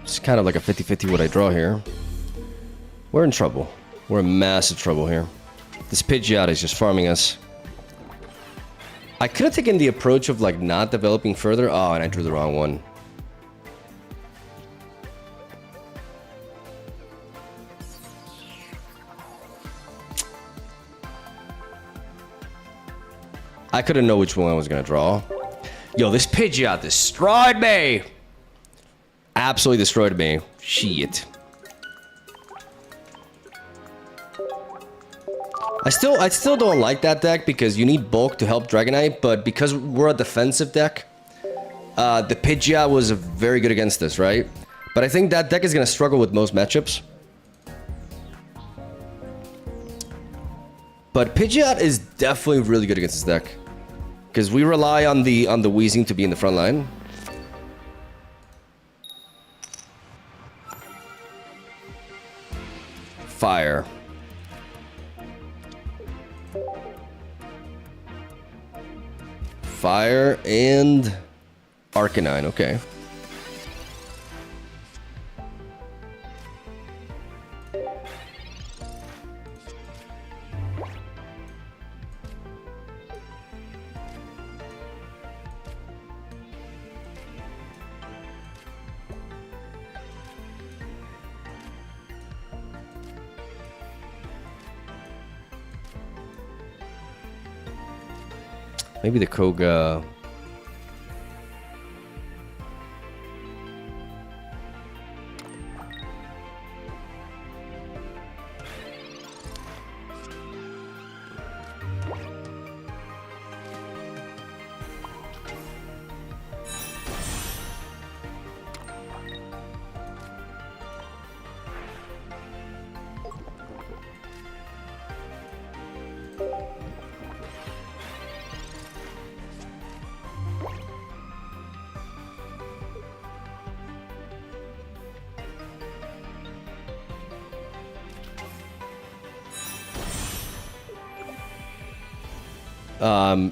A: It's kind of like a 50-50 what I draw here. We're in trouble. We're in massive trouble here. This Pidgeot is just farming us. I could have taken the approach of like not developing further. Oh, and I drew the wrong one. I couldn't know which one I was gonna draw. Yo, this Pidgeot destroyed me! Absolutely destroyed me. Shit. I still don't like that deck because you need bulk to help Dragonite, but because we're a defensive deck, the Pidgeot was very good against this, right? But I think that deck is gonna struggle with most matchups. But Pidgeot is definitely really good against this deck. Because we rely on the Weezing to be in the front line. Fire. Fire and Arcanine, okay. Maybe the Koga.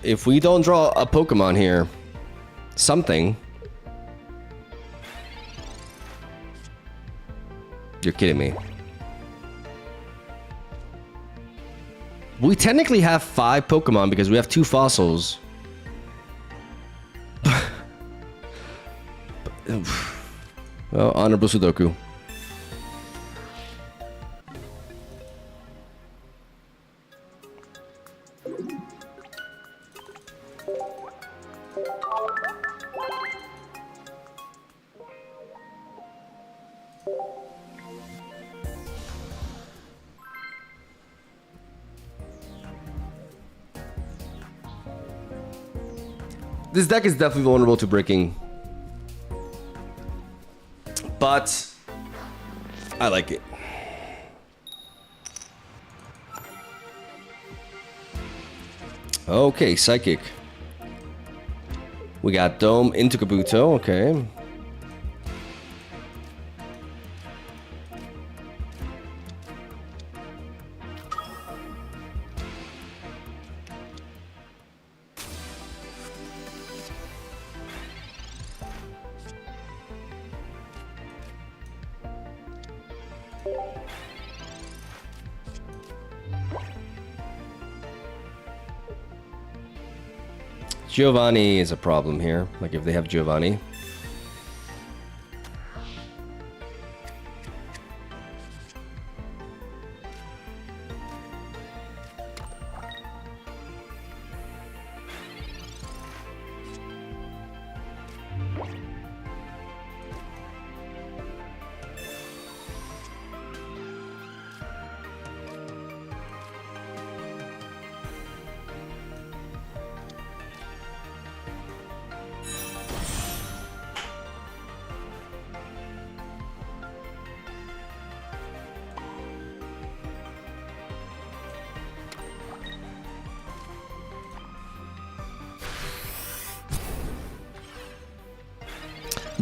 A: If we don't draw a Pokemon here, something. You're kidding me. We technically have 5 Pokemon because we have 2 fossils. Well, honorable Sudoku. This deck is definitely vulnerable to breaking. But I like it. Okay, Psychic. We got Dome into Kabuto, okay. Giovanni is a problem here. Like if they have Giovanni.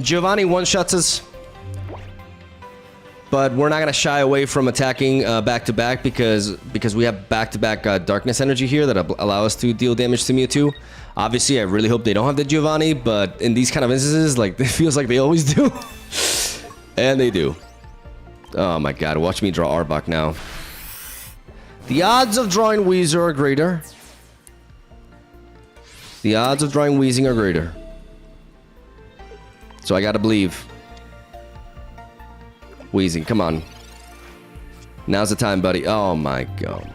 A: Giovanni one-shots us, but we're not gonna shy away from attacking back-to-back because we have back-to-back darkness energy here that allow us to deal damage to Mewtwo. Obviously, I really hope they don't have the Giovanni, but in these kind of instances, like it feels like they always do, and they do. Oh my God! Watch me draw Arbok now. The odds of drawing Weezer are greater. The odds of drawing Weezing are greater. So I gotta believe. Weezing, come on. Now's the time, buddy. Oh my God.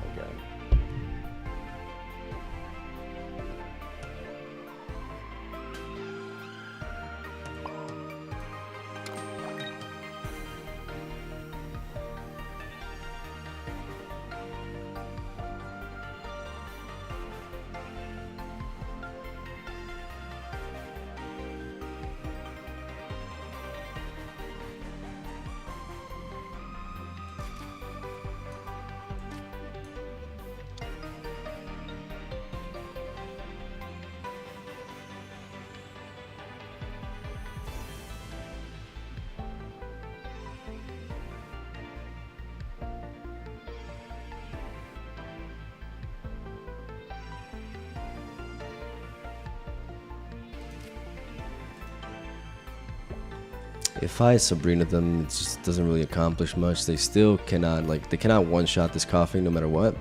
A: If I Sabrina them, it just doesn't really accomplish much. They still cannot, like, they cannot one-shot this coughing no matter what.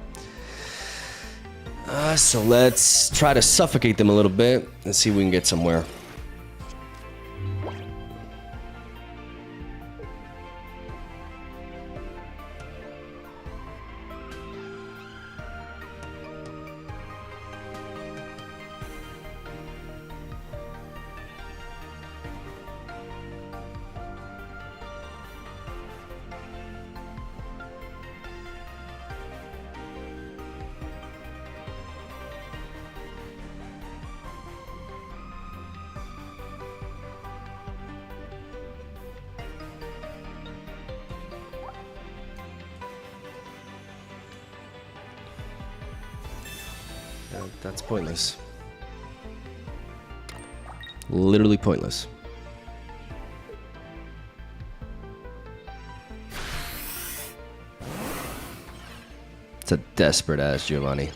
A: So let's try to suffocate them a little bit and see if we can get somewhere. That's pointless. Literally pointless. It's a desperate ass Giovanni.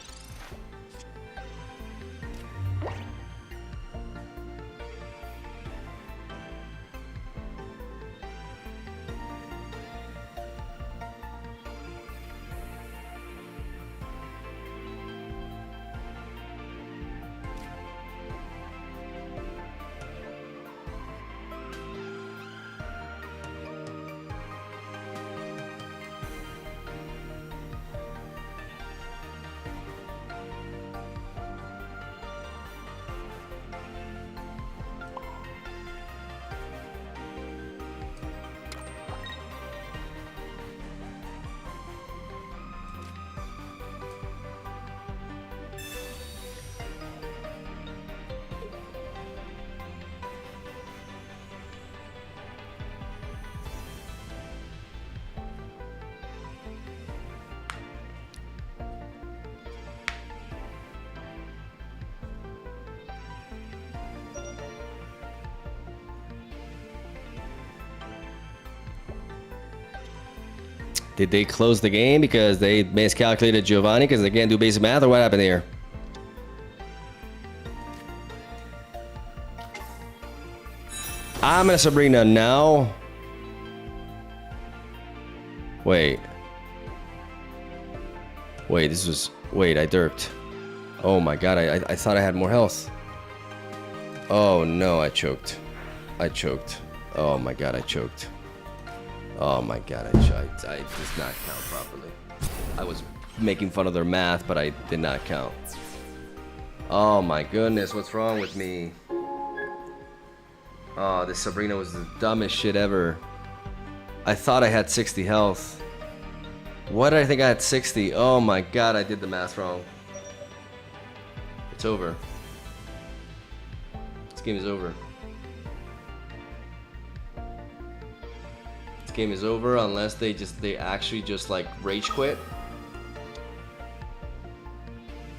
A: Did they close the game because they miscalculated Giovanni because they can't do basic math, or what happened here? I'm gonna Sabrina now. Wait. Wait, this was... Wait, I derped. Oh my god, I thought I had more health. Oh no, I choked. I choked. Oh my god, I choked. Oh my god, I did not count properly. I was making fun of their math, but I did not count. Oh my goodness, what's wrong with me? Oh, this Sabrina was the dumbest shit ever. I thought I had 60 health. Why did I think I had 60? Oh my god, I did the math wrong. It's over. This game is over. This game is over unless they actually just like rage quit.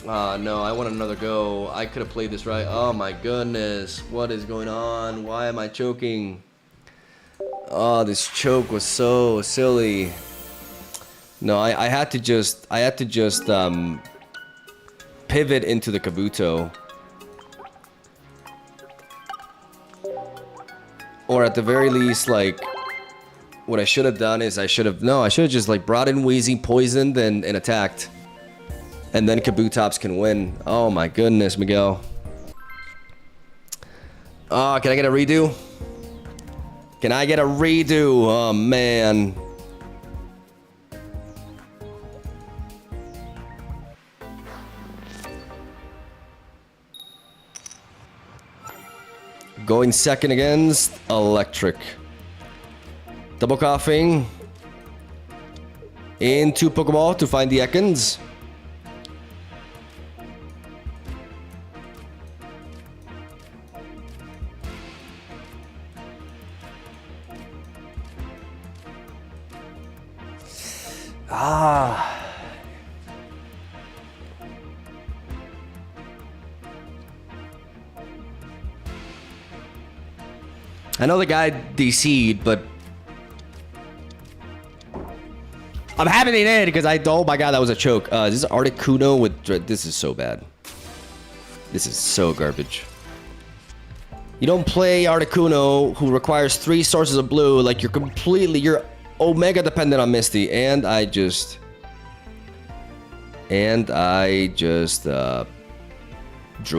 A: No, I want another go. I could have played this right. Oh my goodness. What is going on? Why am I choking? Oh, this choke was so silly. No, I had to just pivot into the Kabuto. Or at the very least, like, what I should have done is I should have just like brought in Weezing, poisoned, and attacked. And then Kabutops can win. Oh my goodness, Miguel. Oh, can I get a redo? Can I get a redo? Oh man. Going second against Electric. Double coughing. Into Pokeball to find the Ekans. I know the guy DC'd, but I'm happy they did because oh my god, that was a choke. This is Articuno with this is so bad. This is so garbage. You don't play Articuno who requires 3 sources of blue like you're Omega dependent on Misty, and I just drew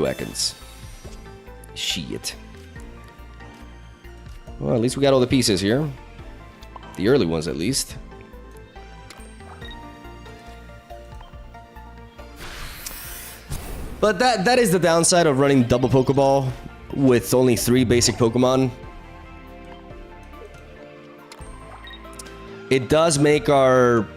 A: Ekans. Shit. Well, at least we got all the pieces here. The early ones, at least. But that is the downside of running double Pokeball with only 3 basic Pokemon. It does make our...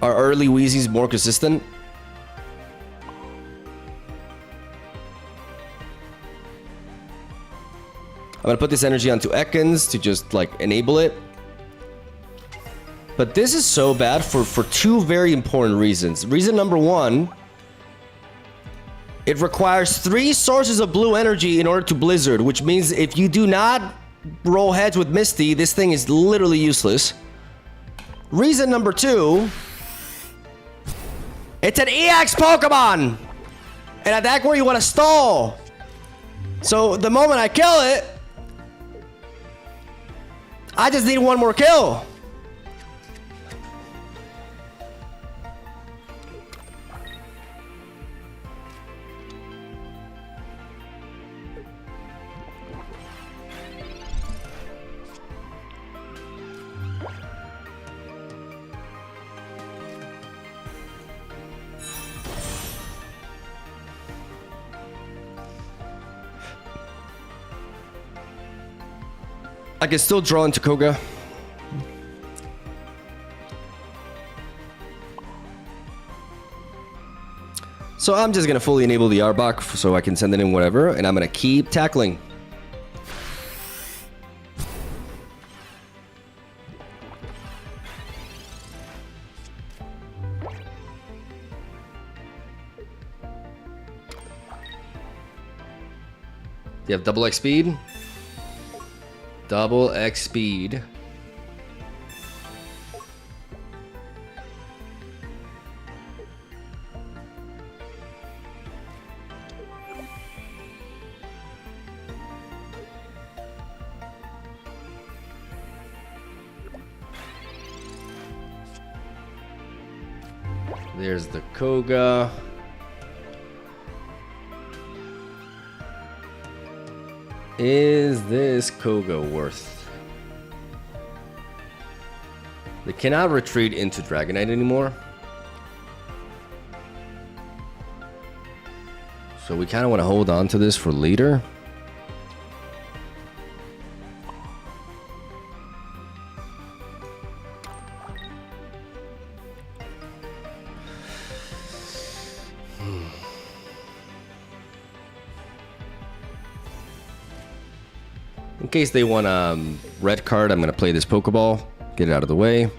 A: Our early Weezings more consistent. I'm gonna put this energy onto Ekans to just like enable it. But this is so bad for 2 very important reasons. Reason number 1, it requires 3 sources of blue energy in order to Blizzard, which means if you do not roll heads with Misty, this thing is literally useless. Reason number 2, it's an EX Pokemon! And at that point you want to stall. So the moment I kill it, I just need 1 more kill. I can still draw into Koga. So I'm just gonna fully enable the Arbok so I can send it in whatever, and I'm gonna keep tackling. You have double X speed? Double X speed. There's the Koga. Is this Koga worth? They cannot retreat into Dragonite anymore. So we kind of want to hold on to this for later. In case they want a red card, I'm going to play this Pokeball, get it out of the way.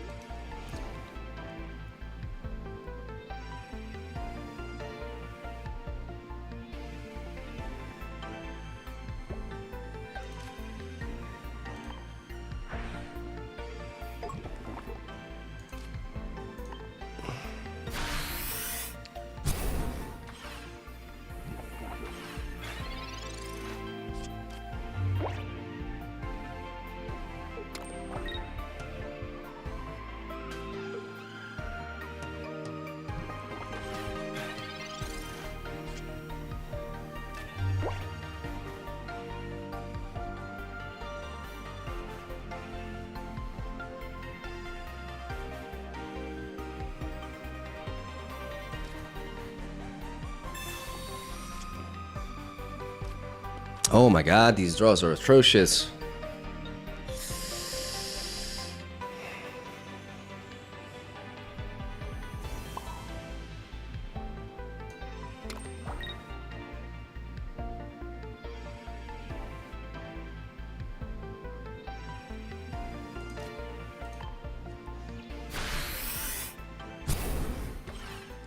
A: Oh my god, these draws are atrocious.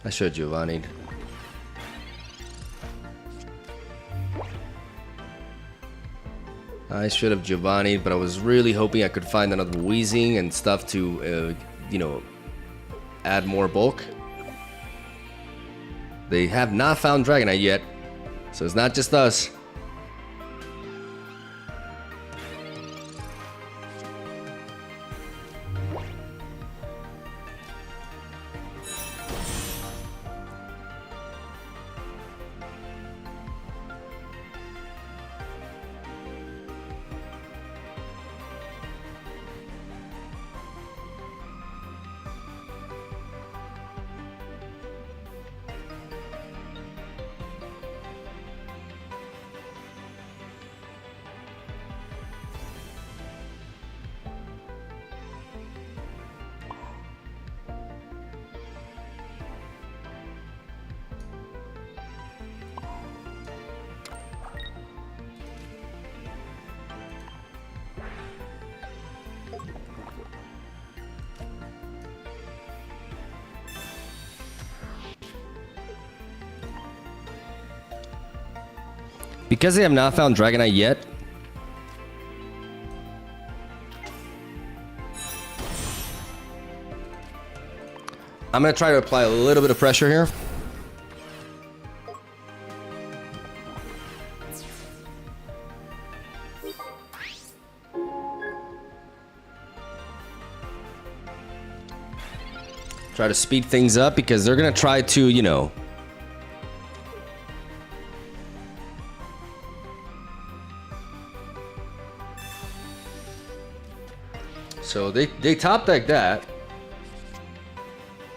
A: I should Giovanni. I should have Giovanni, but I was really hoping I could find another Weezing and stuff to, you know, add more bulk. They have not found Dragonite yet, so it's not just us. Because they have not found Dragonite yet, I'm going to try to apply a little bit of pressure here. Try to speed things up because they're going to try to, you know, so they top deck that.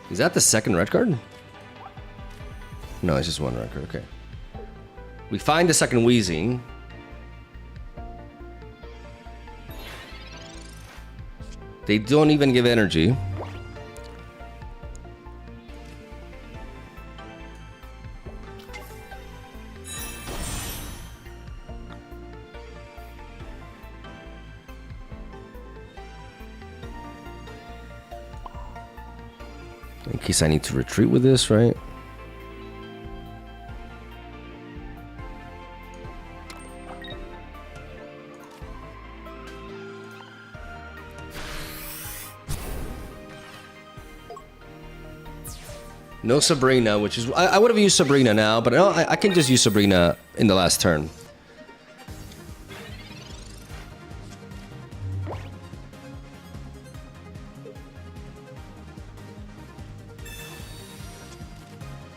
A: Is that the second red card? No, it's just one red card. Okay. We find the second Weezing. They don't even give energy. In case I need to retreat with this, right? No Sabrina, which is... I would have used Sabrina now, but no, I can just use Sabrina in the last turn.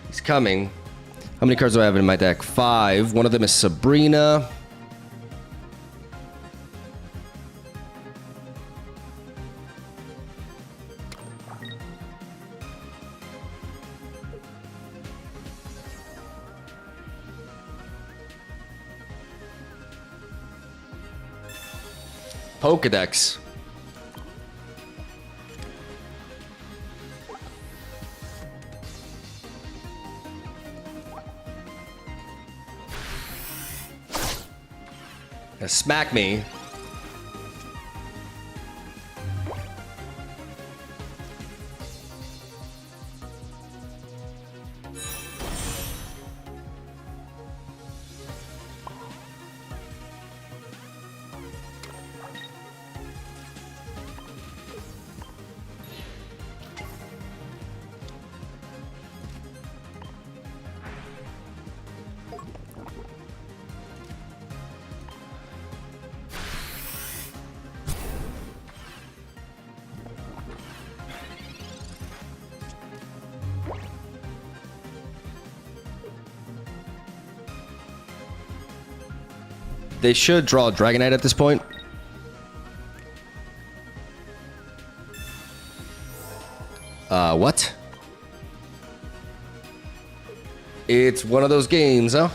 A: He's coming. How many cards do I have in my deck? 5. One of them is Sabrina. Pokedex. Smack me. They should draw a Dragonite at this point. What? It's one of those games, huh?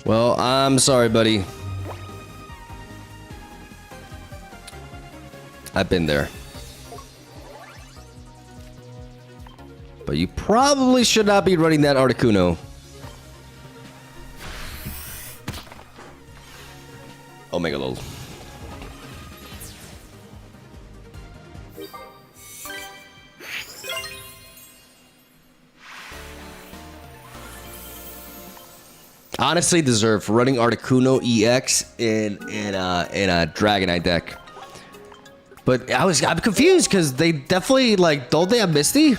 A: Well, I'm sorry, buddy. I've been there. But you probably should not be running that Articuno. Omega Lol. Honestly, deserve running Articuno EX in a Dragonite deck. But I'm confused because they definitely don't they have Misty?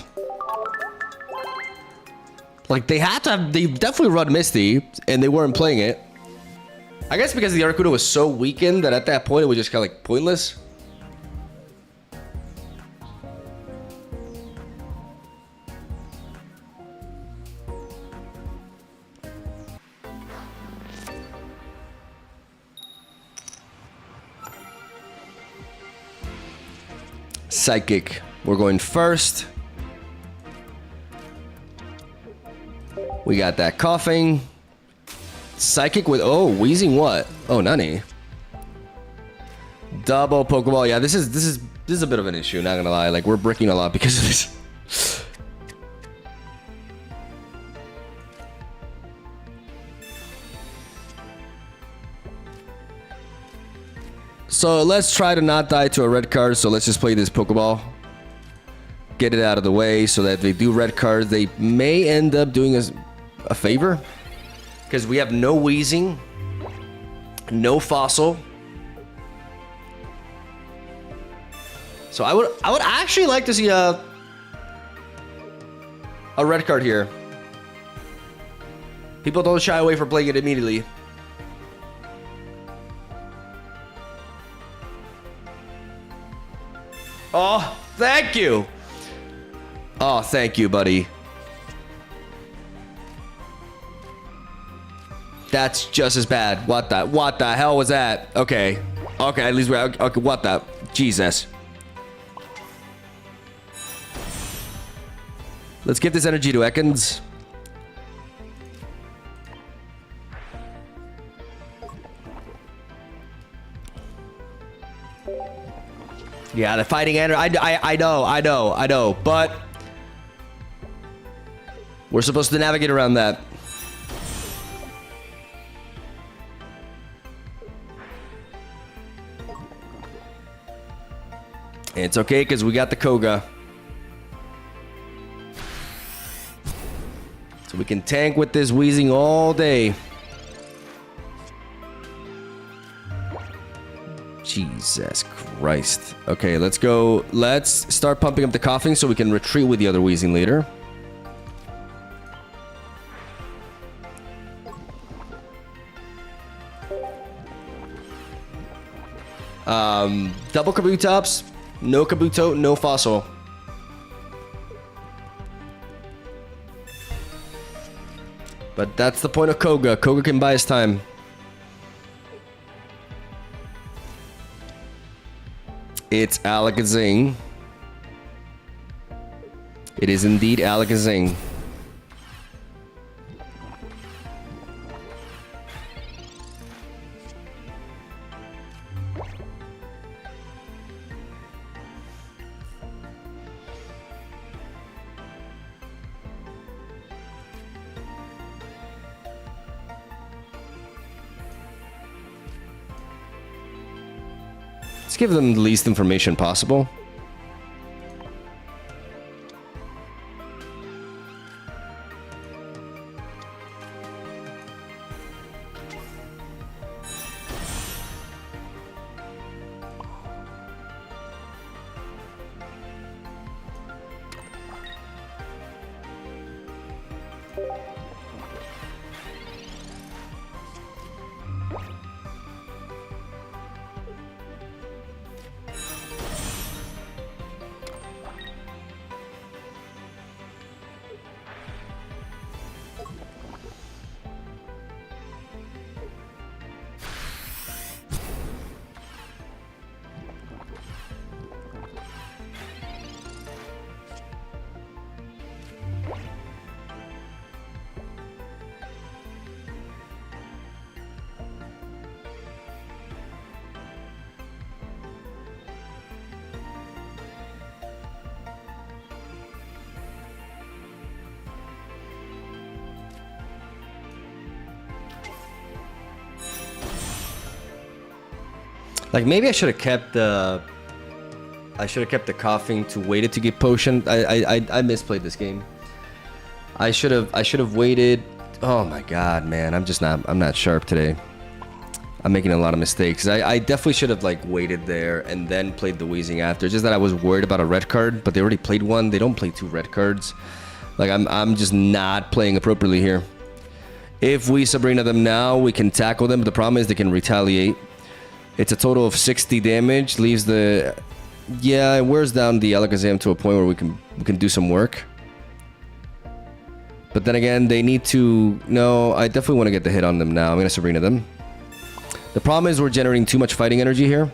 A: Like they definitely run Misty and they weren't playing it. I guess because the Articuno was so weakened that at that point it was just kind of pointless. Psychic. We're going first. We got that coughing. Psychic with Weezing what? Oh, Nani. Double Pokeball. Yeah, this is a bit of an issue, not gonna lie. Like we're bricking a lot because of this. So let's try to not die to a red card. So let's just play this Pokeball. Get it out of the way so that if they do red cards, they may end up doing us a favor. Because we have no Weezing, no Fossil. So I would actually like to see a red card here. People don't shy away from playing it immediately. Oh, thank you. Oh, thank you, buddy. That's just as bad. What the hell was that? Okay. Okay, at least we're okay. What the? Jesus. Let's give this energy to Ekans. Yeah, the fighting energy. I know. But we're supposed to navigate around that. It's okay because we got the Koga. So we can tank with this Weezing all day. Jesus Christ. Okay, let's go. Let's start pumping up the coughing so we can retreat with the other Weezing later. Double Kabutops, no Kabuto, no Fossil. But that's the point of Koga. Koga can buy his time. It's Alakazam. It is indeed Alakazam. Let's give them the least information possible. Like maybe I should have kept the coughing to waited to get potion. I misplayed this game. I should have waited. Oh my god, man, I'm not sharp today. I'm making a lot of mistakes. I definitely should have like waited there and then played the Weezing after. Just that I was worried about a red card, but they already played one. They don't play 2 red cards. Like I'm just not playing appropriately here. If we Sabrina them now, we can tackle them, but the problem is they can retaliate. It's a total of 60 damage, leaves the... Yeah, it wears down the Alakazam to a point where we can do some work. But then again, they need to... No, I definitely want to get the hit on them now. I'm going to Sabrina them. The problem is we're generating too much fighting energy here.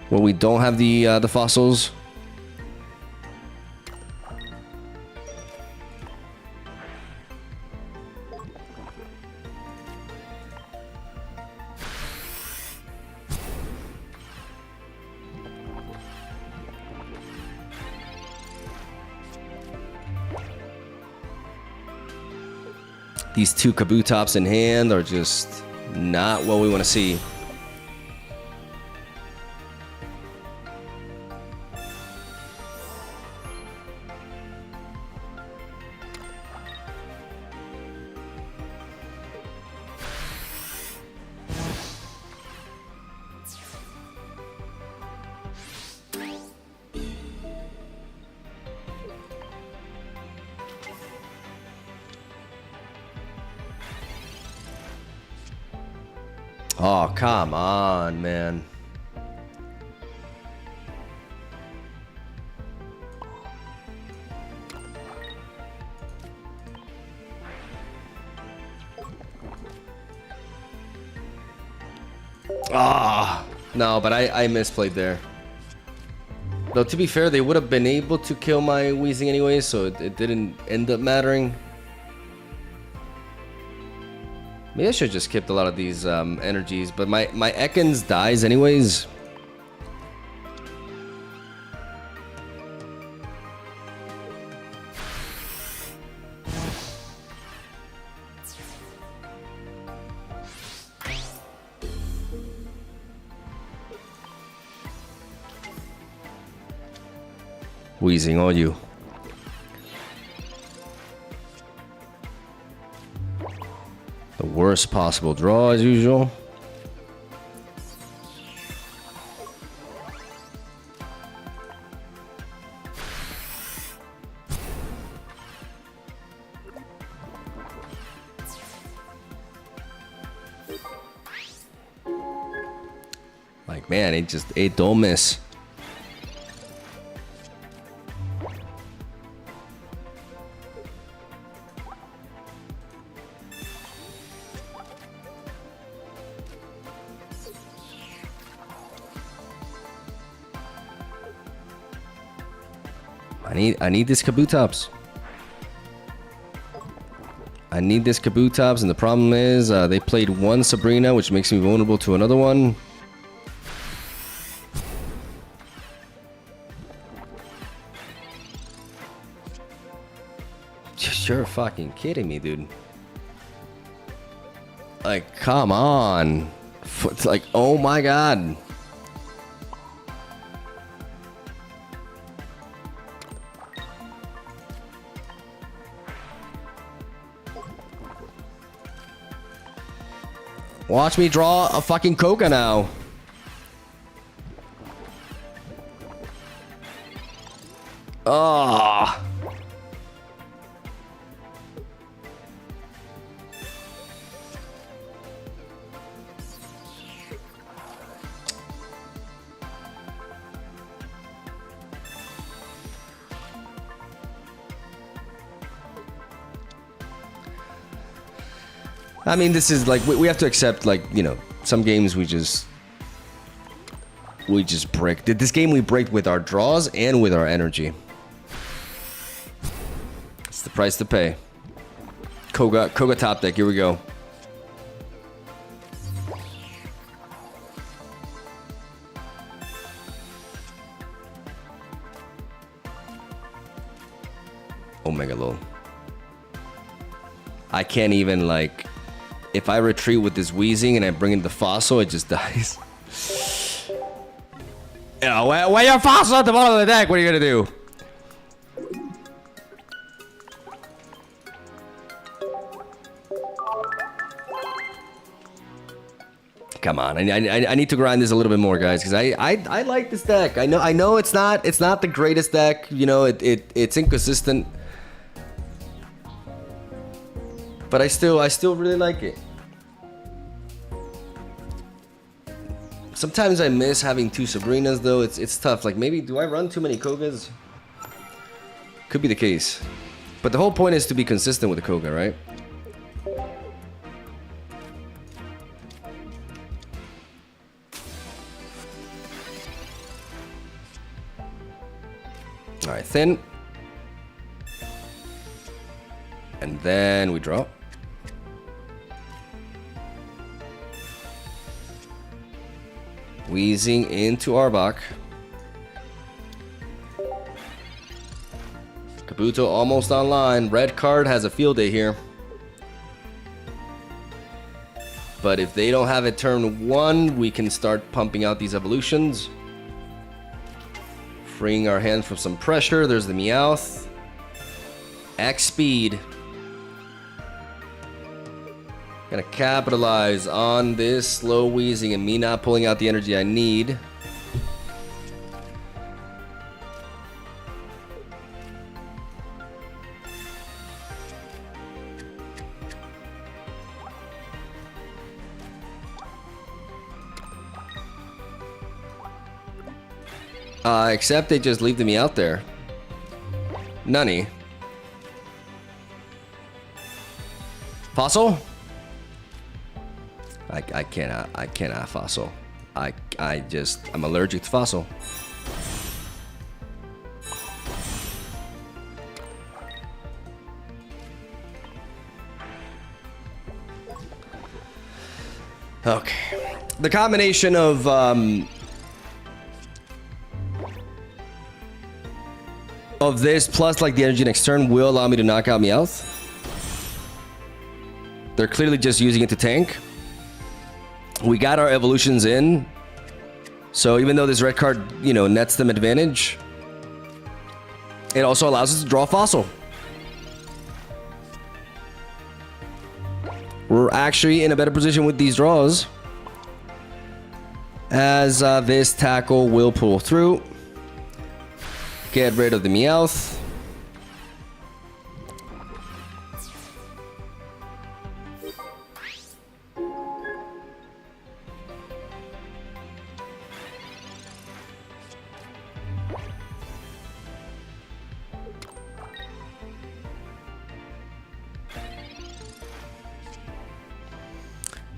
A: Where we don't have the fossils. These 2 Kabutops in hand are just not what we want to see. Oh, come on, man. Ah, no, but I misplayed there. Though, to be fair, they would have been able to kill my Weezing anyway, so it didn't end up mattering. Maybe I should have just kept a lot of these energies, but my Ekans dies anyways. Weezing on you. The worst possible draw as usual. Like, man, it don't miss. I need this Kabutops. I need this Kabutops, and the problem is they played one Sabrina, which makes me vulnerable to another one. You're fucking kidding me, dude. Like, come on. It's like, oh my god. Watch me draw a fucking Koga now. Ah. I mean, this is like, we have to accept, like, you know, some games we just break. This game we break with our draws and with our energy. It's the price to pay. Koga top deck, here we go. Omega lol. I can't even, like, if I retreat with this Weezing and I bring in the fossil, it just dies. You know, when your fossil at the bottom of the deck, what are you gonna do? Come on, I need to grind this a little bit more, guys, because I like this deck. I know it's not the greatest deck. You know, it's inconsistent. But I still really like it. Sometimes I miss having two Sabrinas, though. It's tough. Like, maybe, do I run too many Kogas? Could be the case. But the whole point is to be consistent with the Koga, right? Alright, thin. And then we draw. Weezing into Arbok. Kabuto almost online. Red card has a field day here. But if they don't have it turn 1, we can start pumping out these evolutions. Freeing our hand from some pressure. There's the Meowth. X speed. Gonna capitalize on this slow Weezing and me not pulling out the energy I need. Except they just leave me out there. Nunny. Fossil? I cannot fossil. I'm allergic to fossil. Okay. The combination of this plus like the energy next turn will allow me to knock out Meowth. They're clearly just using it to tank. We got our evolutions in. So even though this red card, you know, nets them advantage, it also allows us to draw a fossil. We're actually in a better position with these draws, as this tackle will pull through. Get rid of the Meowth.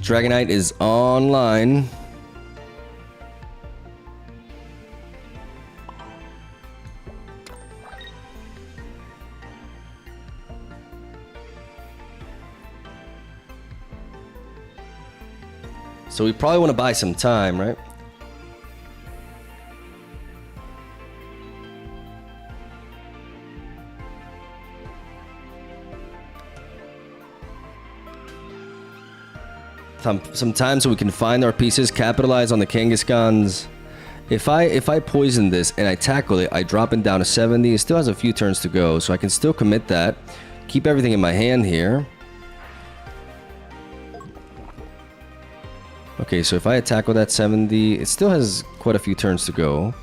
A: Dragonite is online. So we probably want to buy some time, right? Some time so we can find our pieces, capitalize on the Kangaskhan's. If I poison this and I tackle it, I drop it down to 70. It still has a few turns to go, so I can still commit that. Keep everything in my hand here. Okay, so if I tackle that 70, it still has quite a few turns to go.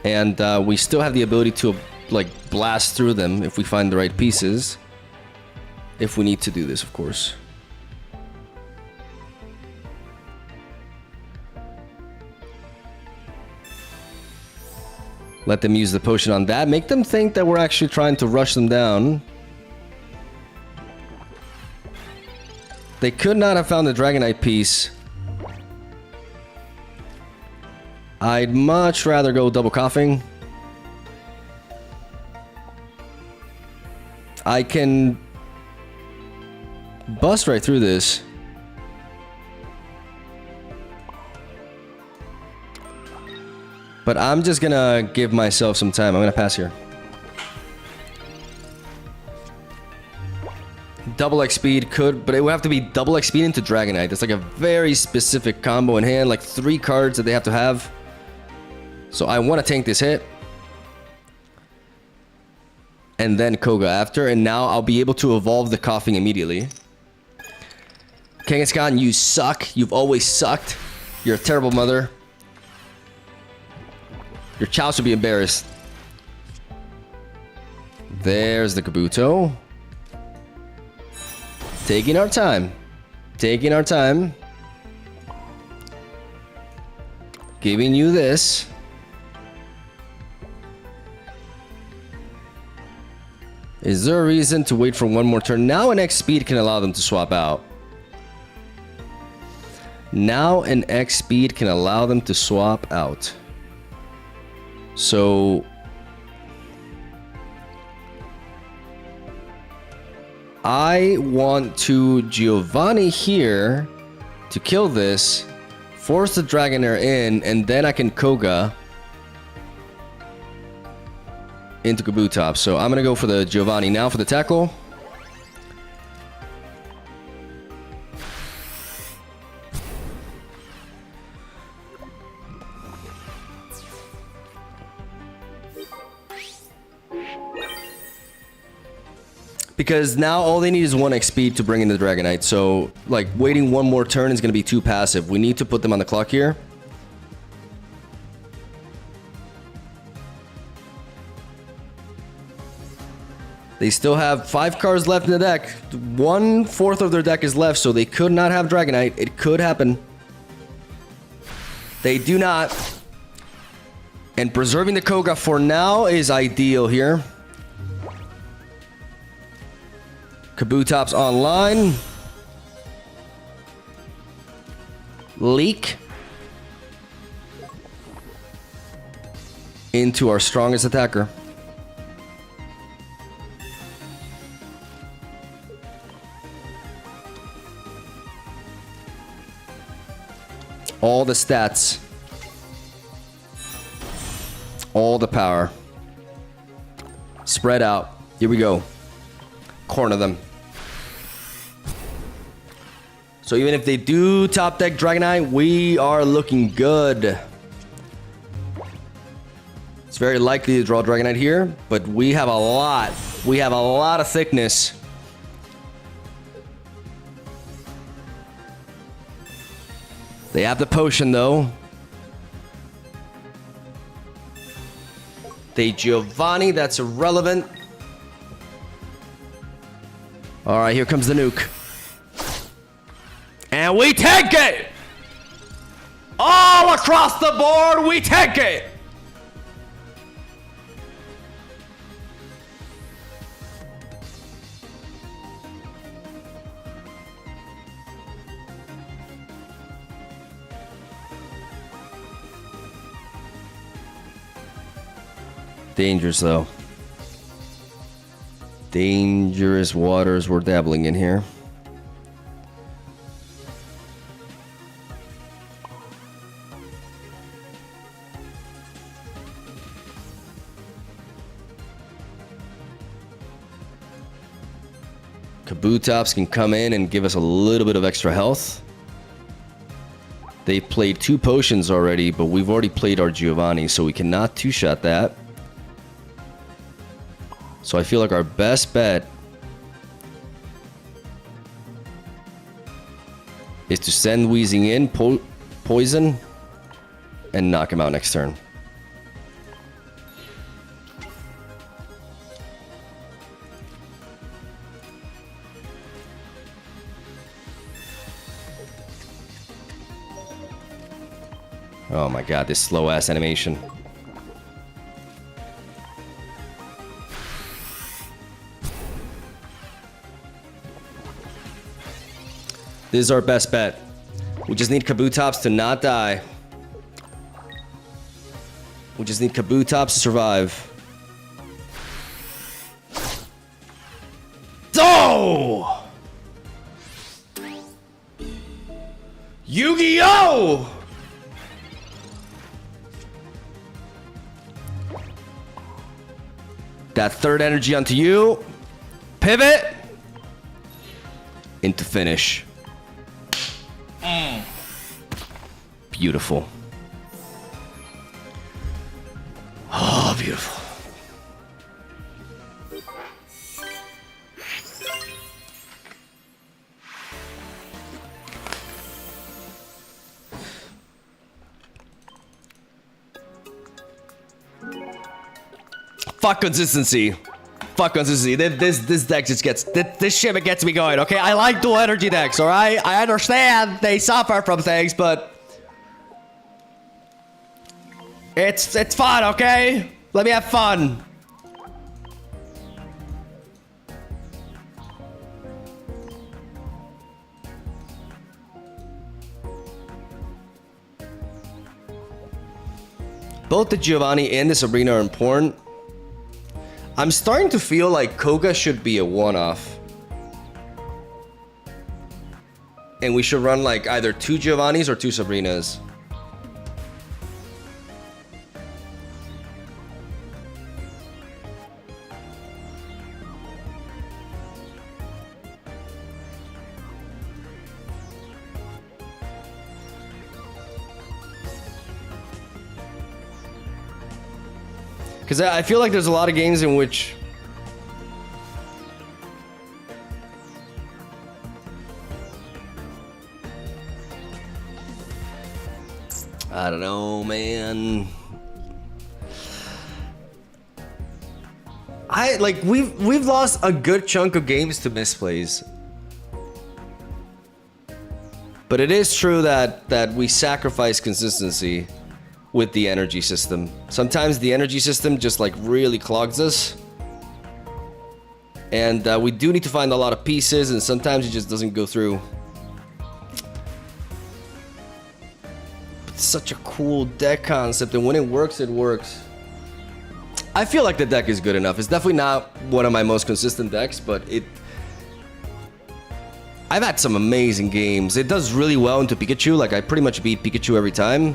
A: And we still have the ability to like blast through them if we find the right pieces. If we need to do this, of course. Let them use the potion on that. Make them think that we're actually trying to rush them down. They could not have found the Dragonite piece. I'd much rather go double coughing. I can bust right through this. But I'm just gonna give myself some time. I'm gonna pass here. Double X speed could, but it would have to be double X speed into Dragonite. That's like a very specific combo in hand, like 3 cards that they have to have. So I want to tank this hit. And then Koga after, and now I'll be able to evolve the coughing immediately. Kangaskhan, you suck. You've always sucked. You're a terrible mother. Your child should be embarrassed. There's the Kabuto. Taking our time. Taking our time. Giving you this. Is there a reason to wait for one more turn? Now an X speed can allow them to swap out. Now an X speed can allow them to swap out. So I want to Giovanni here to kill this, force the Dragonair in, and then I can Koga into Kabutops. So I'm gonna go for the Giovanni now for the tackle. Because now all they need is 1x speed to bring in the Dragonite. So, like, waiting one more turn is going to be too passive. We need to put them on the clock here. They still have 5 cards left in the deck. 1/4 of their deck is left, so they could not have Dragonite. It could happen. They do not. And preserving the Koga for now is ideal here. Kabutops online. Leak. Into our strongest attacker. All the stats. All the power. Spread out. Here we go. Corner them. So even if they do top deck Dragonite, we are looking good. It's very likely to draw Dragonite here, but we have a lot. We have a lot of thickness. They have the potion though. They Giovanni, that's irrelevant. All right, here comes the nuke. And we take it! All across the board, we take it! Dangerous, though. Dangerous waters we're dabbling in here. Kabutops can come in and give us a little bit of extra health. They've played 2 potions already, but we've already played our Giovanni, so we cannot two-shot that. So I feel like our best bet is to send Weezing in, poison, and knock him out next turn. Oh my god, this slow-ass animation. This is our best bet. We just need Kabutops to not die. We just need Kabutops to survive. Oh! Yu-Gi-Oh! That third energy onto you. Pivot. Into finish. Beautiful. Oh, beautiful. Fuck consistency. Fuck consistency. This deck just gets... This shit gets me going, okay? I like dual energy decks, alright? I understand they suffer from things, but... It's fun, okay? Let me have fun. Both the Giovanni and the Sabrina are important. I'm starting to feel like Koga should be a one-off. And we should run like either 2 Giovannis or 2 Sabrinas. Because I feel like there's a lot of games in which... I don't know, man. We've lost a good chunk of games to misplays. But it is true that we sacrifice consistency with the energy system. Sometimes the energy system just like really clogs us. And we do need to find a lot of pieces, and sometimes it just doesn't go through. It's such a cool deck concept, and when it works, it works. I feel like the deck is good enough. It's definitely not one of my most consistent decks, but I've had some amazing games. It does really well into Pikachu. Like, I pretty much beat Pikachu every time.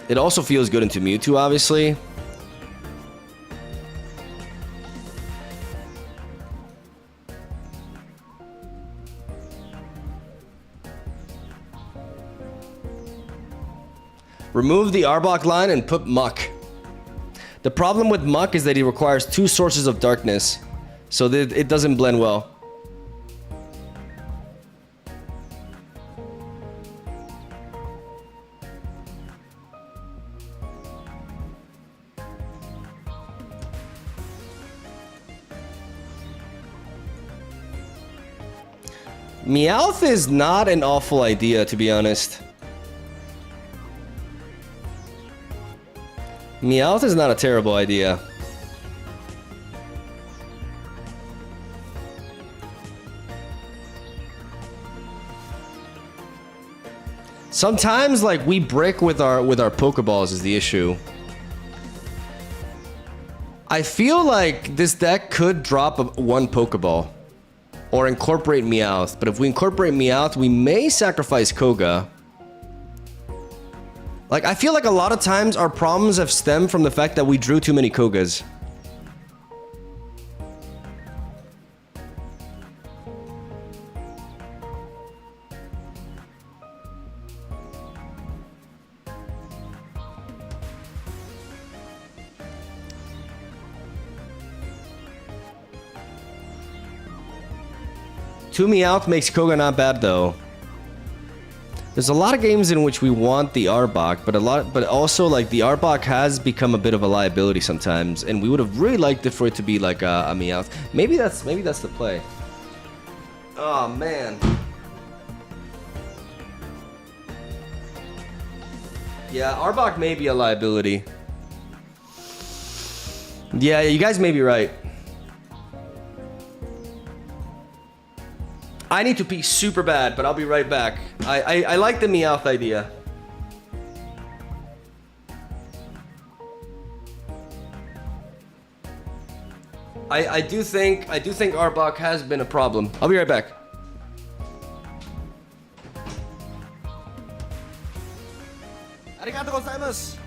A: It also feels good into Mewtwo, obviously. Remove the Arbok line and put Muck. The problem with Muck is that he requires 2 sources of darkness, so that it doesn't blend well. Meowth is not an awful idea, to be honest. Meowth is not a terrible idea. Sometimes like we brick with our Pokeballs is the issue. I feel like this deck could drop one Pokeball or incorporate Meowth, but if we incorporate Meowth, we may sacrifice Koga. Like, I feel like a lot of times our problems have stemmed from the fact that we drew too many Kogas. Two Meowth makes Koga not bad though. There's a lot of games in which we want the Arbok, but also like the Arbok has become a bit of a liability sometimes, and we would have really liked it for it to be like a Meowth. Maybe that's the play. Oh man. Yeah, Arbok may be a liability. Yeah, you guys may be right. I need to pee super bad, but I'll be right back. I like the Meowth idea. I do think Arbok has been a problem. I'll be right back. Arigatou gozaimasu.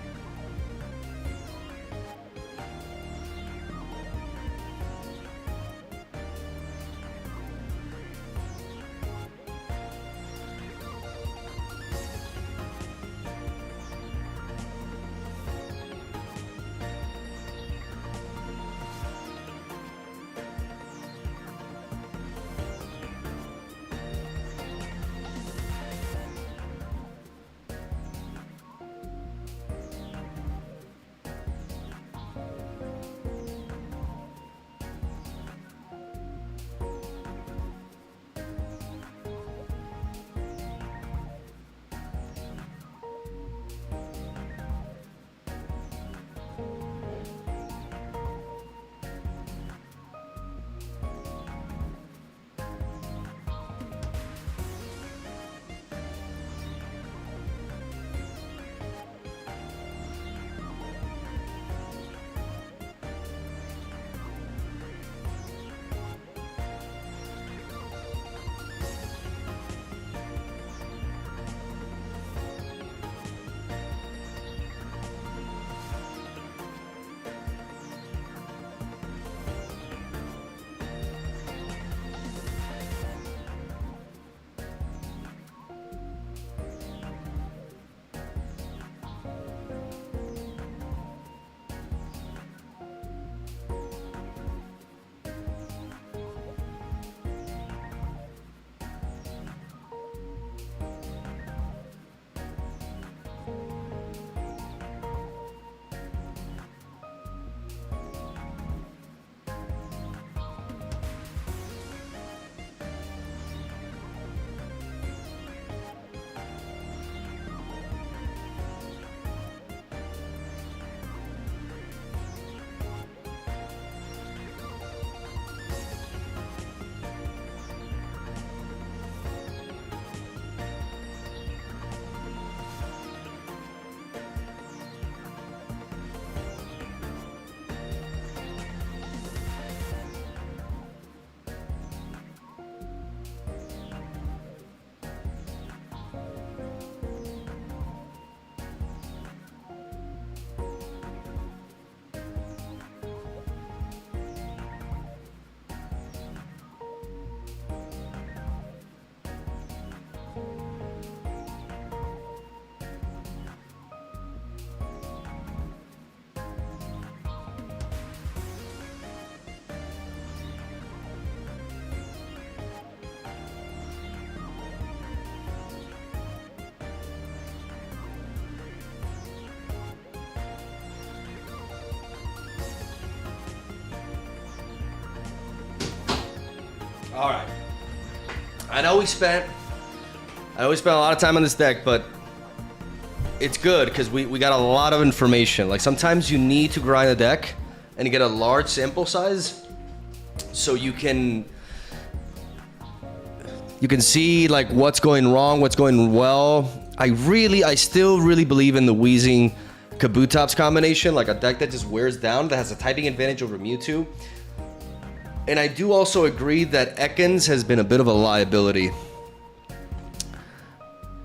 A: All right. I know we spent a lot of time on this deck, but it's good because we got a lot of information. Like sometimes you need to grind a deck and get a large sample size so you can see like what's going wrong, what's going well. I still really believe in the Weezing Kabutops combination, like a deck that just wears down, that has a typing advantage over Mewtwo. And I do also agree that Ekans has been a bit of a liability.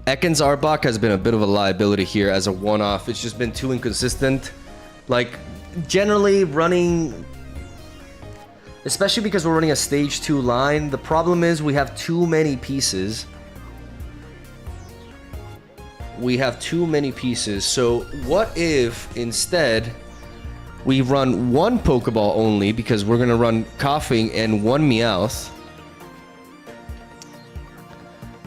A: Ekans Arbok has been a bit of a liability here as a one-off. It's just been too inconsistent. Like, generally running, especially because we're running a stage 2 line, the problem is we have too many pieces. We have too many pieces. So what if instead we run one Pokeball only, because we're gonna run Coughing and one Meowth,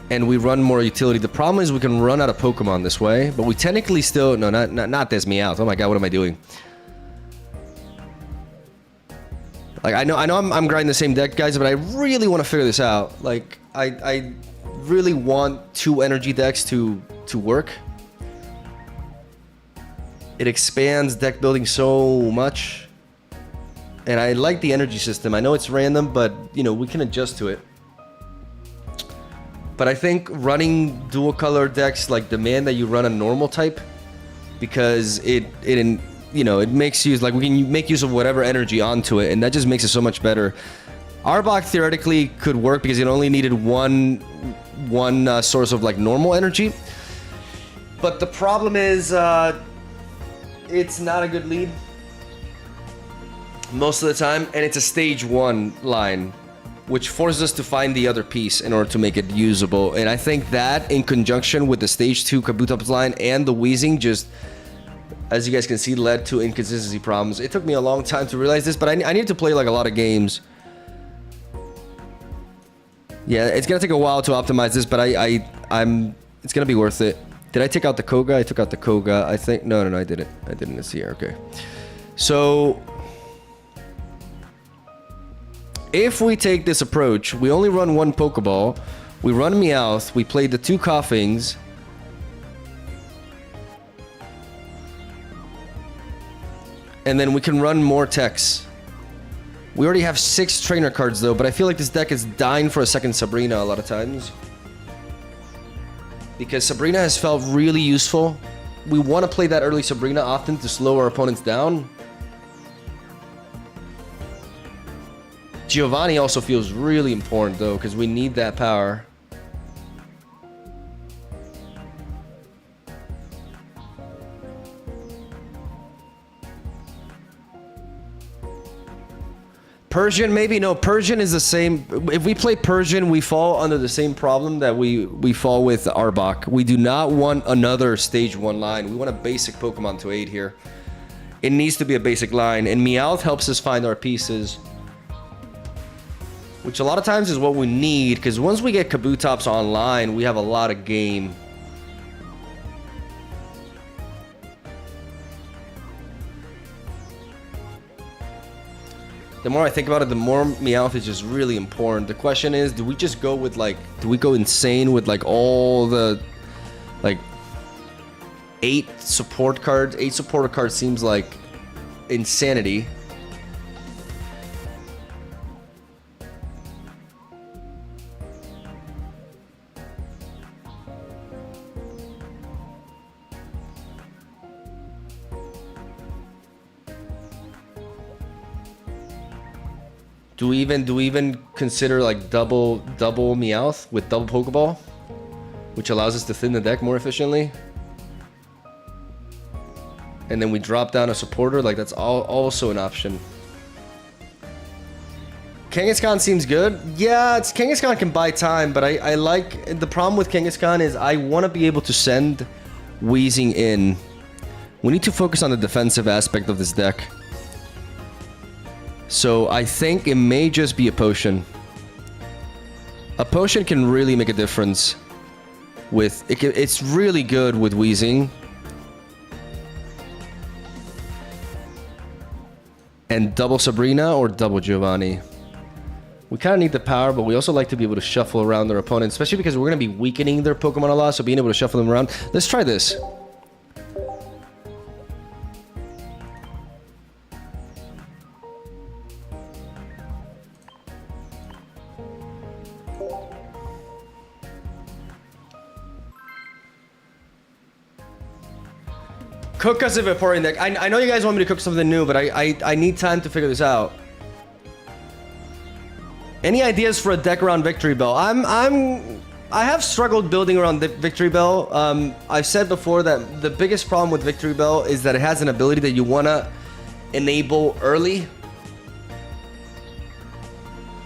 A: and we run more utility. The problem is we can run out of Pokemon this way, but we technically still, no, not this Meowth. Oh my god, what am I doing? Like, I know I'm grinding the same deck, guys, but I really want to figure this out. Like, I really want 2 energy decks to work. It expands deck building so much. And I like the energy system. I know it's random, but, you know, we can adjust to it. But I think running dual color decks like demand that you run a normal type, because it you know, it makes use, like, we can make use of whatever energy onto it, and that just makes it so much better. Arbok theoretically could work because it only needed one source of like normal energy. But the problem is it's not a good lead most of the time, and it's a stage 1 line, which forces us to find the other piece in order to make it usable. And I think that, in conjunction with the stage 2 Kabutops line and the Weezing, just, as you guys can see, led to inconsistency problems. It took me a long time to realize this, but I need to play like a lot of games. Yeah, it's gonna take a while to optimize this, but it's gonna be worth it. Did I take out the Koga? I took out the Koga. I think, no, I didn't. I didn't this year. Okay. So if we take this approach, we only run one Pokeball, we run Meowth, we play the 2 Coughings, and then we can run more techs. We already have 6 trainer cards though, but I feel like this deck is dying for a second Sabrina a lot of times, because Sabrina has felt really useful. We want to play that early Sabrina often to slow our opponents down. Giovanni also feels really important though, because we need that power. Persian, maybe? No, Persian is the same. If we play Persian, we fall under the same problem that we fall with Arbok. We do not want another stage 1 line. We want a basic Pokemon to aid here. It needs to be a basic line, and Meowth helps us find our pieces, which a lot of times is what we need, because once we get Kabutops online, we have a lot of game. The more I think about it, the more Meowth is just really important. The question is, do we just go with like, do we go insane with like all the, like, 8 support cards? 8 supporter cards seems like insanity. Do we even consider like double Meowth with double Pokeball, which allows us to thin the deck more efficiently? And then we drop down a supporter, like that's also an option. Kangaskhan seems good. Yeah, Kangaskhan can buy time, but I like, the problem with Kangaskhan is I want to be able to send Weezing in. We need to focus on the defensive aspect of this deck. So I think it may just be a potion. A potion can really make a difference with it. It's really good with Weezing. And double Sabrina or double Giovanni. We kind of need the power, but we also like to be able to shuffle around their opponents, especially because we're going to be weakening their Pokemon a lot, so being able to shuffle them around. Let's try this. Cook us a Vaporeon deck. I know you guys want me to cook something new, but I need time to figure this out. Any ideas for a deck around Victory Bell? I have struggled building around the Victory Bell. I've said before that the biggest problem with Victory Bell is that it has an ability that you wanna enable early.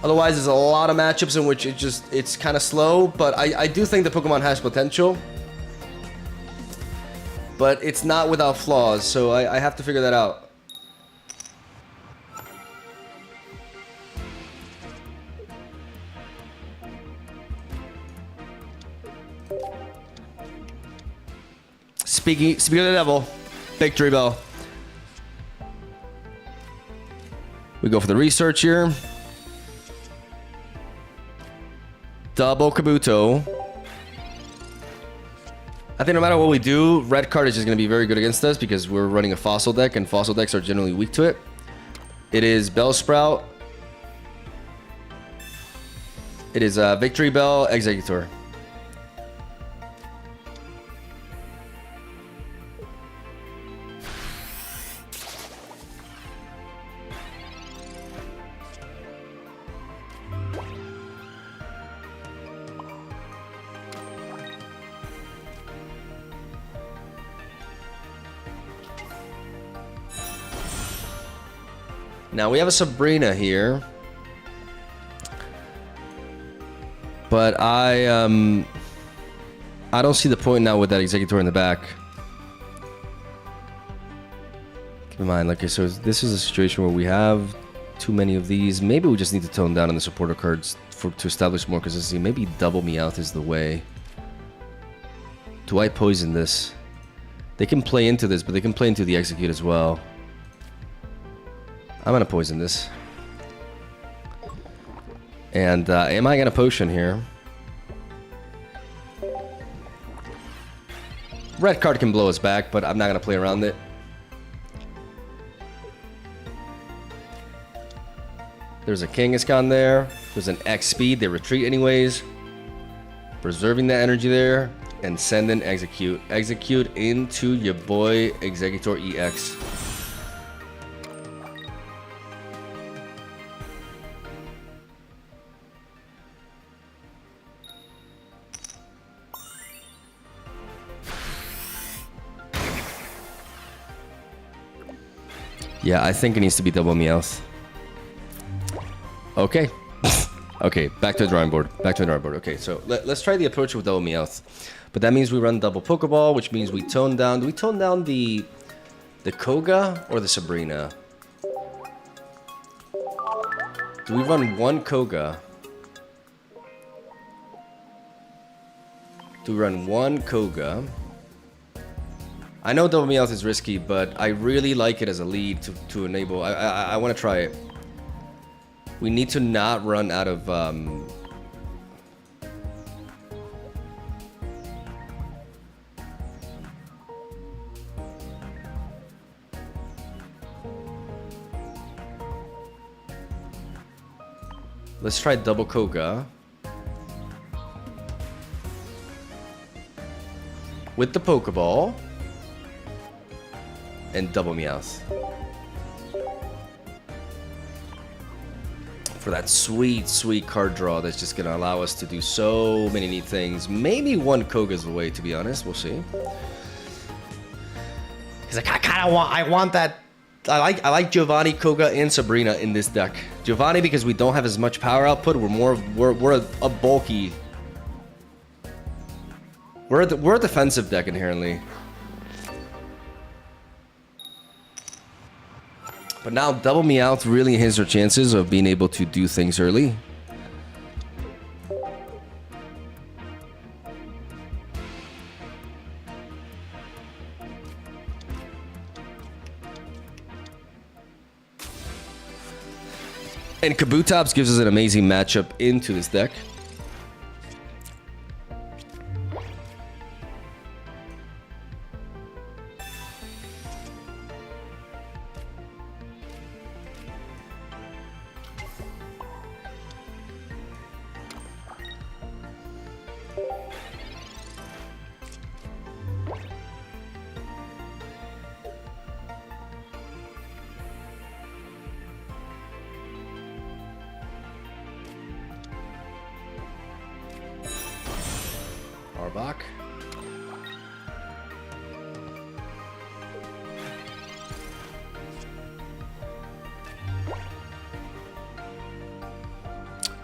A: Otherwise, there's a lot of matchups in which it's kind of slow. But I do think the Pokemon has potential. But it's not without flaws, so I have to figure that out. Speaking of the devil, Victory Bell. We go for the research here. Double Kabuto. I think no matter what we do, red card is just going to be very good against us because we're running a fossil deck, and fossil decks are generally weak to it. It is Bellsprout. It is Victory Bell, Executor. Now we have a Sabrina here, but I don't see the point now with that Executor in the back. Keep in mind, like, so this is a situation where we have too many of these. Maybe we just need to tone down on the supporter cards to establish more consistency. Maybe double Meowth is the way. Do I poison this? They can play into this, but they can play into the Execute as well. I'm gonna poison this. And am I gonna potion here? Red card can blow us back, but I'm not gonna play around it. There's a Kangaskhan there. There's an X speed. They retreat anyways. Preserving that energy there. And send an Execute. Execute into your boy Executor EX. Yeah, I think it needs to be double Meowth. Okay. Okay, back to the drawing board. Back to the drawing board. Okay, so let's try the approach with double Meowth. But that means we run double Pokeball, which means we tone down... Do we tone down the Koga or the Sabrina? Do we run one Koga? Do we run one Koga? I know double Meowth is risky, but I really like it as a lead to enable. I want to try it. We need to not run out of... Let's try double Koga. With the Pokeball. And double Meowth. For that sweet, sweet card draw that's just going to allow us to do so many neat things. Maybe one Koga's the way, to be honest. We'll see. Because I kind of want that... I like Giovanni, Koga, and Sabrina in this deck. Giovanni because we don't have as much power output. We're a bulky... We're a defensive deck inherently. But now double Meowth really has our chances of being able to do things early. And Kabutops gives us an amazing matchup into this deck. Arbok.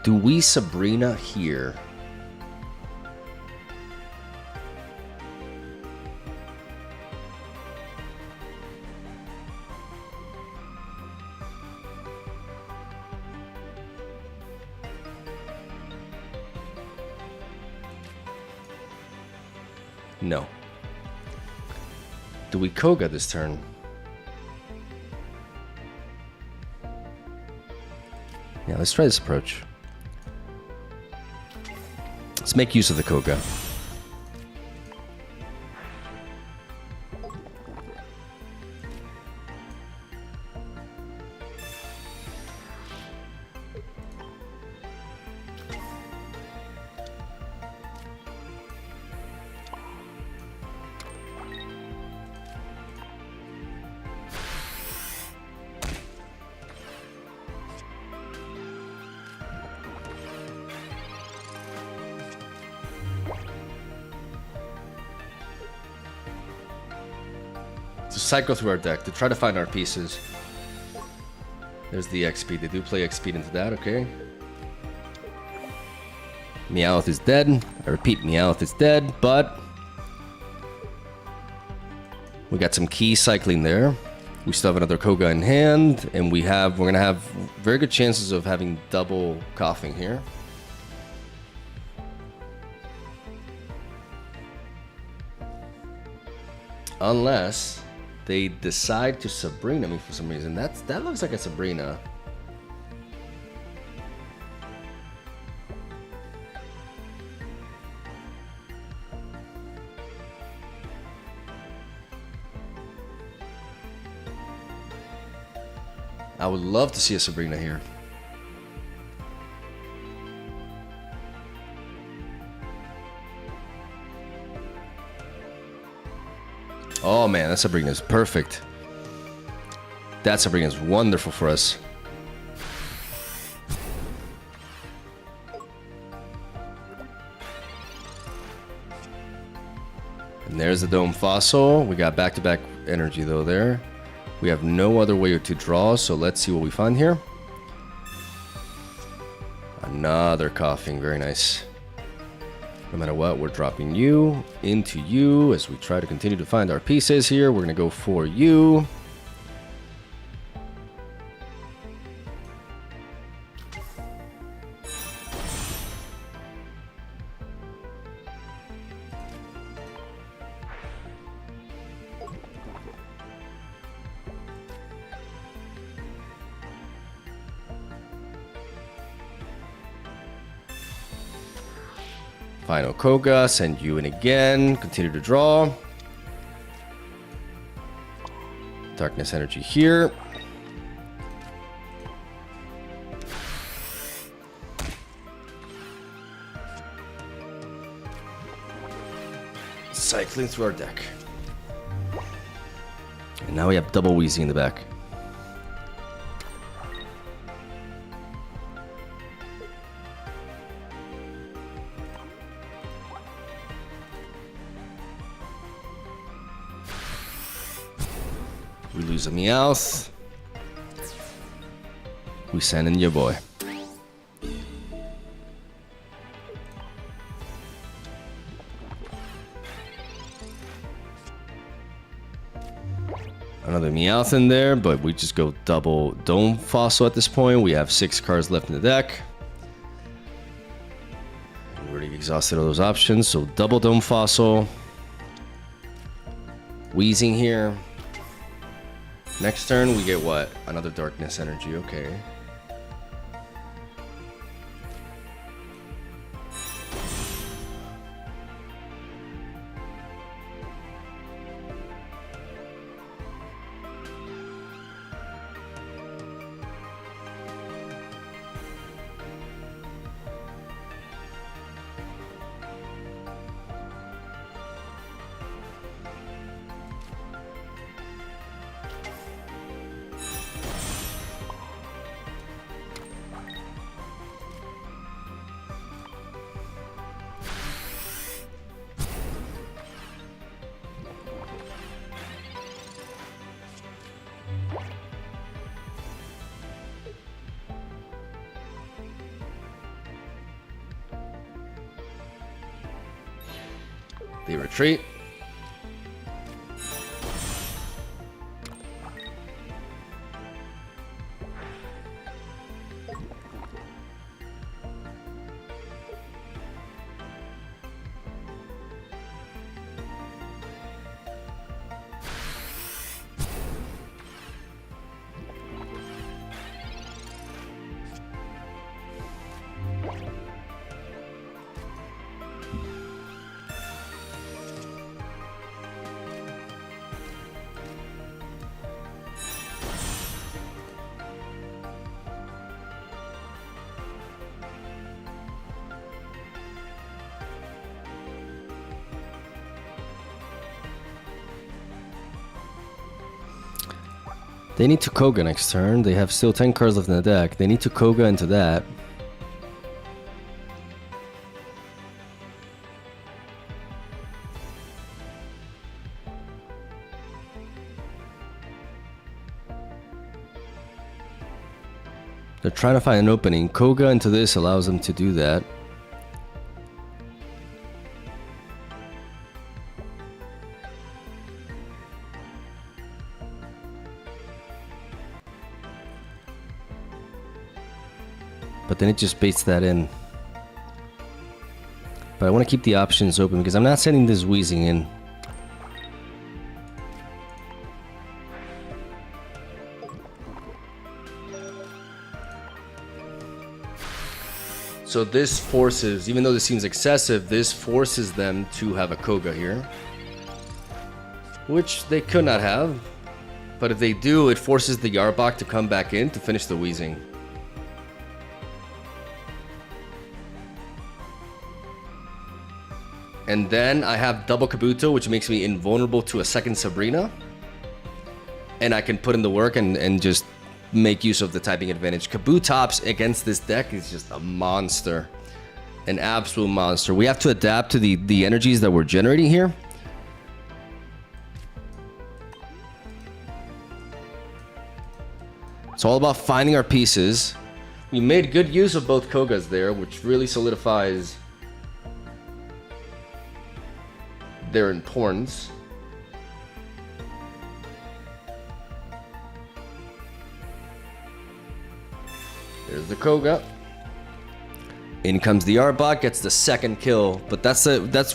A: Do we Sabrina here? No. Do we Koga this turn? Yeah, let's try this approach. Let's make use of the Koga. To cycle through our deck to try to find our pieces. There's the X speed. They do play X speed into that, okay. Meowth is dead. I repeat, Meowth is dead, but we got some key cycling there. We still have another Koga in hand, and we're gonna have very good chances of having double coughing here. Unless they decide to Sabrina me for some reason. That looks like a Sabrina. I would love to see a Sabrina here. Oh man, that Sabrina is perfect. That Sabrina is wonderful for us. And there's the Dome Fossil. We got back-to-back energy though there. We have no other way to draw, so let's see what we find here. Another coughing, very nice. No matter what, we're dropping you into you as we try to continue to find our pieces here. We're going to go for you. Final Koga, send you in again. Continue to draw. Darkness energy here. Cycling through our deck. And now we have double Weezing in the back. We lose a Meowth. We send in your boy. Another Meowth in there, but we just go double Dome Fossil at this point. We have 6 cards left in the deck. We already exhausted all those options, so double Dome Fossil. Weezing here. Next turn, we get what? Another Darkness Energy, okay. They retreat. They need to Koga next turn. They have still 10 cards left in the deck. They need to Koga into that. They're trying to find an opening. Koga into this allows them to do that. But then it just baits that in. But I want to keep the options open because I'm not sending this Weezing in. So this forces, even though this seems excessive, this forces them to have a Koga here. Which they could not have. But if they do, it forces the Arbok to come back in to finish the Weezing. And then I have double Kabuto, which makes me invulnerable to a second Sabrina. And I can put in the work and just make use of the typing advantage. Kabutops against this deck is just a monster. An absolute monster. We have to adapt to the energies that we're generating here. It's all about finding our pieces. We made good use of both Kogas there, which really solidifies their importance. There's the Koga. In comes the Arbok, gets the second kill. But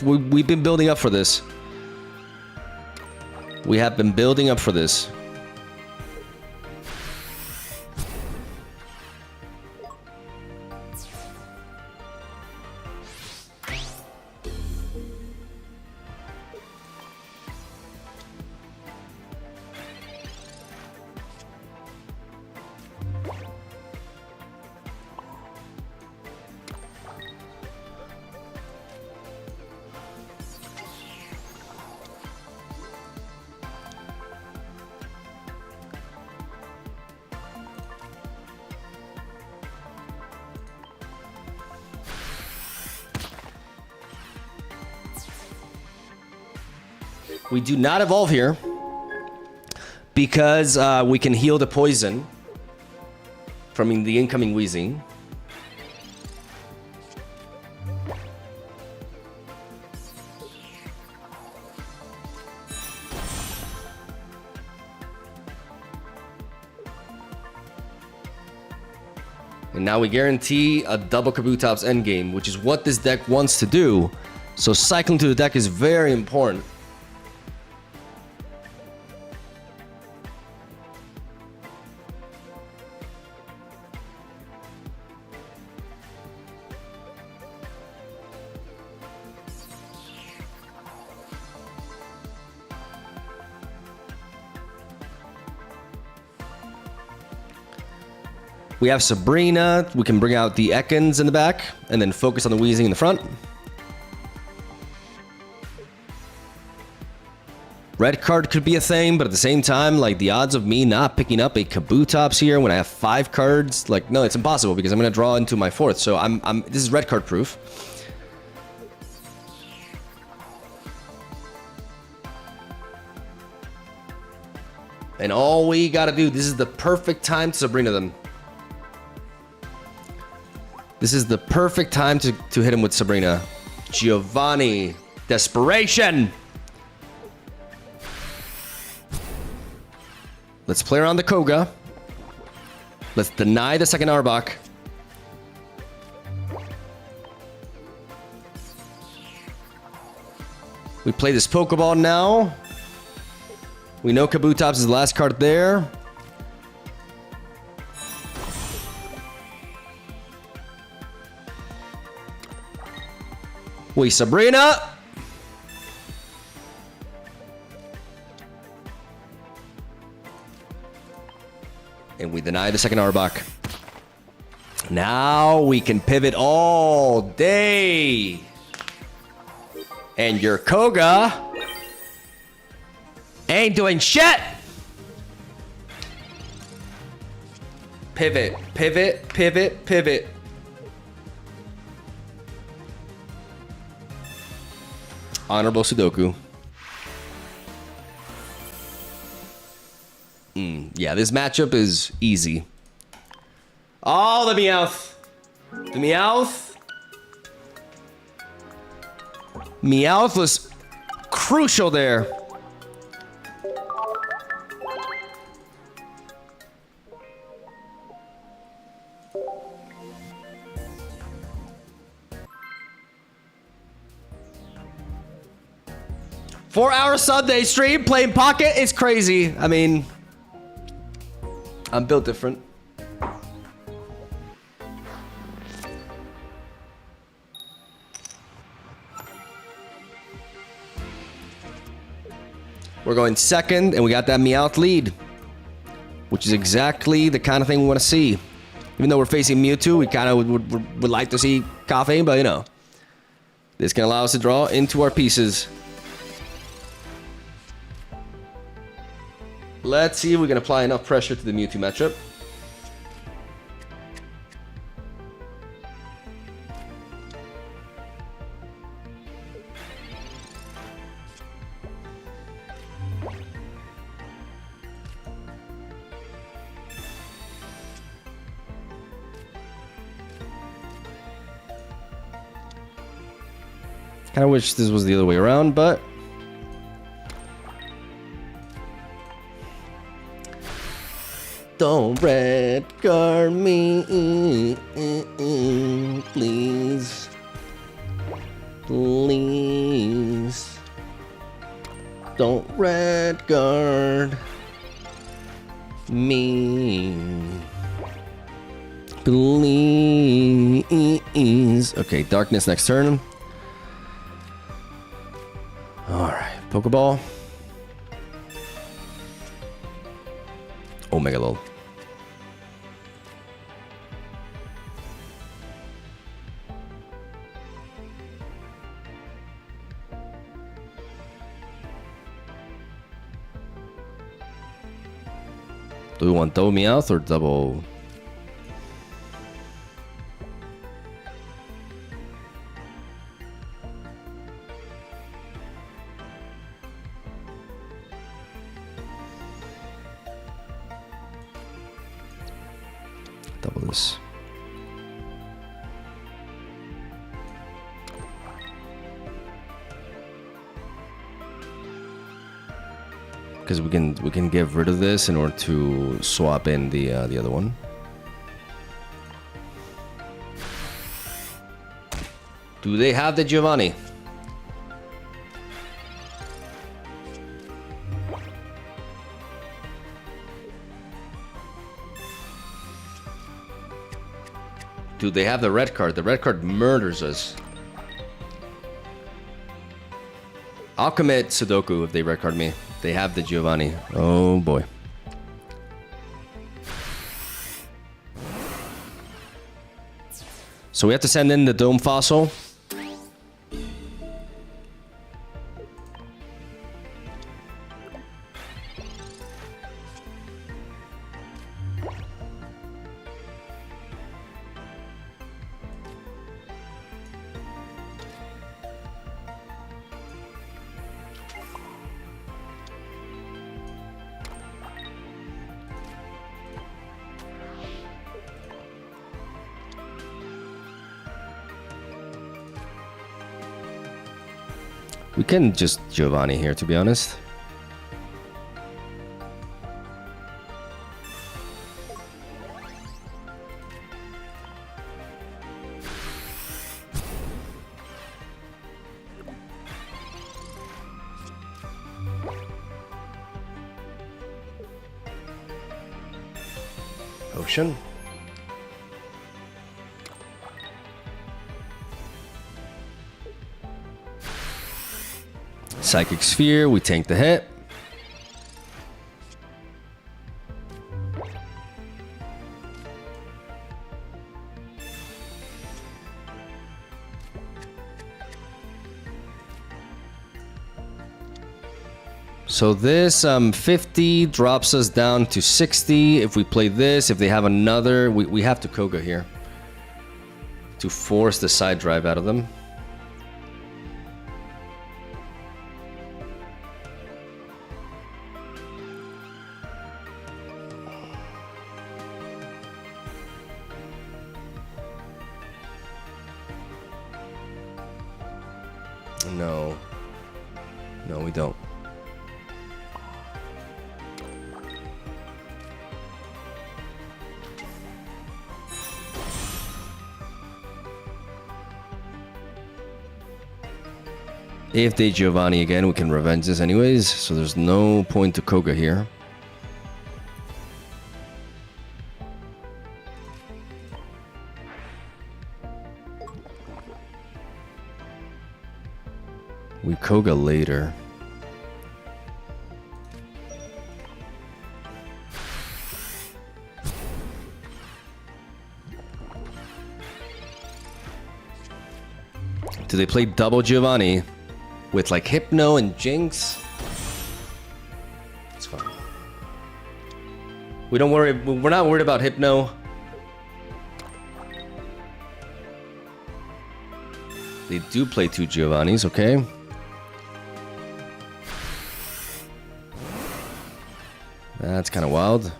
A: we've been building up for this. We have been building up for this. We do not evolve here because we can heal the poison from the incoming Weezing. And now we guarantee a double Kabutops endgame, which is what this deck wants to do. So cycling to the deck is very important. We have Sabrina. We can bring out the Ekans in the back and then focus on the Weezing in the front. Red card could be a thing, but at the same time, like the odds of me not picking up a Kabutops here when I have 5 cards, like no, it's impossible because I'm gonna draw into my 4th. So this is red card proof. And all we gotta do, this is the perfect time to Sabrina them. This is the perfect time to hit him with Sabrina. Giovanni Desperation. Let's play around the Koga. Let's deny the second Arbok. We play this Pokeball now. We know Kabutops is the last card there. We Sabrina. And we deny the second Arbok. Now we can pivot all day. And your Koga ain't doing shit. Pivot, pivot, pivot, pivot. Honorable Sudoku. Yeah, this matchup is easy. Oh, the Meowth. The Meowth. Meowth was crucial there. Four-hour Sunday stream playing Pocket is crazy. I mean, I'm built different. We're going second, and we got that Meowth lead, which is exactly the kind of thing we want to see. Even though we're facing Mewtwo, we kind of would like to see Koffing, but you know, this can allow us to draw into our pieces. Let's see if we can apply enough pressure to the Mewtwo matchup. Kind of wish this was the other way around, but don't red guard me, please. Please. Don't red guard me. Please. Okay, darkness next turn. Alright, Pokeball. Omega Lol. Do we want double Meowth or double? Double this. Because we can get rid of this in order to swap in the other one. Do they have the Giovanni? Dude, they have the red card. The red card murders us. I'll commit Sudoku if they red card me. They have the Giovanni. Oh boy. So we have to send in the Dome Fossil. We can just Giovanni here, to be honest. Ocean. Psychic Sphere, we tank the hit. So this 50 drops us down to 60. If we play this, if they have another, we have to Koga here to force the side drive out of them. No. No, we don't. If they Giovanni again, we can revenge this anyways, so there's no point to Koga here. We Koga later. Do they play double Giovanni with like Hypno and Jinx? It's fine. We don't worry. We're not worried about Hypno. They do play two Giovannis, okay? That's kind of wild.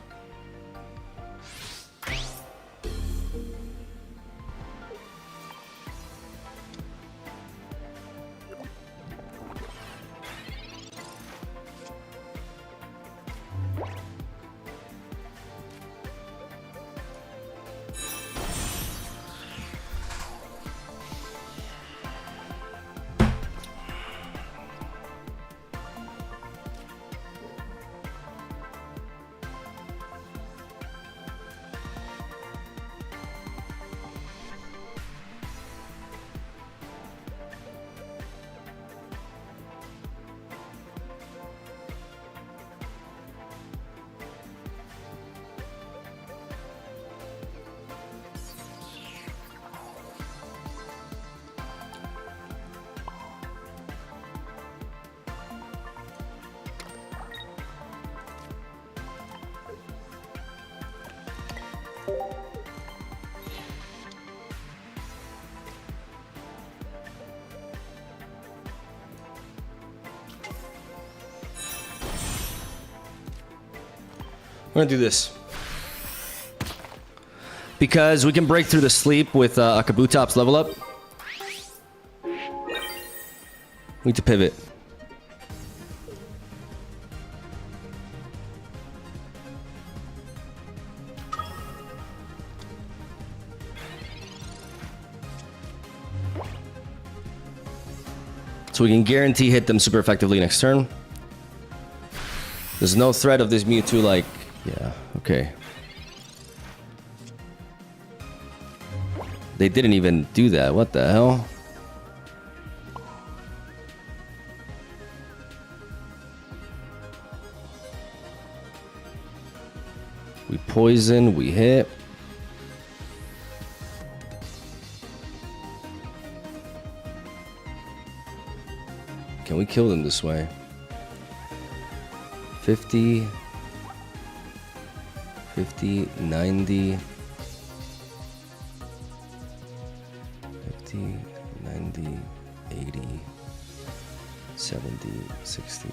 A: We're gonna do this because we can break through the sleep with a Kabutops level up. We need to pivot. So we can guarantee hit them super effectively next turn. There's no threat of this Mewtwo like... Yeah, okay. They didn't even do that. What the hell? We poison, we hit. Can we kill them this way? 50, 50, 90, 50, 90, 80, 70, 60.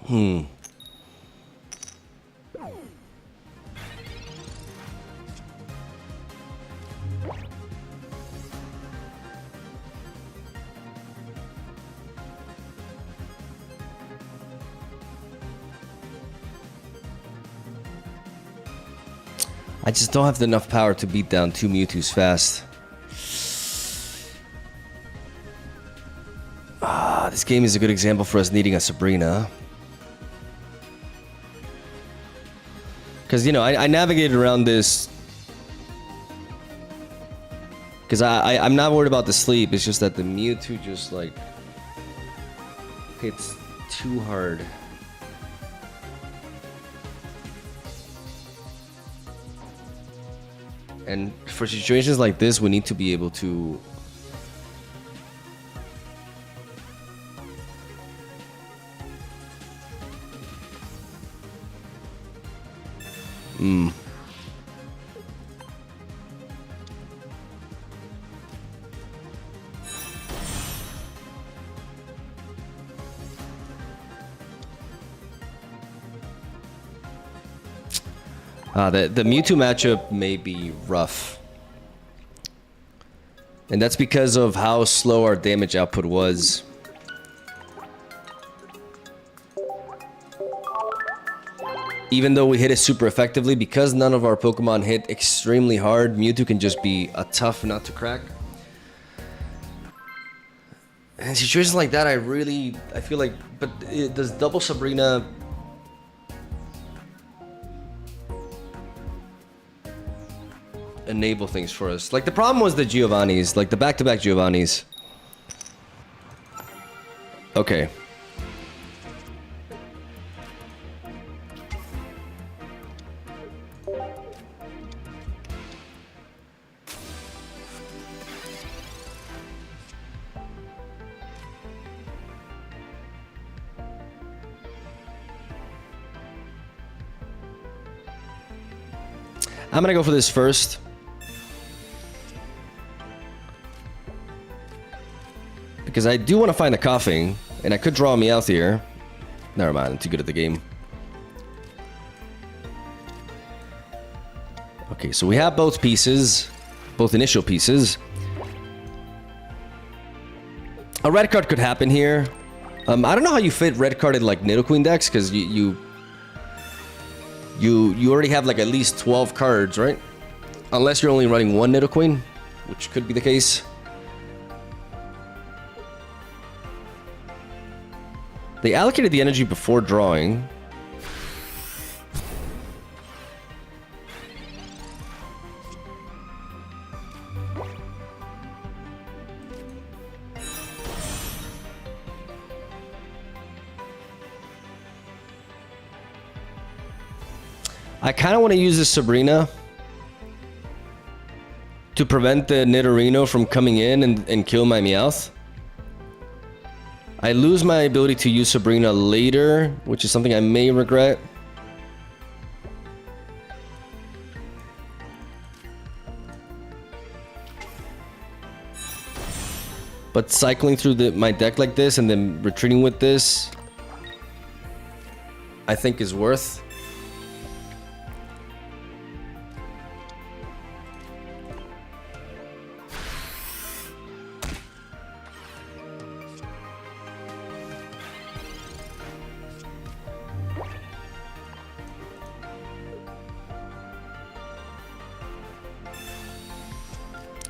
A: I just don't have enough power to beat down 2 Mewtwo's fast. This game is a good example for us needing a Sabrina. Because, you know, I navigated around this. Because I'm not worried about the sleep. It's just that the Mewtwo just, like, hits too hard. And for situations like this, we need to be able to... The Mewtwo matchup may be rough. And that's because of how slow our damage output was. Even though we hit it super effectively, because none of our Pokemon hit extremely hard, Mewtwo can just be a tough nut to crack. And in situations like that, I feel like, but does double Sabrina... enable things for us? Like, the problem was the Giovanni's, like the back-to-back Giovanni's. Okay. I'm gonna go for this first. Because I do want to find the coughing, and I could draw me out here. Never mind, I'm too good at the game. Okay, so we have both pieces, both initial pieces. A red card could happen here. I don't know how you fit red card in like Nidoqueen decks, because you already have like at least 12 cards, right? Unless you're only running one Nidoqueen, which could be the case. They allocated the energy before drawing. I kind of want to use this Sabrina to prevent the Nidorino from coming in and kill my Meowth. I lose my ability to use Sabrina later, which is something I may regret. But cycling through my deck like this and then retreating with this, I think is worth.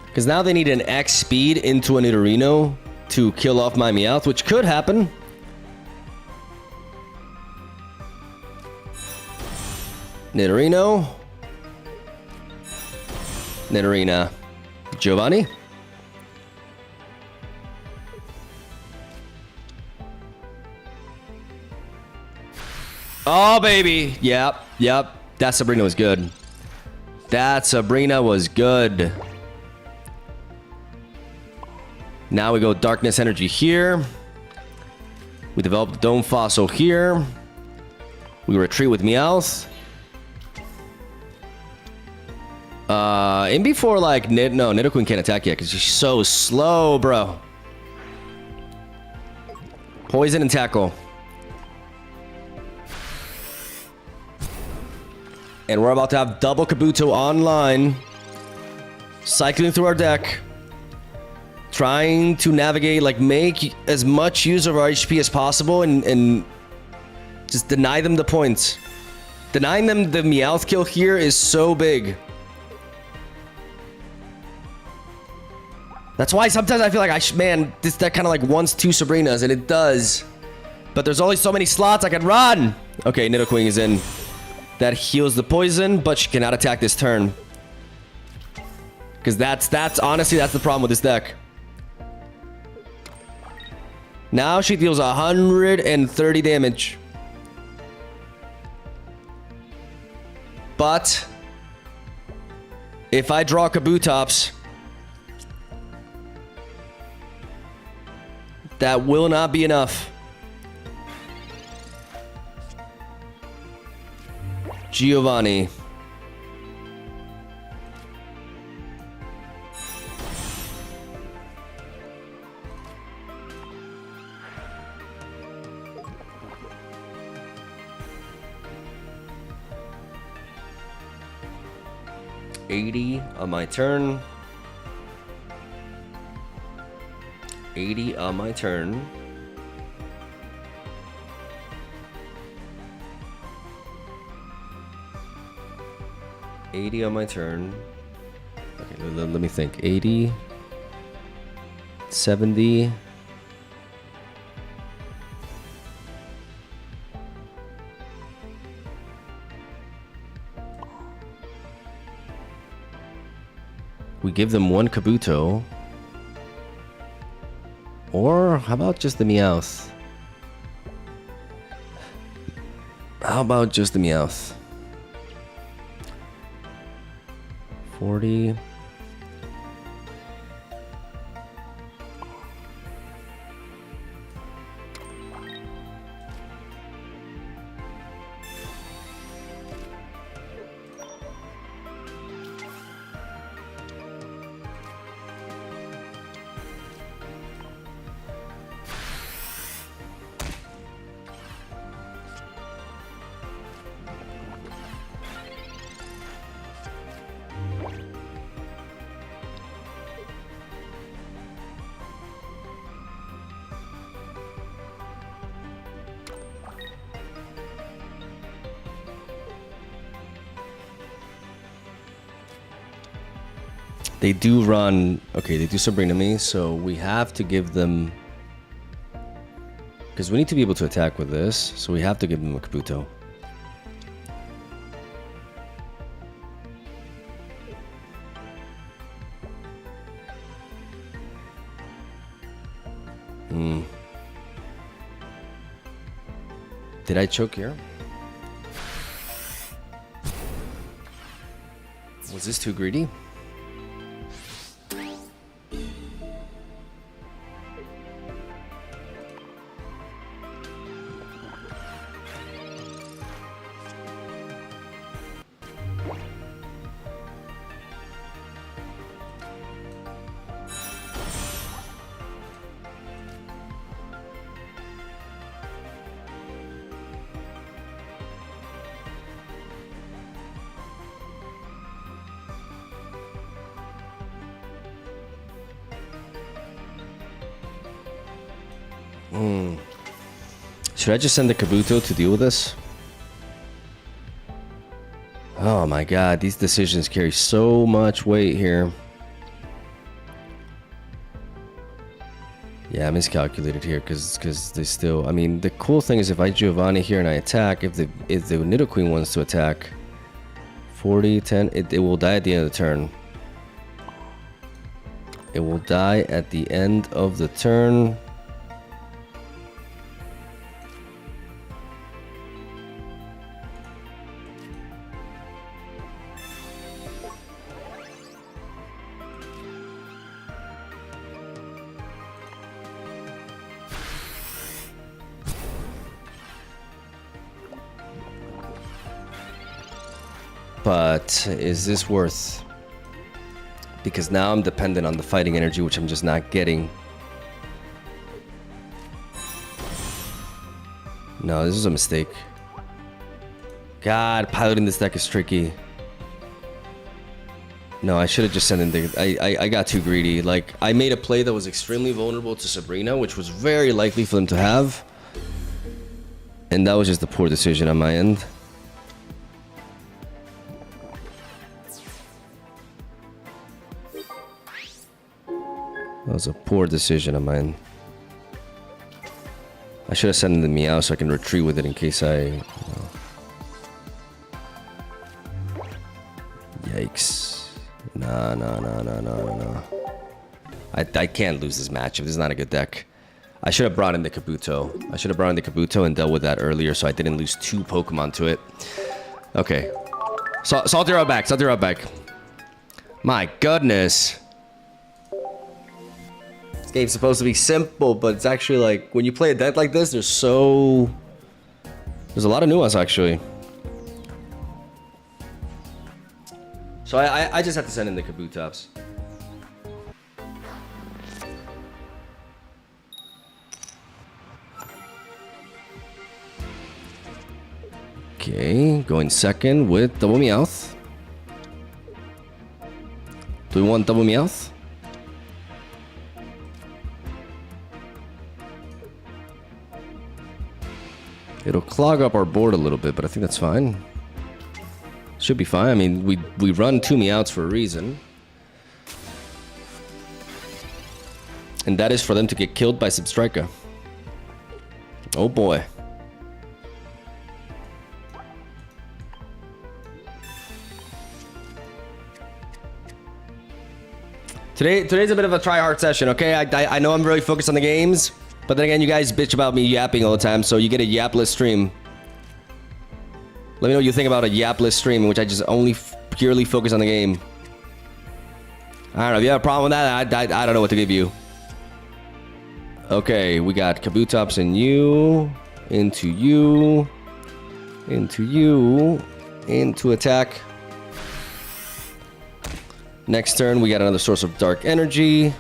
A: Because now they need an X speed into a Nidorino to kill off my Meowth, which could happen. Nidorino. Nidorina. Giovanni. Oh, baby. Yep. That Sabrina was good. That Sabrina was good. Now we go Darkness Energy here. We develop the Dome Fossil here. We retreat with Meowth. In before, like, Nidoqueen can't attack yet because she's so slow, bro. Poison and Tackle. And we're about to have double Kabuto online. Cycling through our deck. Trying to navigate, like, make as much use of our HP as possible and just deny them the points. Denying them the Meowth kill here is so big. That's why sometimes I feel like man, this deck kind of like wants 2 Sabrinas, and it does. But there's only so many slots I can run. Okay, Nidoqueen is in. That heals the poison, but she cannot attack this turn. Because that's honestly, that's the problem with this deck. Now she deals 130 damage. But if I draw Kabutops, that will not be enough. Giovanni. $80 on my turn. 80 on my turn. $80 on my turn. Okay, let me think. 80, 70. We give them 1 Kabuto. Or how about just the Meowth? How about just the Meowth? 40. They do run... Okay, they do Sabrina me, so we have to give them... Because we need to be able to attack with this, so we have to give them a Kabuto. Did I choke here? Was this too greedy? Should I just send the Kabuto to deal with this? Oh my god, these decisions carry so much weight here. Yeah, I miscalculated here because they still... I mean, the cool thing is if I Giovanni here and I attack, if the Nidoqueen wants to attack, 40, 10, it will die at the end of the turn. It will die at the end of the turn. But is this worth? Because now I'm dependent on the fighting energy, which I'm just not getting. No, this is a mistake. God, piloting this deck is tricky. No, I should have just sent in the... I got too greedy. Like, I made a play that was extremely vulnerable to Sabrina, which was very likely for them to have. And that was just a poor decision on my end. That was a poor decision on mine. I should have sent in the Meow so I can retreat with it in case I... Yikes. No. I can't lose this matchup. This is not a good deck. I should have brought in the Kabuto. I should have brought in the Kabuto and dealt with that earlier so I didn't lose 2 Pokemon to it. Okay. Salty back. Salty back. My goodness. This game's supposed to be simple, but it's actually like... When you play a deck like this, there's a lot of nuance, actually. So I just have to send in the Kabutops. Okay, going second with double Meowth. Do we want double Meowth? It'll clog up our board a little bit, but I think that's fine. Should be fine. I mean, we run 2 Meowths for a reason. And that is for them to get killed by Substrika. Oh boy. Today's a bit of a try-hard session, okay? I know I'm really focused on the games, but then again, you guys bitch about me yapping all the time, so you get a yapless stream. Let me know what you think about a yapless stream in which I just only purely focus on the game. I don't know. If you have a problem with that, I don't know what to give you. Okay, we got Kabutops in you, into you, into you, into attack. Next turn, we got another source of dark energy.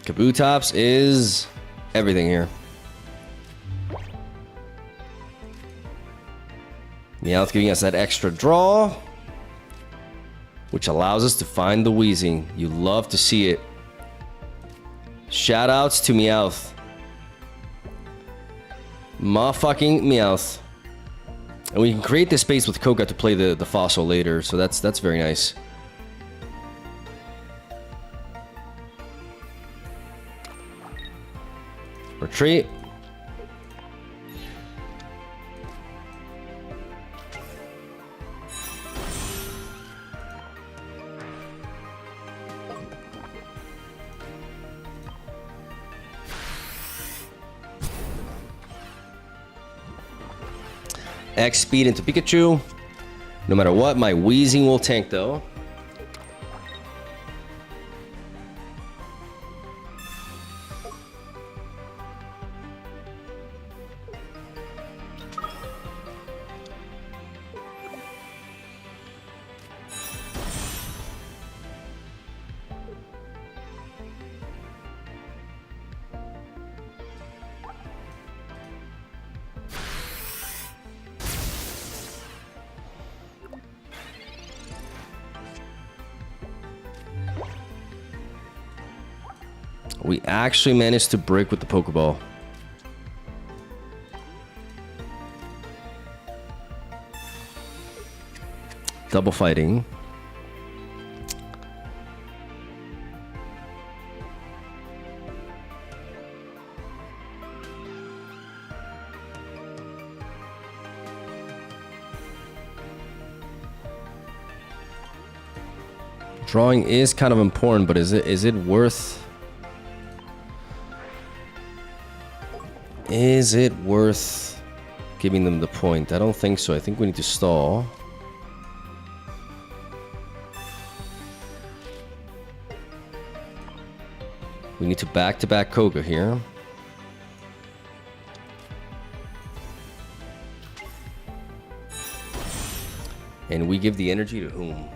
A: Kabutops is everything here. Meowth giving us that extra draw, which allows us to find the Weezing. You love to see it. Shoutouts to Meowth. Motherfucking Meowth. And we can create this space with Koga to play the fossil later, so that's very nice. Retreat. X speed into Pikachu. No matter what, my Weezing will tank though. We actually managed to break with the Pokeball. Double fighting. Drawing is kind of important, but is it worth... Is it worth giving them the point? I don't think so. I think we need to stall. We need to back-to-back Koga here. And we give the energy to whom?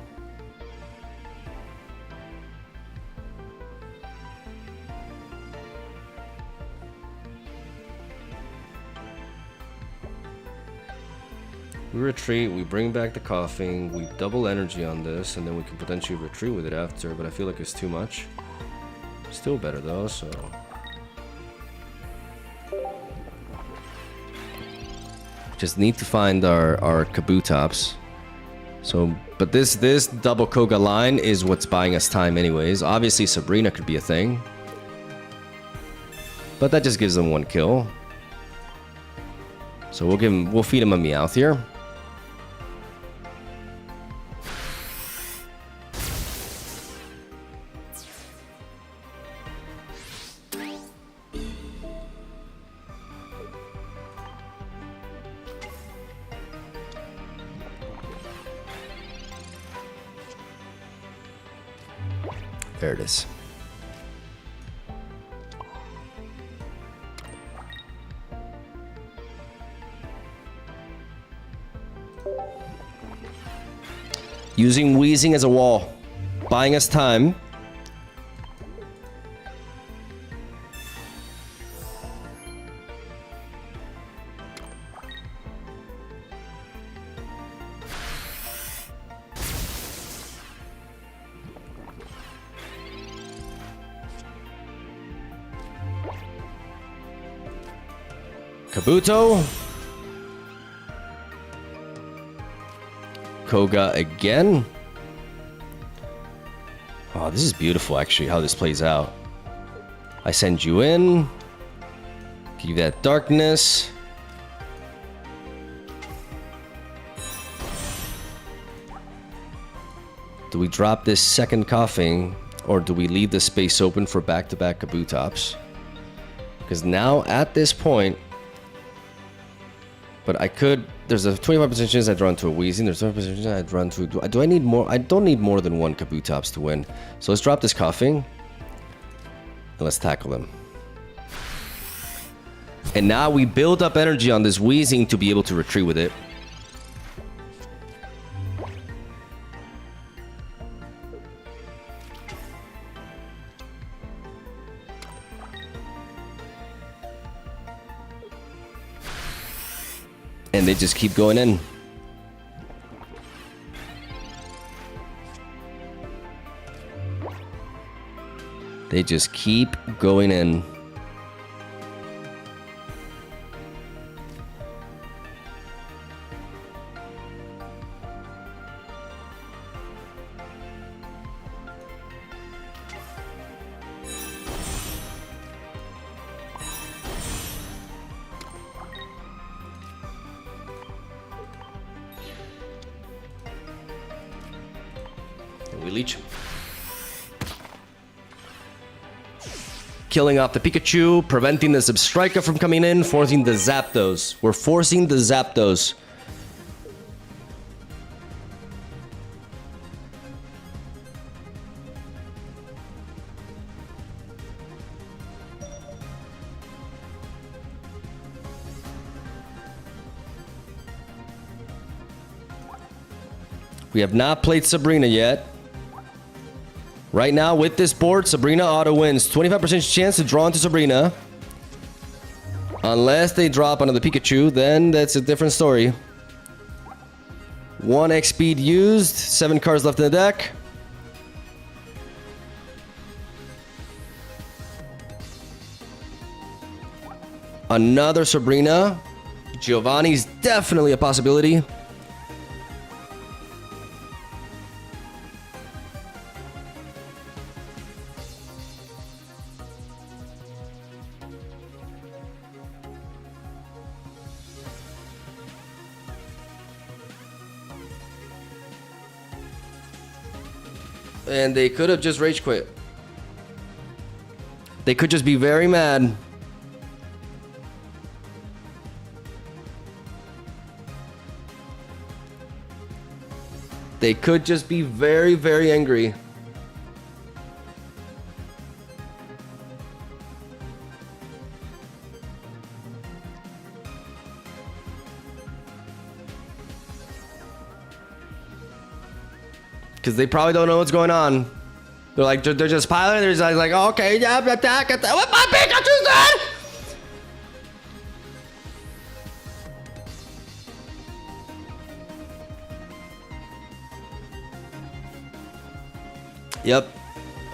A: We retreat, we bring back the coughing, we double energy on this, and then we can potentially retreat with it after, but I feel like it's too much. Still better though, so... Just need to find our Kabutops. So, but this double Koga line is what's buying us time anyways. Obviously Sabrina could be a thing. But that just gives them 1 kill. So we'll feed him a Meowth here. There it is. Using Weezing as a wall, buying us time. Kabuto. Koga again. Oh, this is beautiful actually, how this plays out. I send you in. Give you that darkness. Do we drop this second coughing, or do we leave the space open for back-to-back Kabutops? Because now, at this point... But I could... There's a 25% chance I draw into a Weezing. There's a 25% chance I draw into... Do I need more? I don't need more than 1 Kabutops to win. So let's drop this coughing. And let's tackle him. And now we build up energy on this Weezing to be able to retreat with it. And they just keep going in. They just keep going in. We leech him. Killing off the Pikachu, preventing the Substrika from coming in, forcing the Zapdos. We're forcing the Zapdos. We have not played Sabrina yet. Right now, with this board, Sabrina auto wins. 25% chance to draw into Sabrina. Unless they drop another Pikachu, then that's a different story. 1x speed used. 7 cards left in the deck. Another Sabrina. Giovanni's definitely a possibility. And they could have just rage quit. They could just be very mad. They could just be very, very angry. Because they probably don't know what's going on. They're just piloting. They're just like, oh, okay, yeah, attack. What my Pikachu's dead? Yep.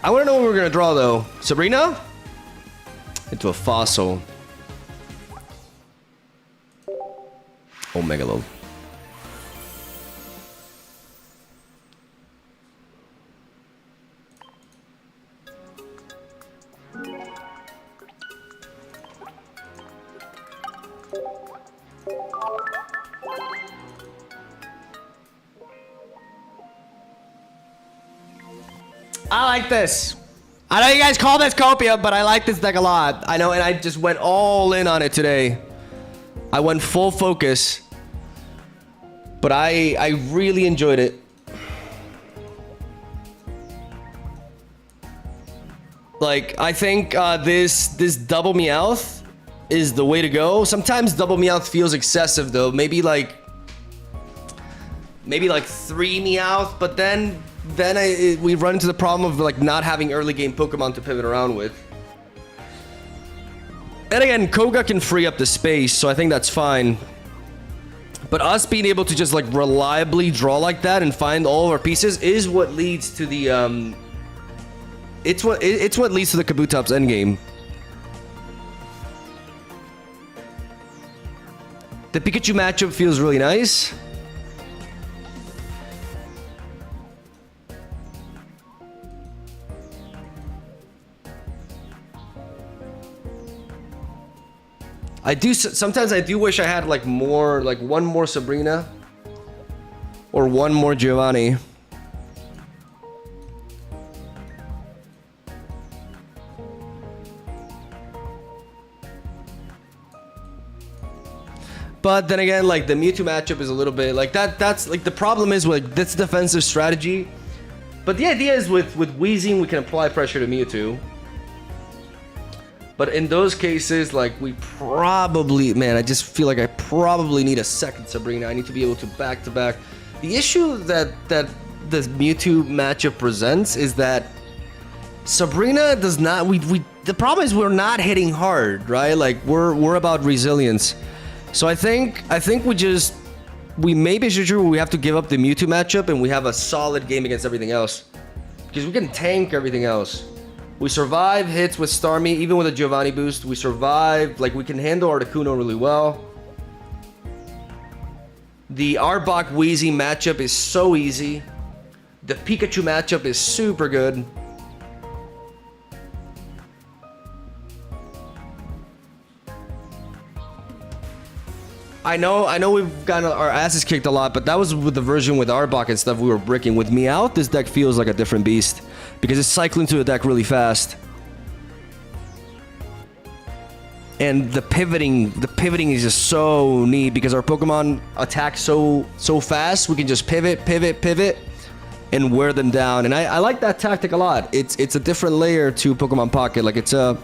A: I want to know what we're gonna draw though. Sabrina into a fossil. Oh, Megalo. I like this. I know you guys call this Copia, but I like this deck a lot. I know, and I just went all in on it today. I went full focus. But I really enjoyed it. Like, I think this double Meowth is the way to go. Sometimes double Meowth feels excessive though. Maybe like 3 Meowth, but then we run into the problem of like not having early game Pokemon to pivot around with. And again, Koga can free up the space, so I think that's fine. But us being able to just like reliably draw like that and find all of our pieces is what leads to the it's what leads to the Kabutops endgame. The Pikachu matchup feels really nice. Sometimes I do wish I had like more, like one more Sabrina or one more Giovanni. But then again, like the Mewtwo matchup is a little bit like that's like the problem is with this defensive strategy. But the idea is with Weezing we can apply pressure to Mewtwo. But in those cases, like we probably, man, I just feel like I probably need a second Sabrina. I need to be able to back-to-back. The issue that the Mewtwo matchup presents is that Sabrina does not. The problem is we're not hitting hard, right? Like we're about resilience. So I think we maybe we have to give up the Mewtwo matchup and we have a solid game against everything else because we can tank everything else. We survive hits with Starmie, even with a Giovanni boost. We survive, like we can handle Articuno really well. The Arbok-Weezing matchup is so easy. The Pikachu matchup is super good. I know we've gotten our asses kicked a lot, but that was with the version with Arbok and stuff we were bricking. With Meowth, this deck feels like a different beast. Because it's cycling to the deck really fast. And the pivoting is just so neat because our Pokemon attack so fast, we can just pivot, and wear them down. And I like that tactic a lot. It's a different layer to Pokemon Pocket. Like it's a...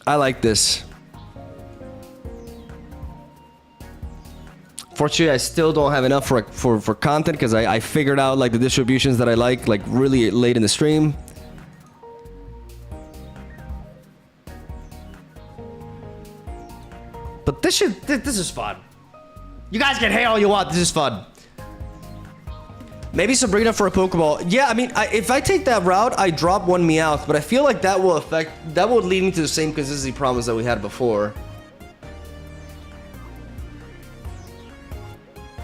A: I like this. Fortunately, I still don't have enough for content because I figured out like the distributions that I like really late in the stream. But this is fun. You guys can hate all you want. This is fun. Maybe Sabrina for a Pokeball. Yeah, I mean, if I take that route, I drop one Meowth, but I feel like that will lead me to the same consistency problems that we had before.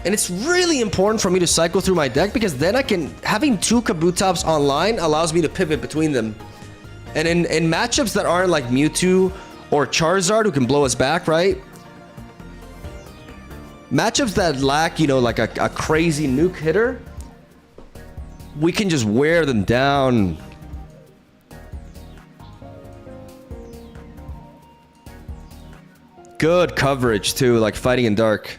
A: And it's really important for me to cycle through my deck because then having two Kabutops online allows me to pivot between them. And in matchups that aren't like Mewtwo or Charizard who can blow us back, right? Matchups that lack, you know, like a crazy nuke hitter, we can just wear them down. Good coverage too, like fighting in dark.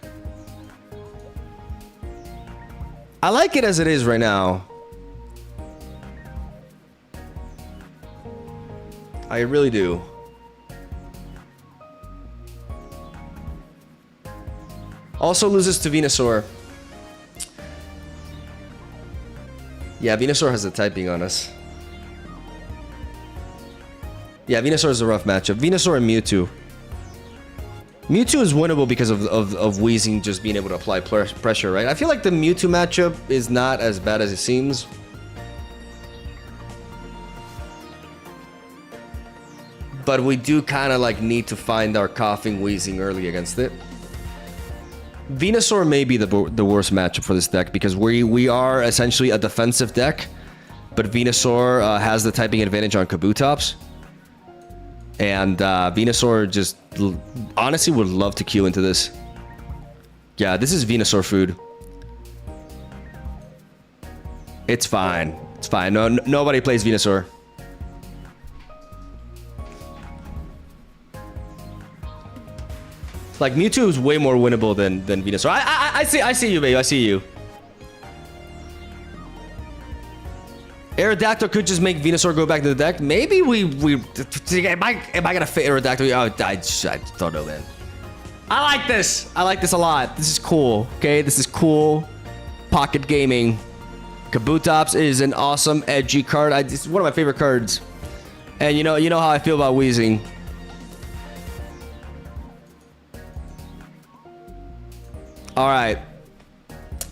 A: I like it as it is right now. I really do. Also loses to Venusaur. Yeah, Venusaur has the typing on us. Yeah, Venusaur is a rough matchup. Venusaur and Mewtwo. Mewtwo is winnable because of Weezing just being able to apply pressure, right? I feel like the Mewtwo matchup is not as bad as it seems. But we do kind of like need to find our coughing Weezing early against it. Venusaur may be the worst matchup for this deck because we are essentially a defensive deck, but Venusaur has the typing advantage on Kabutops. And Venusaur just honestly would love to queue into this. Yeah, this is Venusaur food. It's fine. It's fine. No, nobody plays Venusaur. Like Mewtwo is way more winnable than Venusaur. I see you, babe. I see you. Aerodactyl could just make Venusaur go back to the deck. Maybe am I gonna fit Aerodactyl? Oh, I don't know, man. I like this. I like this a lot. This is cool. Okay, this is cool. Pocket gaming. Kabutops is an awesome, edgy card. It's one of my favorite cards. And you know how I feel about Weezing. All right.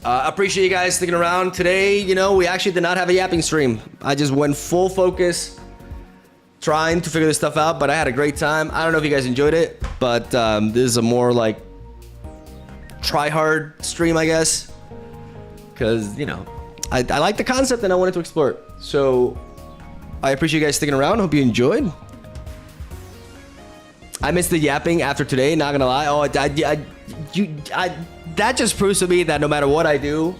A: Appreciate you guys sticking around. Today, we actually did not have a yapping stream. I just went full focus trying to figure this stuff out, but I had a great time. I don't know if you guys enjoyed it, but this is a more like try-hard stream, I guess. Because, I like the concept and I wanted to explore it. So I appreciate you guys sticking around. Hope you enjoyed. I missed the yapping after today, not gonna lie. Oh, that just proves to me that no matter what I do,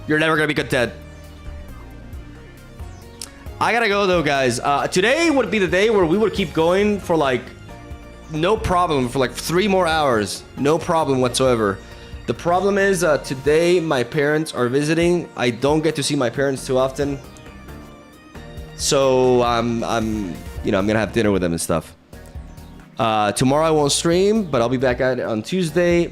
A: you're never gonna be content. I gotta go though, guys. Today would be the day where we would keep going for like no problem for like 3 more hours. No problem whatsoever. The problem is today my parents are visiting. I don't get to see my parents too often. So I'm gonna have dinner with them and stuff. Tomorrow I won't stream, but I'll be back at it on Tuesday.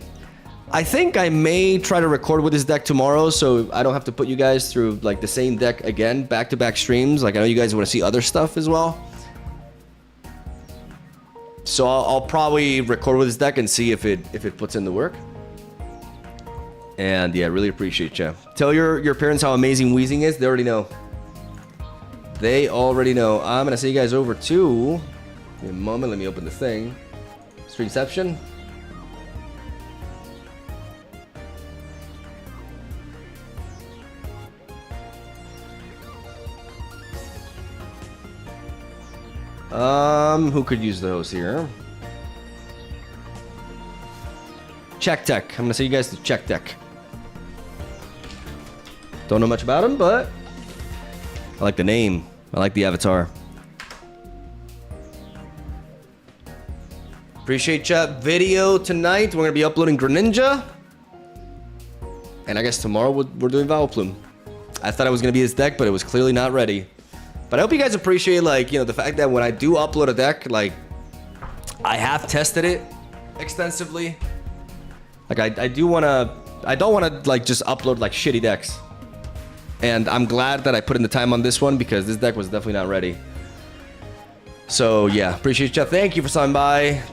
A: I think I may try to record with this deck tomorrow, so I don't have to put you guys through like the same deck again, back-to-back streams. Like I know you guys want to see other stuff as well. So I'll probably record with this deck and see if it puts in the work. And yeah, really appreciate you. Tell your parents how amazing Weezing is. They already know. They already know. I'm gonna send you guys over to. Give me a moment. Let me open the thing. Streamception. Who could use the host here? Check Tech. I'm gonna say you guys to Check Tech. Don't know much about him, but I like the name. I like the avatar. Appreciate ya. Video tonight. We're gonna be uploading Greninja, and I guess tomorrow we're doing Vileplume. I thought it was gonna be this deck, but it was clearly not ready. But I hope you guys appreciate, like, the fact that when I do upload a deck, like, I have tested it extensively. Like, I don't want to, like, just upload, like, shitty decks. And I'm glad that I put in the time on this one because this deck was definitely not ready. So, yeah, appreciate you. Thank you for stopping by.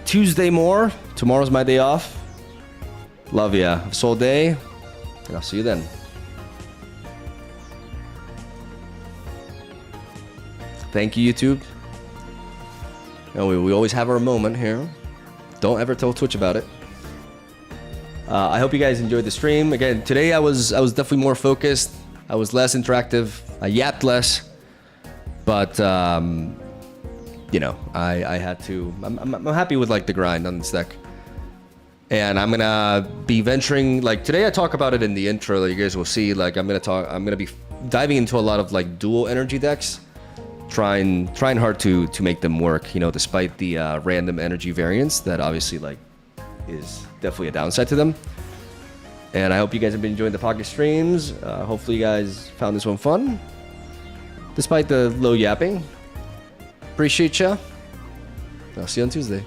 A: Tuesday more. Tomorrow's my day off. Love ya. Have a soul day. And I'll see you then. Thank you, YouTube. We always have our moment here. Don't ever tell Twitch about it. I hope you guys enjoyed the stream. Again, today I was definitely more focused. I was less interactive. I yapped less. But I had to. I'm happy with like the grind on this deck. And I'm gonna be venturing. Like today, I talk about it in the intro that you guys will see. Like I'm gonna be diving into a lot of like dual energy decks. Trying hard to make them work, despite the random energy variance that obviously like is definitely a downside to them. And I hope you guys have been enjoying the pocket streams. Hopefully you guys found this one fun, despite the low yapping. Appreciate ya. I'll see you on Tuesday.